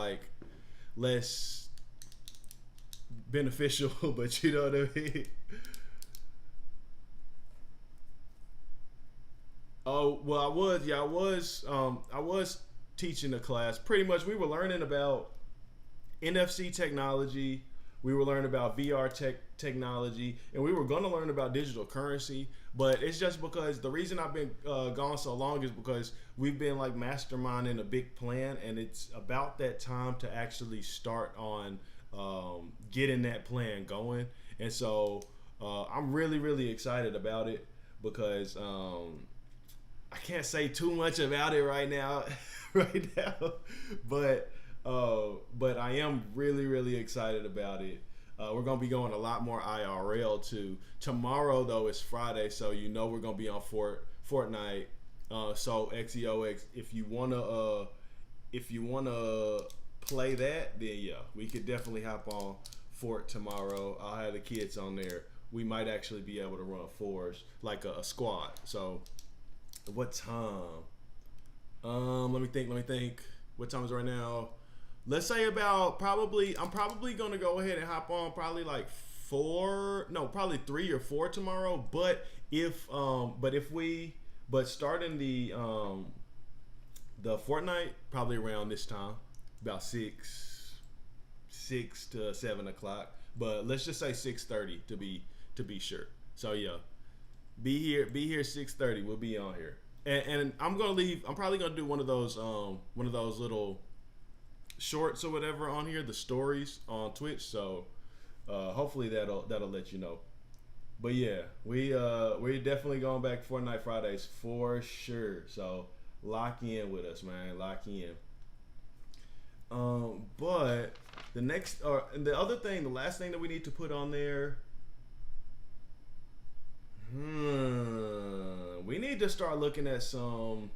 beneficial, but you know what I mean? Oh, well, I was teaching a class. Pretty much we were learning about NFC technology. We were learning about VR technology, and we were going to learn about digital currency. But it's just because the reason I've been gone so long is because we've been like masterminding a big plan, and it's about that time to actually start on getting that plan going. And so I'm really, really excited about it because I can't say too much about it right now, but I am really, really excited about it. We're going to be going a lot more IRL too. Tomorrow, though, is Friday, so you know we're going to be on Fortnite. So XEOX, if you wanna play that, then yeah, we could definitely hop on Fort tomorrow. I'll have the kids on there. We might actually be able to run fours, like a squad. So, what time? Let me think. What time is it right now? Let's say about I'm probably gonna go ahead and hop on probably like probably 3 or 4 tomorrow. But starting the Fortnite probably around this time, about 6 to 7 o'clock. But let's just say 6:30 to be sure. So yeah, be here 6:30. We'll be on here, and I'm gonna leave. I'm probably gonna do one of those little shorts or whatever on here, the stories on Twitch. So hopefully that'll let you know. But yeah, we're definitely going back Fortnite Fridays for sure. So lock in with us, man. Lock in. But the last thing that we need to put on there. We need to start looking at some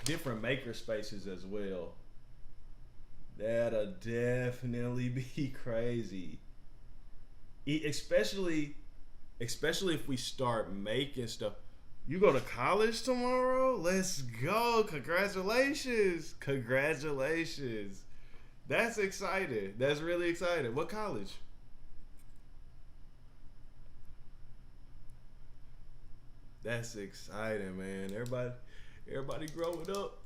different maker spaces as well. That'll definitely be crazy. Especially if we start making stuff. You go to college tomorrow? Let's go. Congratulations. That's exciting. That's really exciting. What college? That's exciting, man. Everybody growing up.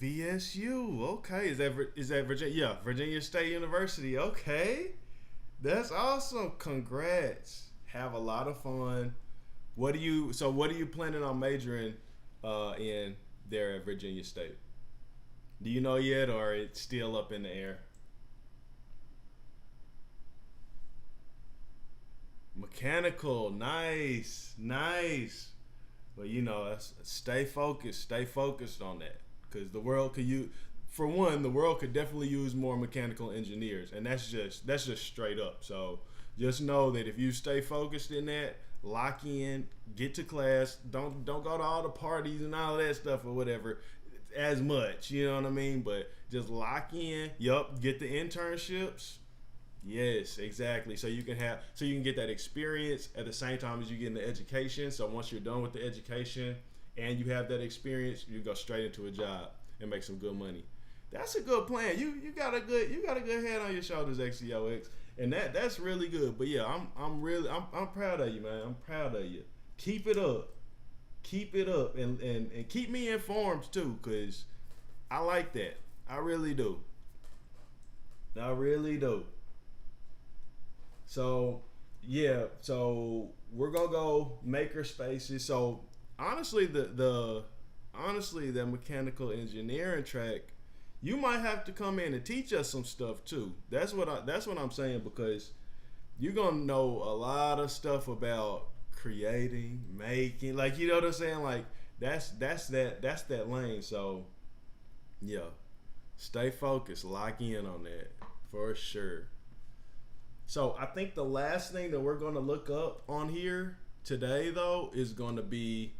VSU, okay. Is that Virginia? Yeah, Virginia State University. Okay, that's awesome. Congrats. Have a lot of fun. What are you planning on majoring in there at Virginia State? Do you know yet, or it's still up in the air? Mechanical, nice. Well, stay focused on that. Because the world could definitely use more mechanical engineers, and that's just straight up. So just know that if you stay focused in that, lock in, get to class, don't go to all the parties and all that stuff or whatever as much, you know what I mean? But just lock in. Get the internships. Yes, exactly. So you can get that experience at the same time as you get the education. So once you're done with the education and you have that experience, you go straight into a job and make some good money. That's a good plan. You got a good head on your shoulders, XEOX, and that's really good. But yeah, I'm proud of you, man. I'm proud of you. Keep it up, and keep me informed too, cause I like that. I really do. So yeah, so we're gonna go maker spaces. So honestly, the mechanical engineering track, you might have to come in and teach us some stuff too. That's what I'm saying, because you're gonna know a lot of stuff about creating, making, like, you know what I'm saying? Like that's that lane. So yeah, stay focused, lock in on that for sure. So I think the last thing that we're gonna look up on here today though is gonna be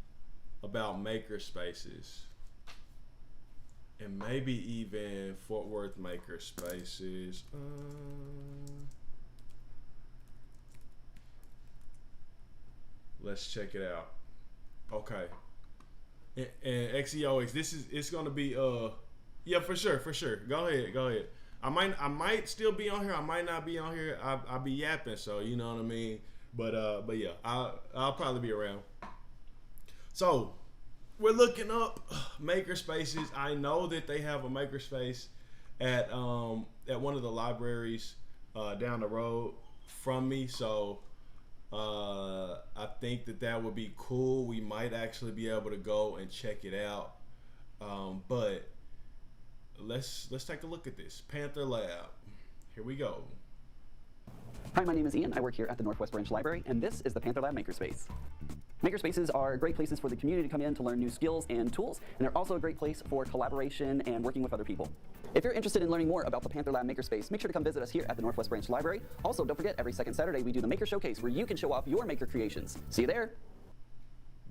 about maker spaces, and maybe even Fort Worth maker spaces. Let's check it out. Okay. And XEOX, it's gonna be yeah, for sure. Go ahead. I might still be on here. I might not be on here. I'll be yapping, so you know what I mean. But yeah, I'll probably be around. So we're looking up makerspaces. I know that they have a makerspace at one of the libraries down the road from me. So I think that would be cool. We might actually be able to go and check it out. But let's take a look at this Panther Lab. Here we go. Hi, my name is Ian. I work here at the Northwest Branch Library, and this is the Panther Lab Makerspace. Makerspaces are great places for the community to come in to learn new skills and tools, and they're also a great place for collaboration and working with other people. If you're interested in learning more about the Panther Lab Makerspace, make sure to come visit us here at the Northwest Branch Library. Also, don't forget, every second Saturday we do the Maker Showcase, where you can show off your maker creations. See you there.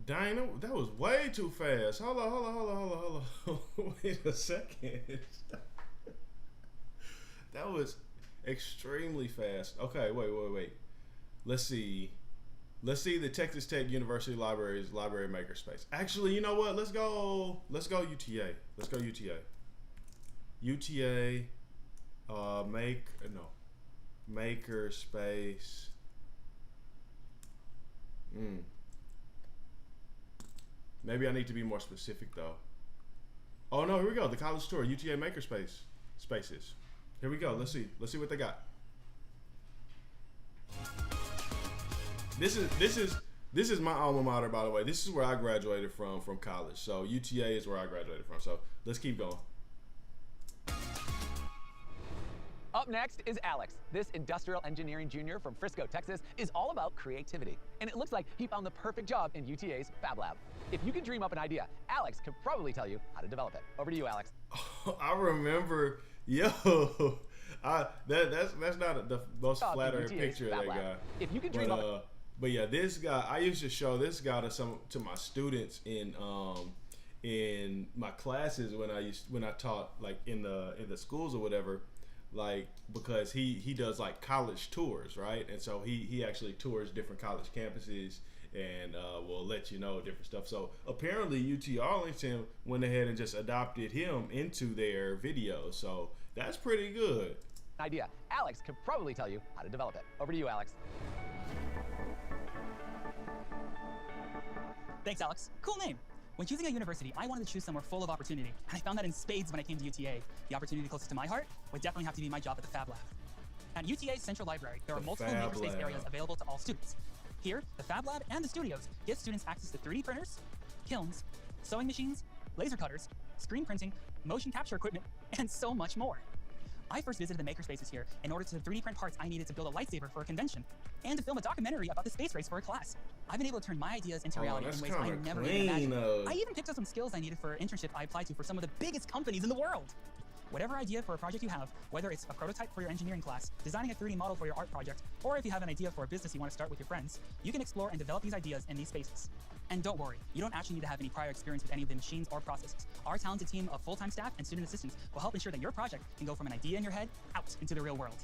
Dang, that was way too fast. Hold on. Wait a second. That was extremely fast. Okay, wait. Let's see the Texas Tech University Library's Library Makerspace. Actually, you know what? Let's go UTA. UTA Makerspace. Maybe I need to be more specific though. Oh no, here we go. The college tour, UTA Makerspace spaces. Here we go. Let's see what they got. This is my alma mater, by the way. This is where I graduated from college. So UTA is where I graduated from. So let's keep going. Up next is Alex. This industrial engineering junior from Frisco, Texas, is all about creativity. And it looks like he found the perfect job in UTA's Fab Lab. If you can dream up an idea, Alex could probably tell you how to develop it. Over to you, Alex. I remember, that's not the most flattering picture they got. If you can dream up. But yeah, this guy, I used to show this guy to my students in my classes when I taught like in the schools or whatever. Like, because he does like college tours, right? And so he actually tours different college campuses and will let you know different stuff. So apparently UT Arlington went ahead and just adopted him into their videos. So that's pretty good. Idea. Alex could probably tell you how to develop it. Over to you, Alex. Thanks, Alex. Cool name. When choosing a university, I wanted to choose somewhere full of opportunity, and I found that in spades when I came to UTA. The opportunity closest to my heart would definitely have to be my job at the Fab Lab. At UTA's Central Library, there are multiple makerspace areas available to all students. Here, the Fab Lab and the studios give students access to 3D printers, kilns, sewing machines, laser cutters, screen printing, motion capture equipment, and so much more. I first visited the makerspaces here in order to 3D print parts I needed to build a lightsaber for a convention and to film a documentary about the space race for a class. I've been able to turn my ideas into reality in ways I never even imagined. I even picked up some skills I needed for an internship I applied to for some of the biggest companies in the world. Whatever idea for a project you have, whether it's a prototype for your engineering class, designing a 3D model for your art project, or if you have an idea for a business you want to start with your friends, you can explore and develop these ideas in these spaces. And don't worry, you don't actually need to have any prior experience with any of the machines or processes. Our talented team of full-time staff and student assistants will help ensure that your project can go from an idea in your head out into the real world.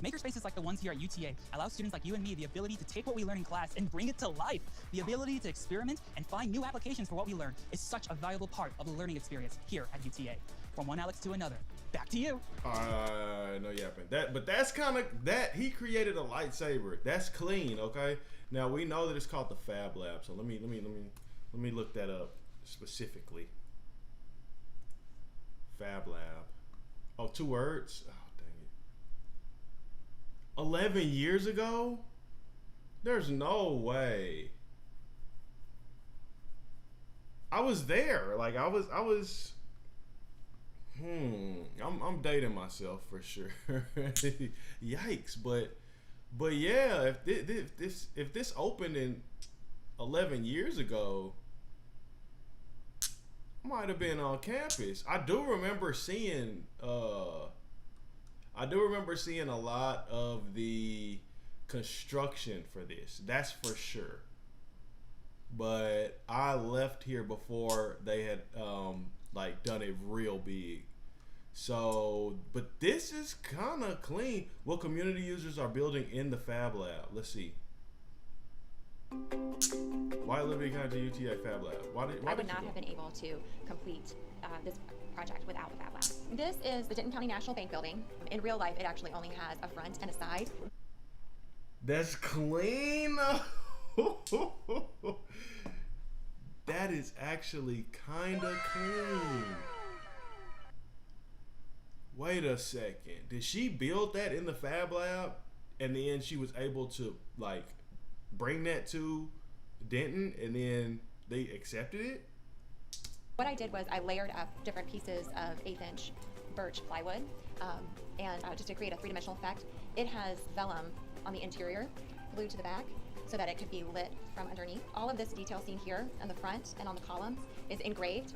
Makerspaces like the ones here at UTA allow students like you and me the ability to take what we learn in class and bring it to life. The ability to experiment and find new applications for what we learn is such a valuable part of the learning experience here at UTA. From one Alex to another, back to you. No yapping. But that's kind of that. He created a lightsaber. That's clean, okay? Now we know that it's called the Fab Lab. So let me look that up specifically. Fab Lab. Oh, 2 words. Oh, dang it. 11 years ago? There's no way. I was there. Like I was. I'm dating myself for sure. Yikes! But yeah, if this opened in 11 years ago, I might have been on campus. I do remember seeing a lot of the construction for this. That's for sure. But I left here before they had like done it real big. So, but this is kind of clean. What community users are building in the Fab Lab? Let's see. Why Liberty County UTA Fab Lab? I would not have been able to complete this project without the Fab Lab. This is the Denton County National Bank building. In real life, it actually only has a front and a side. That's clean. That is actually kind of clean. Wait a second. Did she build that in the Fab Lab? And then she was able to like bring that to Denton and then they accepted it? What I did was I layered up different pieces of 1/8" birch plywood and just to create a three-dimensional effect. It has vellum on the interior, glued to the back, so that it could be lit from underneath. All of this detail seen here on the front and on the columns is engraved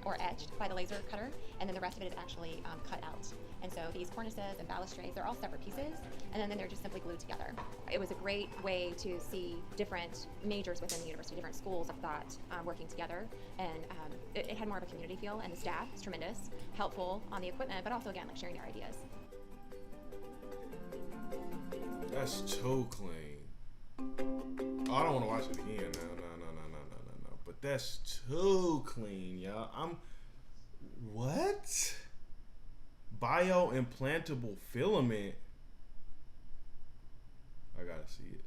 or etched by the laser cutter, and then the rest of it is actually cut out. And so these cornices and balustrades, they're all separate pieces, and then they're just simply glued together. It was a great way to see different majors within the university, different schools of thought working together, and it had more of a community feel, and the staff is tremendous, helpful on the equipment, but also, again, like sharing their ideas. That's too clean. Oh, I don't want to watch it again. No. But that's too clean, y'all. What? Bioimplantable filament. I gotta see it.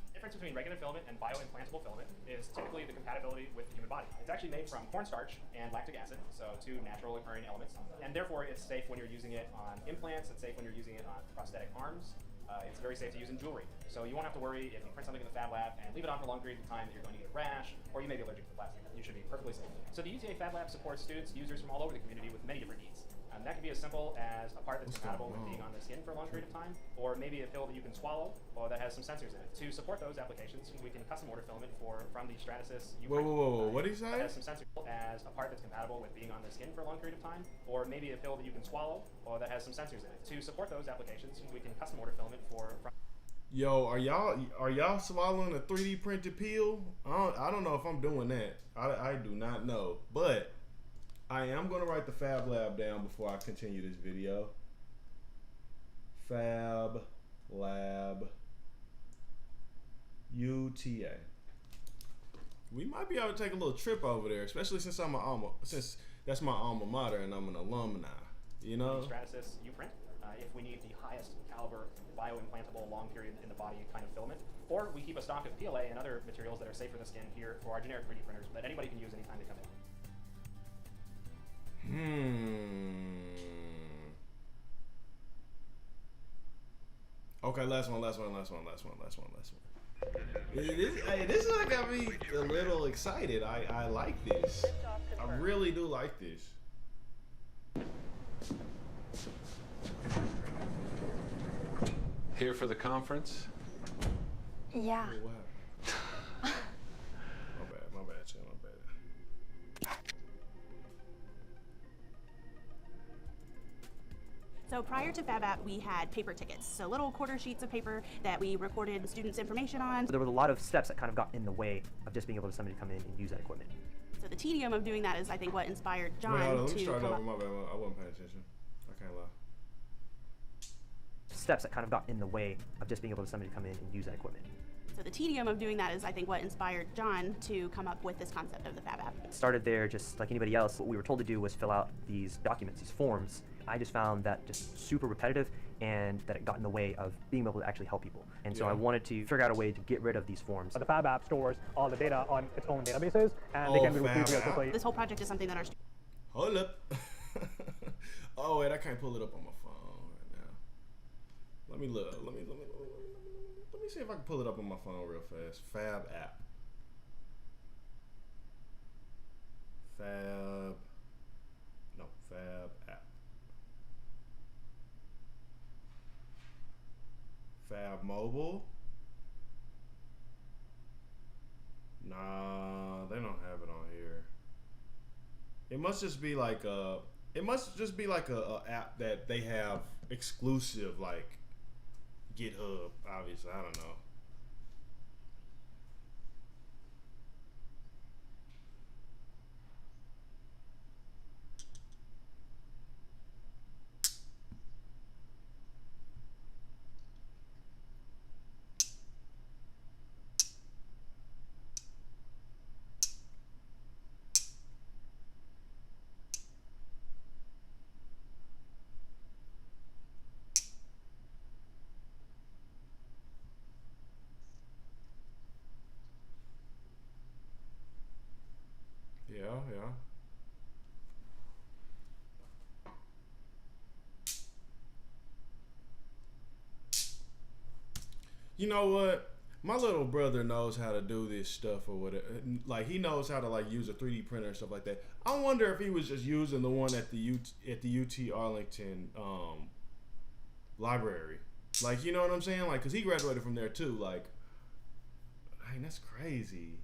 The difference between regular filament and bioimplantable filament is typically the compatibility with the human body. It's actually made from cornstarch and lactic acid, so two natural occurring elements, and therefore it's safe when you're using it on implants. It's safe when you're using it on prosthetic arms. It's very safe to use in jewelry. So you won't have to worry if you print something in the Fab Lab and leave it on for a long period of time that you're going to get a rash, or you may be allergic to the plastic. You should be perfectly safe. So the UTA Fab Lab supports students, users from all over the community with many different needs. That can be as simple as a part that's compatible with being on the skin for a long period of time, or maybe a pill that you can swallow, or that has some sensors in it. To support those applications, we can custom order filament from the Stratasys. Whoa, what did he say? That has some sensors as a part that's compatible with being on the skin for a long period of time, or maybe a pill that you can swallow, or that has some sensors in it. To support those applications, we can custom order filament from. Yo, are y'all swallowing a 3D printed pill? I don't know if I'm doing that. I do not know, but I am going to write the Fab Lab down before I continue this video. Fab Lab UTA. We might be able to take a little trip over there, especially since since that's my alma mater and I'm an alumni. You know. Stratasys U-print. If we need the highest caliber bioimplantable long period in the body kind of filament, or we keep a stock of PLA and other materials that are safe for the skin here for our generic 3D printers that anybody can use anytime they come in. Okay, last one. This is got me a little excited. I like this. I really do like this. Here for the conference? Yeah. Oh, wow. My bad, Chan, my bad. So prior to Fab App, we had paper tickets, so little quarter sheets of paper that we recorded the students' information on. There were a lot of steps that kind of got in the way of just being able to somebody come in and use that equipment. So the tedium of doing that is, I think, what inspired John Let me to start come over. up. My bad. I wasn't paying attention. I can't lie. Steps that kind of got in the way of just being able to somebody come in and use that equipment. So the tedium of doing that is, I think, what inspired John to come up with this concept of the Fab App. Started there just like anybody else. What we were told to do was fill out these documents, these forms. I just found that just super repetitive and that it got in the way of being able to actually help people. And so I wanted to figure out a way to get rid of these forms. The Fab App stores all the data on its own databases, and they can be retrieved really quickly. This whole project is something that our students... Hold up. Oh, wait, I can't pull it up on my phone right now. Let me look. Let me see if I can pull it up on my phone real fast. Fab App. Fab App. Fab Mobile. Nah, they don't have it on here. It must just be like a app that they have exclusive, like GitHub, obviously. I don't know. You know what? My little brother knows how to do this stuff or whatever. Like, he knows how to like use a 3D printer and stuff like that. I wonder if he was just using the one at the UT Arlington library. Like, you know what I'm saying? Like, cause he graduated from there too. Like, dang, that's crazy.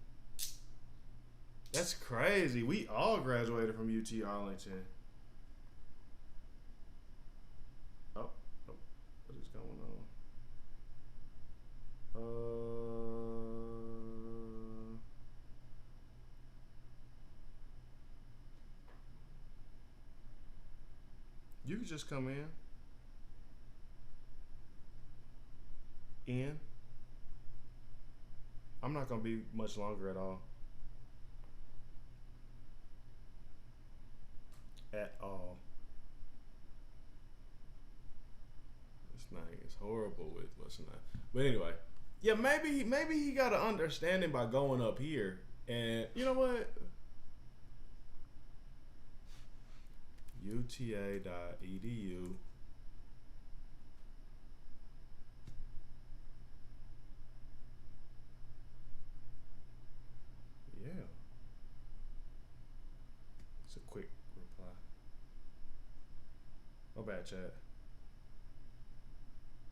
That's crazy. We all graduated from UT Arlington. Oh, what is going on? You can just come in. I'm not gonna be much longer at all. At all. This thing is horrible with what's not. But anyway, yeah, maybe he got an understanding by going up here. And you know what? UTA.edu. Yeah. It's a quick reply. Oh, bad chat.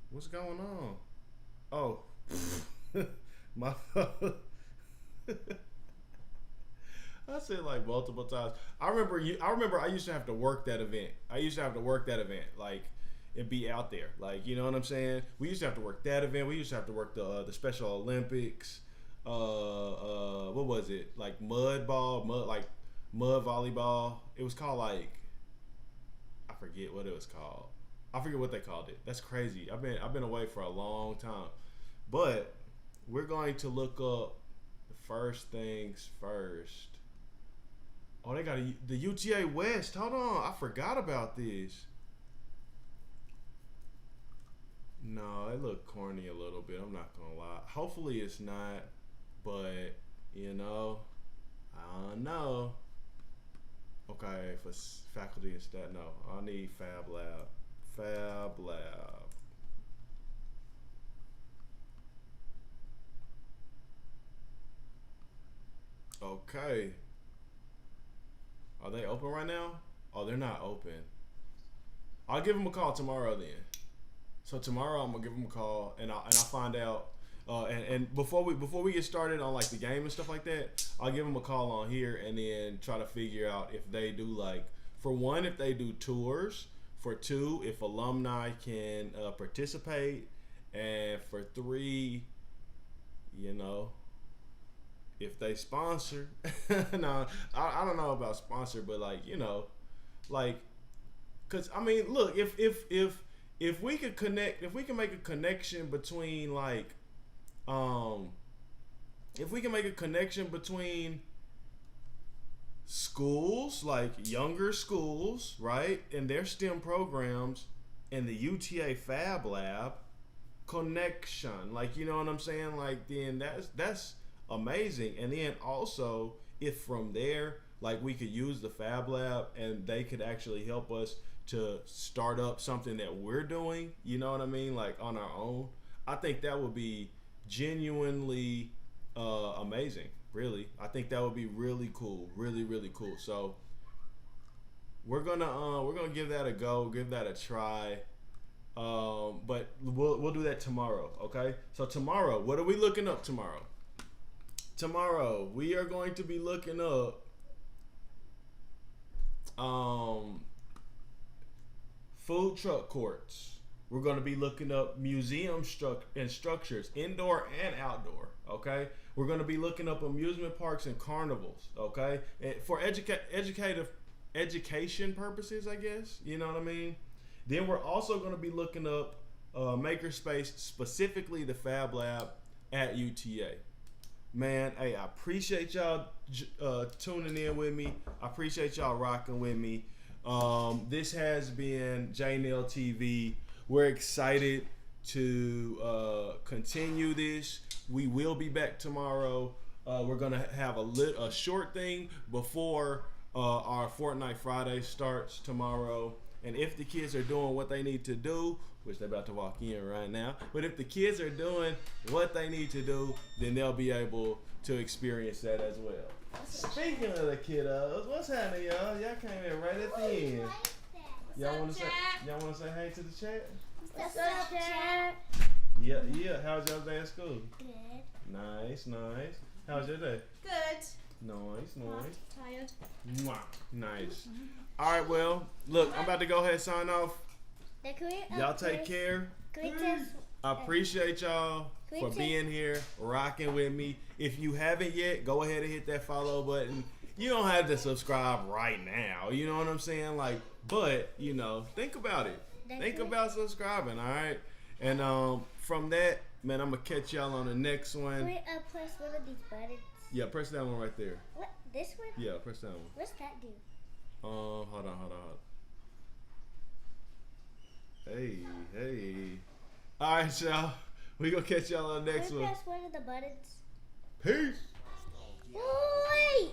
What's going on? Oh. My I said like multiple times. I remember I used to have to work that event. Like, and be out there. Like, you know what I'm saying? We used to have to work that event. We used to have to work the Special Olympics. What was it? Like mud volleyball. It was called like, I forget what it was called. I forget what they called it. That's crazy. I've been away for a long time. But we're going to look up the first things first. Oh, they got the UTA West. Hold on. I forgot about this. No, it looked corny a little bit. I'm not going to lie. Hopefully it's not. But, you know, I don't know. Okay, for faculty and stat, no. I need Fab Lab. Fab Lab. Okay. Are they open right now? Oh, they're not open. I'll give them a call tomorrow then. So tomorrow I'm gonna give them a call and I'll find out. And before we get started on like the game and stuff like that, I'll give them a call on here and then try to figure out if they do like, for one, if they do tours. For two, if alumni can participate, and for three, you know, if they sponsor. No, I don't know about sponsor, but like, you know, like, cause I mean, look, if we could connect, if we can make a connection between like, if we can make a connection between schools, like younger schools, right, and their STEM programs, and the UTA Fab Lab connection, like, you know what I'm saying, like, then that's amazing. And then also, if from there, like, we could use the Fab Lab and they could actually help us to start up something that we're doing, you know what I mean, like on our own, I think that would be genuinely amazing. Really, I think that would be really cool, really cool. So we're gonna give that a go, give that a try. But we'll do that tomorrow, okay? So tomorrow, what are we looking up tomorrow? Tomorrow we are going to be looking up food truck courts. We're going to be looking up museum and structures, indoor and outdoor, okay? We're going to be looking up amusement parks and carnivals, okay? And for education purposes, I guess, you know what I mean? Then we're also going to be looking up makerspace, specifically the Fab Lab at UTA. Man, hey, I appreciate y'all tuning in with me. I appreciate y'all rocking with me. This has been JNealTV. We're excited to continue this. We will be back tomorrow. We're gonna have a short thing before our Fortnite Friday starts tomorrow. And if the kids are doing what they need to do, which they're about to walk in right now, but if the kids are doing what they need to do, then they'll be able to experience that as well. Speaking of the kiddos, what's happening, y'all? Y'all came in right at the end. Y'all want to say hey to the chat? What's up, chat? Yeah. How's y'all day at school? Good. Nice. How's your day? Good. Nice. Tired. Mwah. Nice. All right, well, look, I'm about to go ahead and sign off. Y'all take care. I appreciate y'all for being here, rocking with me. If you haven't yet, go ahead and hit that follow button. You don't have to subscribe right now. You know what I'm saying? Like, but, you know, think about it. Think about subscribing, all right? And from that, man, I'm going to catch y'all on the next one. Wait, press one of these buttons. Yeah, press that one right there. What? This one? Yeah, press that one. What's that do? Hold on. Hey. All right, y'all. We gonna catch y'all on the next one. Press one of the buttons. Peace. Wait.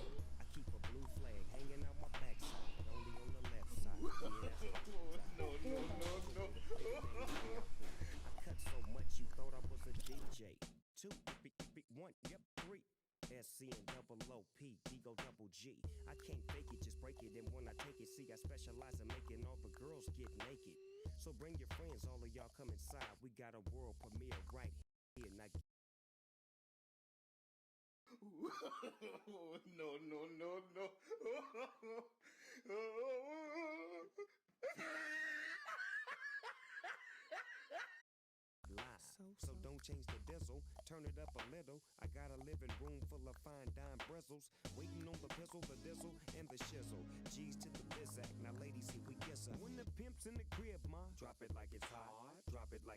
Cut so much you thought I was a DJ. 2, 1, yep, 3. SC and double OP, Digo double G. I can't fake it, just break it. And when I take it, see, I specialize in making all the girls get naked. So bring your friends, all of y'all come inside. We got a world premiere right here. Now So don't change the diesel, turn it up a little. I got a living room full of fine dime bristles, waiting on the pistol, the dizzle, and the shizzle. G's to the biz act, now ladies, here we kiss her. When the pimp's in the crib, ma, drop it like it's hot, drop it like